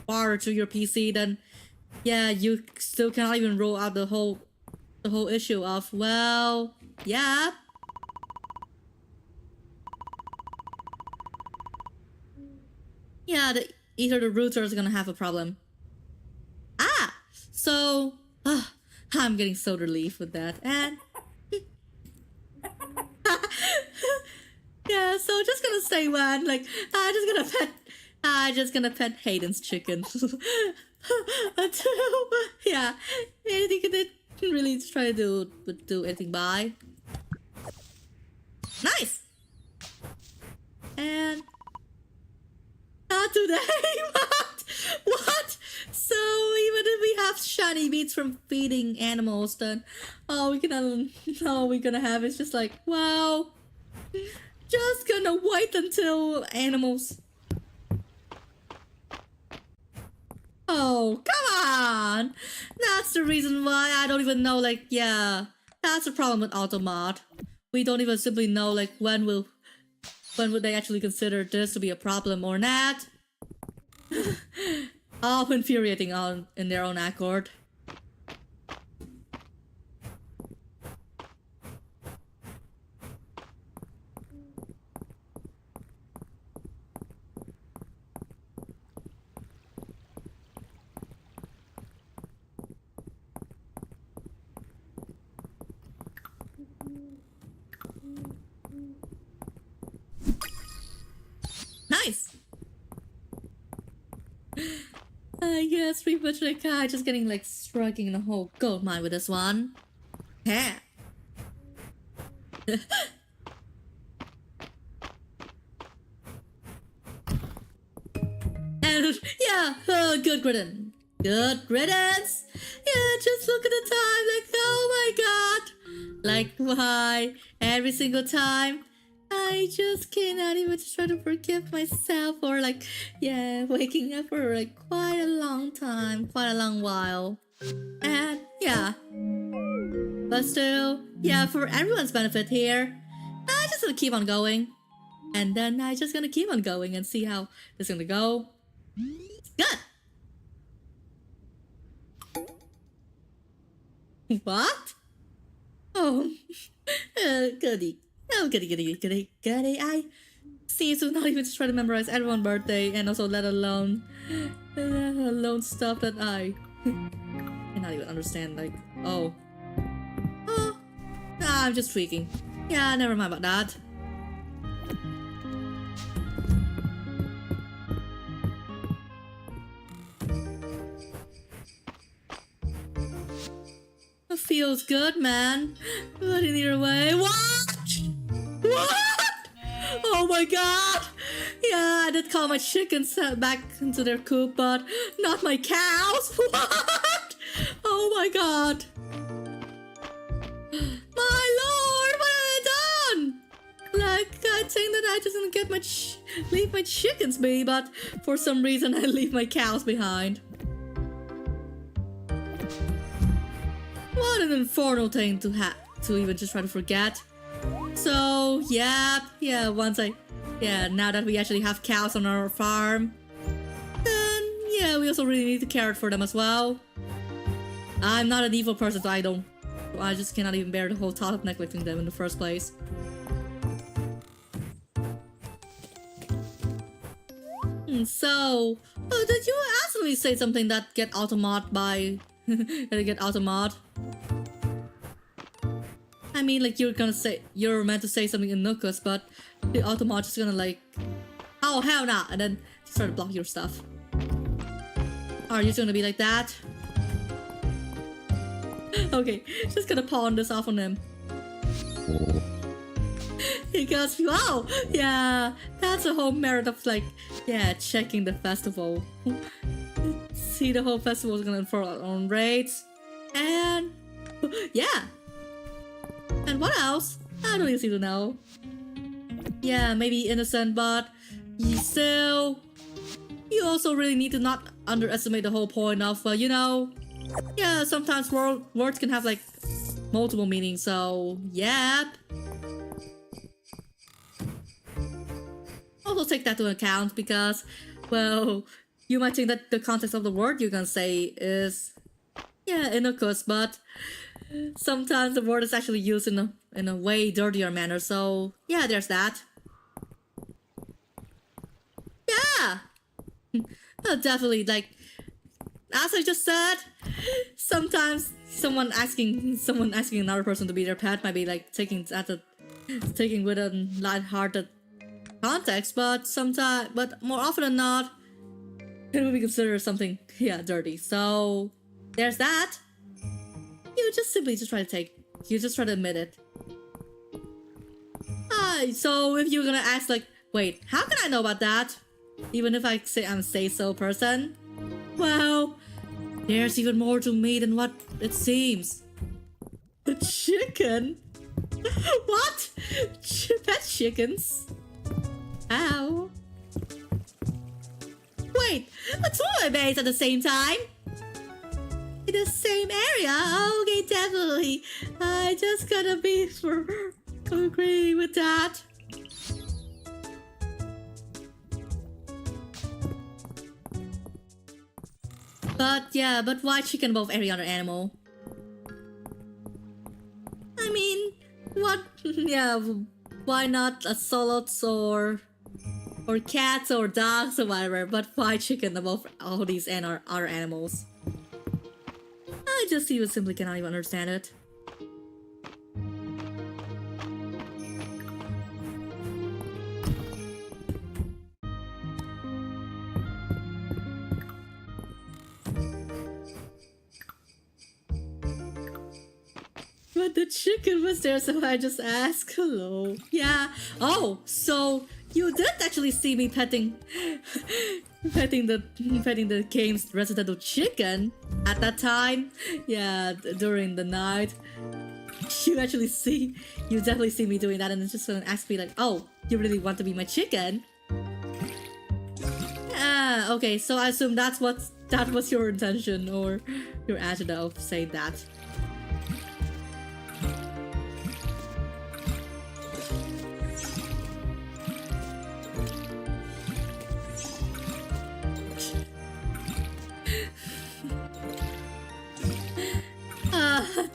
wire to your PC, then yeah, you still cannot even roll out the whole issue of, well, yeah. Yeah, either the router is gonna have a problem. Ah, so I'm getting so relieved with that, and yeah, so just gonna say one, like I just gonna pet Hayden's chicken. Yeah, anything they can really try to do anything by. Nice. And not today. What? So even if we have shiny meats from feeding animals, then all we're gonna have is just like, wow, just gonna wait until animals. Oh, come on! That's the reason why I don't even know, like, yeah, that's the problem with Automod. We don't even simply know, like, when when would they actually consider this to be a problem or not? All infuriating on in their own accord. Nice! I guess pretty much like just getting like striking the whole gold mine with this one. Yeah. And yeah, good riddance. Good riddance! Yeah, just look at the time, like, oh my god! Like, why? Every single time? I just cannot even try to forgive myself for like, yeah, waking up for like quite a long time, quite a long while. And yeah. But still, yeah, for everyone's benefit here, I just gonna keep on going. And then I just gonna keep on going and see how this is gonna go. Good! What? Oh, goody. Oh, goody. I seem to not even try to memorize everyone's birthday and also let alone stuff that I cannot even understand. Like, oh. Nah, I'm just tweaking. Yeah, never mind about that. It feels good, man. But in either way, what? Oh my god! Yeah, I did call my chickens back into their coop, but not my cows. What? Oh my god! My lord, what have I done? Like, I think that I just gonna get my leave my chickens be, but for some reason I leave my cows behind. What an infernal thing to even just try to forget. So, yeah, now that we actually have cows on our farm, then, yeah, we also really need to care for them as well. I'm not an evil person, so I just cannot even bear the whole thought of neglecting them in the first place. So, did you actually say something that get automod by... get automod? I mean, like, you're meant to say something in Nukus, but the automat is gonna like, oh hell nah, and then start to block your stuff. Are you gonna be like that? Okay, just gonna pawn this off on him. Because, wow, yeah, that's a whole merit of like, yeah, checking the festival. See, the whole festival is gonna enforce our own raids, and yeah. And what else? I don't really seem to know. Yeah, maybe innocent, but you also really need to not underestimate the whole point of, you know, yeah, sometimes words can have like multiple meanings, so yeah. Also take that into account because, well, you might think that the context of the word you're gonna say is, yeah, innocent, but sometimes the word is actually used in a way dirtier manner, so yeah, there's that. Yeah! Definitely, like, as I just said, sometimes someone asking another person to be their pet might be like taking with a light-hearted context, but more often than not, it will be considered something, yeah, dirty. So there's that. You just simply try to admit it. So if you're gonna ask like, wait, how can I know about that? Even if I say I'm a say-so person? Well, there's even more to me than what it seems. A chicken? What? Pet chickens? Ow. Wait, two of my base at the same time? In the same area? Okay, definitely. I just gotta be for agreeing with that. But yeah, but why chicken above every other animal? I mean, what? Yeah, why not a sloths or cats or dogs or whatever? But why chicken above all these and other animals? I just even simply cannot even understand it. But the chicken was there, so I just asked hello. Yeah. Oh, so you did actually see me petting petting the game's residential chicken at that time. Yeah, during the night. You definitely see me doing that, and it's just gonna ask me like, oh, you really want to be my chicken? Ah, okay, so I assume that was your intention or your attitude of saying that.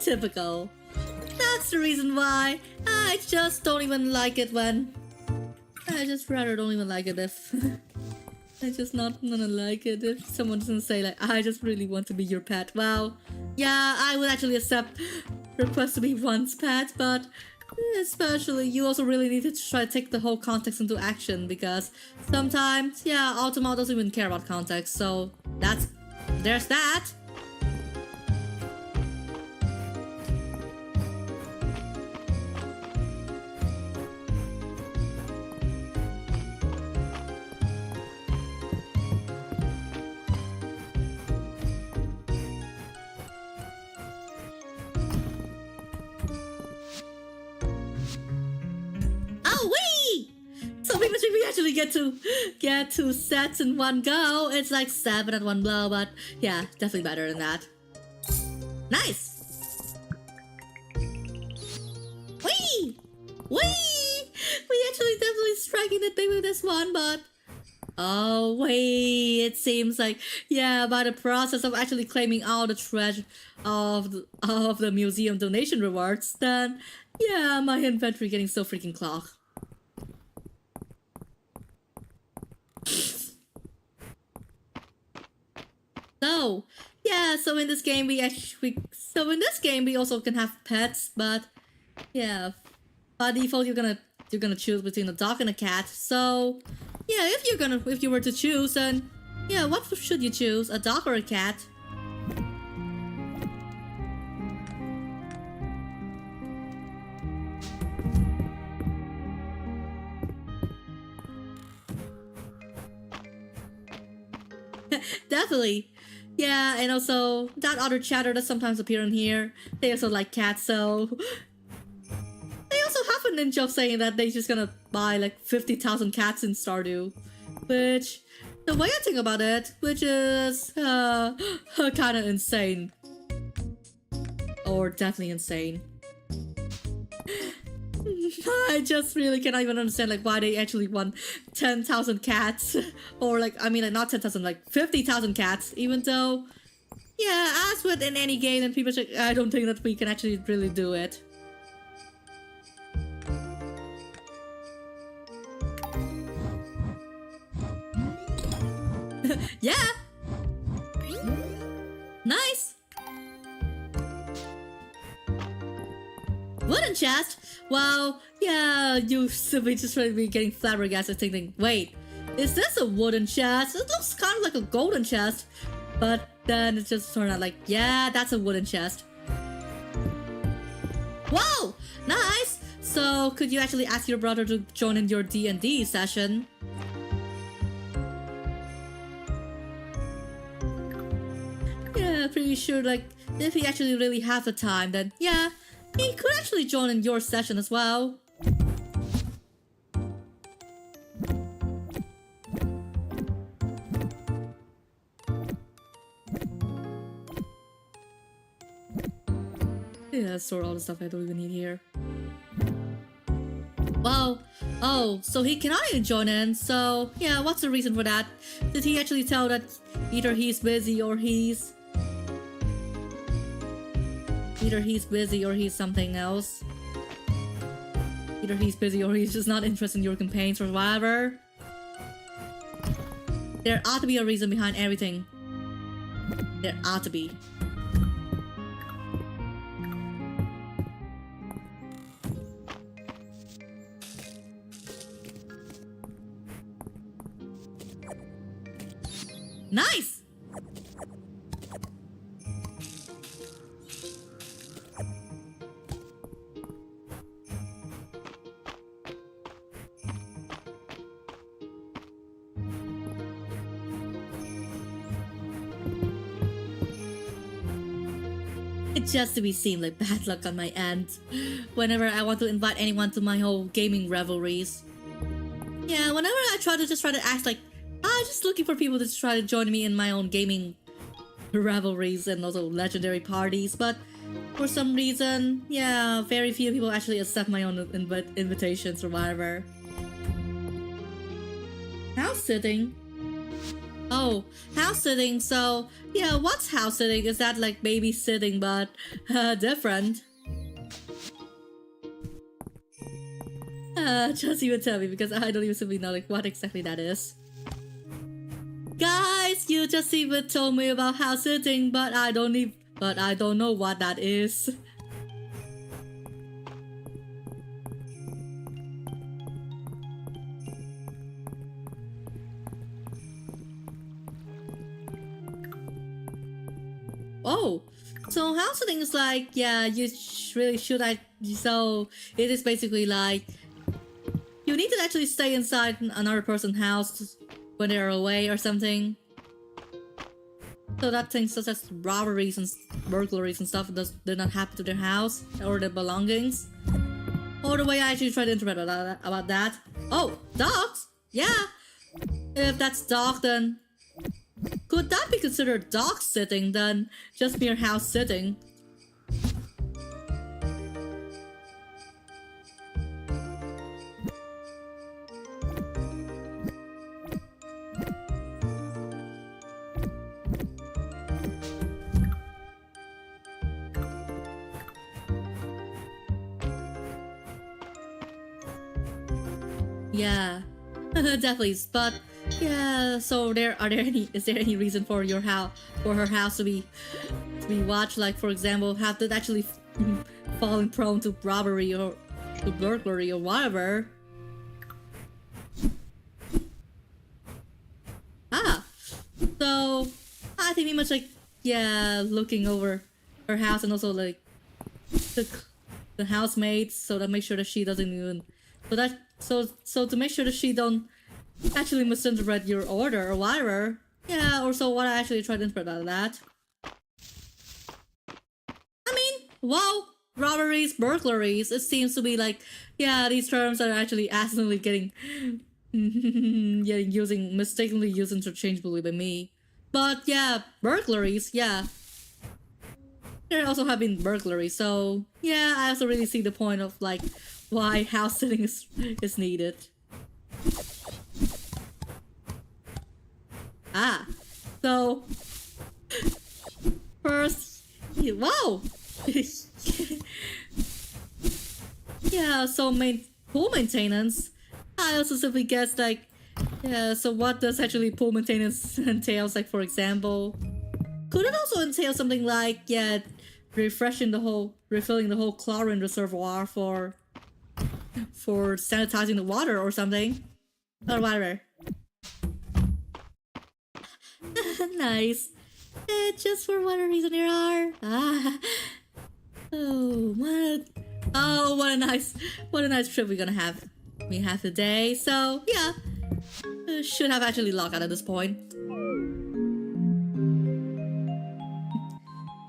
Typical. That's the reason why I just don't even like it when... I just rather don't even like it if... I just not gonna like it if someone doesn't say like, I just really want to be your pet. Well, yeah, I would actually accept request to be one's pet, but especially you also really need to try to take the whole context into action, because sometimes, yeah, Ultima doesn't even care about context, so there's that. We actually get two sets in one go. It's like 7 at one blow, but yeah, definitely better than that. Nice! Whee! Whee! We actually definitely striking the thing with this one, but... Oh, wait, it seems like, yeah, by the process of actually claiming all the treasure of the museum donation rewards, then, yeah, my inventory getting so freaking clogged. So, yeah, so in this game we also can have pets, but yeah, by default you're gonna choose between a dog and a cat. So, yeah, if you were to choose, then yeah, what should you choose, a dog or a cat? Definitely. Yeah, and also that other chatter that sometimes appear in here, they also like cats, so they also have a ninja of saying that they're just gonna buy like 50,000 cats in Stardew, which the way I think about it, which is kind of insane, or definitely insane. I just really cannot even understand like why they actually want 10,000 cats, or like, I mean like not 10,000, like 50,000 cats, even though, yeah, as with in any game, and people say, I don't think that we can actually really do it. Yeah! Nice! Wooden chest? Well, yeah, you simply just trying to be getting flabbergasted thinking, wait, is this a wooden chest? It looks kind of like a golden chest. But then it just turned out like, yeah, that's a wooden chest. Whoa! Nice! So, could you actually ask your brother to join in your D&D session? Yeah, pretty sure like, if he actually really has the time, then yeah, he could actually join in your session as well. Yeah, store all the stuff I don't even need here. Wow. Oh, so he cannot even join in, so yeah, what's the reason for that? Did he actually tell that Either he's busy or he's... Either he's busy or he's something else. Either he's busy or he's just not interested in your campaigns or whatever. There ought to be a reason behind everything. There ought to be. Nice! It just to be seemed like bad luck on my end whenever I want to invite anyone to my whole gaming revelries. Yeah, whenever I try to act like I'm just looking for people to try to join me in my own gaming revelries and also legendary parties, but for some reason, yeah, very few people actually accept my own invitations or whatever. House sitting? Oh, house sitting, so yeah, what's house sitting? Is that like babysitting but different? Just even tell me because I don't even simply know like what exactly that is. Guys, you just even told me about house sitting, but I don't know what that is. Oh, so house sitting is like, yeah, you really should so it is basically like you need to actually stay inside another person's house when they're away or something. So that things such as robberies and burglaries and stuff do not happen to their house or their belongings. Or the way I actually try to interpret about that. Oh, dogs? Yeah. If that's dog, then could that be considered dog sitting than just mere house sitting? Yeah, definitely. But yeah, so is there any reason for her house to be watched? Like for example, have it actually fallen prone to robbery or to burglary or whatever? Ah, so I think pretty much like looking over her house and also like the housemates, so that make sure that she doesn't even so to make sure that she don't actually misinterpret your order or whatever. Yeah, or so what I actually tried to interpret out of that. I mean, wow, robberies, burglaries, it seems to be like, yeah, these terms are actually accidentally getting mistakenly used interchangeably by me. But yeah, burglaries, yeah. There also have been burglaries, so yeah, I also really see the point of like why house sitting is needed. Ah, so first, wow, yeah. So pool maintenance. I also simply guess like, yeah. So what does actually pool maintenance entails? Like for example, could it also entail something like refilling the whole chlorine reservoir for sanitizing the water or something, or whatever. Nice. Just for whatever reason there are. What a nice trip we have today. So yeah, should have actually logged out at this point.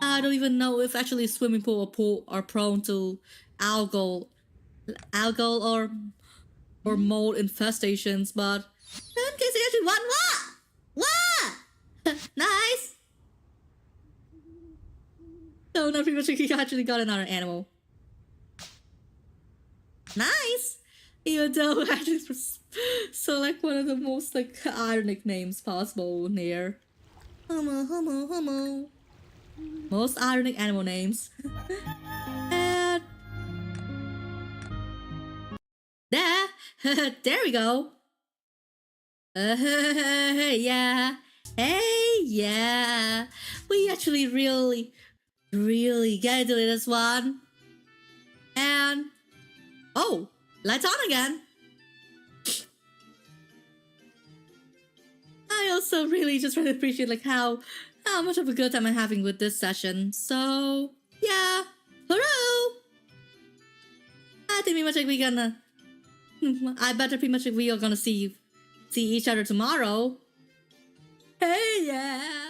I don't even know if actually swimming pool or pool are prone to algal or mold infestations, but in case they actually want what? Nice. So now pretty much he actually got another animal. Nice. Even though actually so like one of the most like ironic names possible here. Homo, homo, homo. Most ironic animal names. And there, there we go. Yeah. Hey, yeah. We actually really gotta do this one. And oh, lights on again. I also really just really appreciate like how much of a good time I'm having with this session. So yeah, hello. I think pretty much like we gonna. I better pretty much like we are gonna see each other tomorrow. Hey yeah.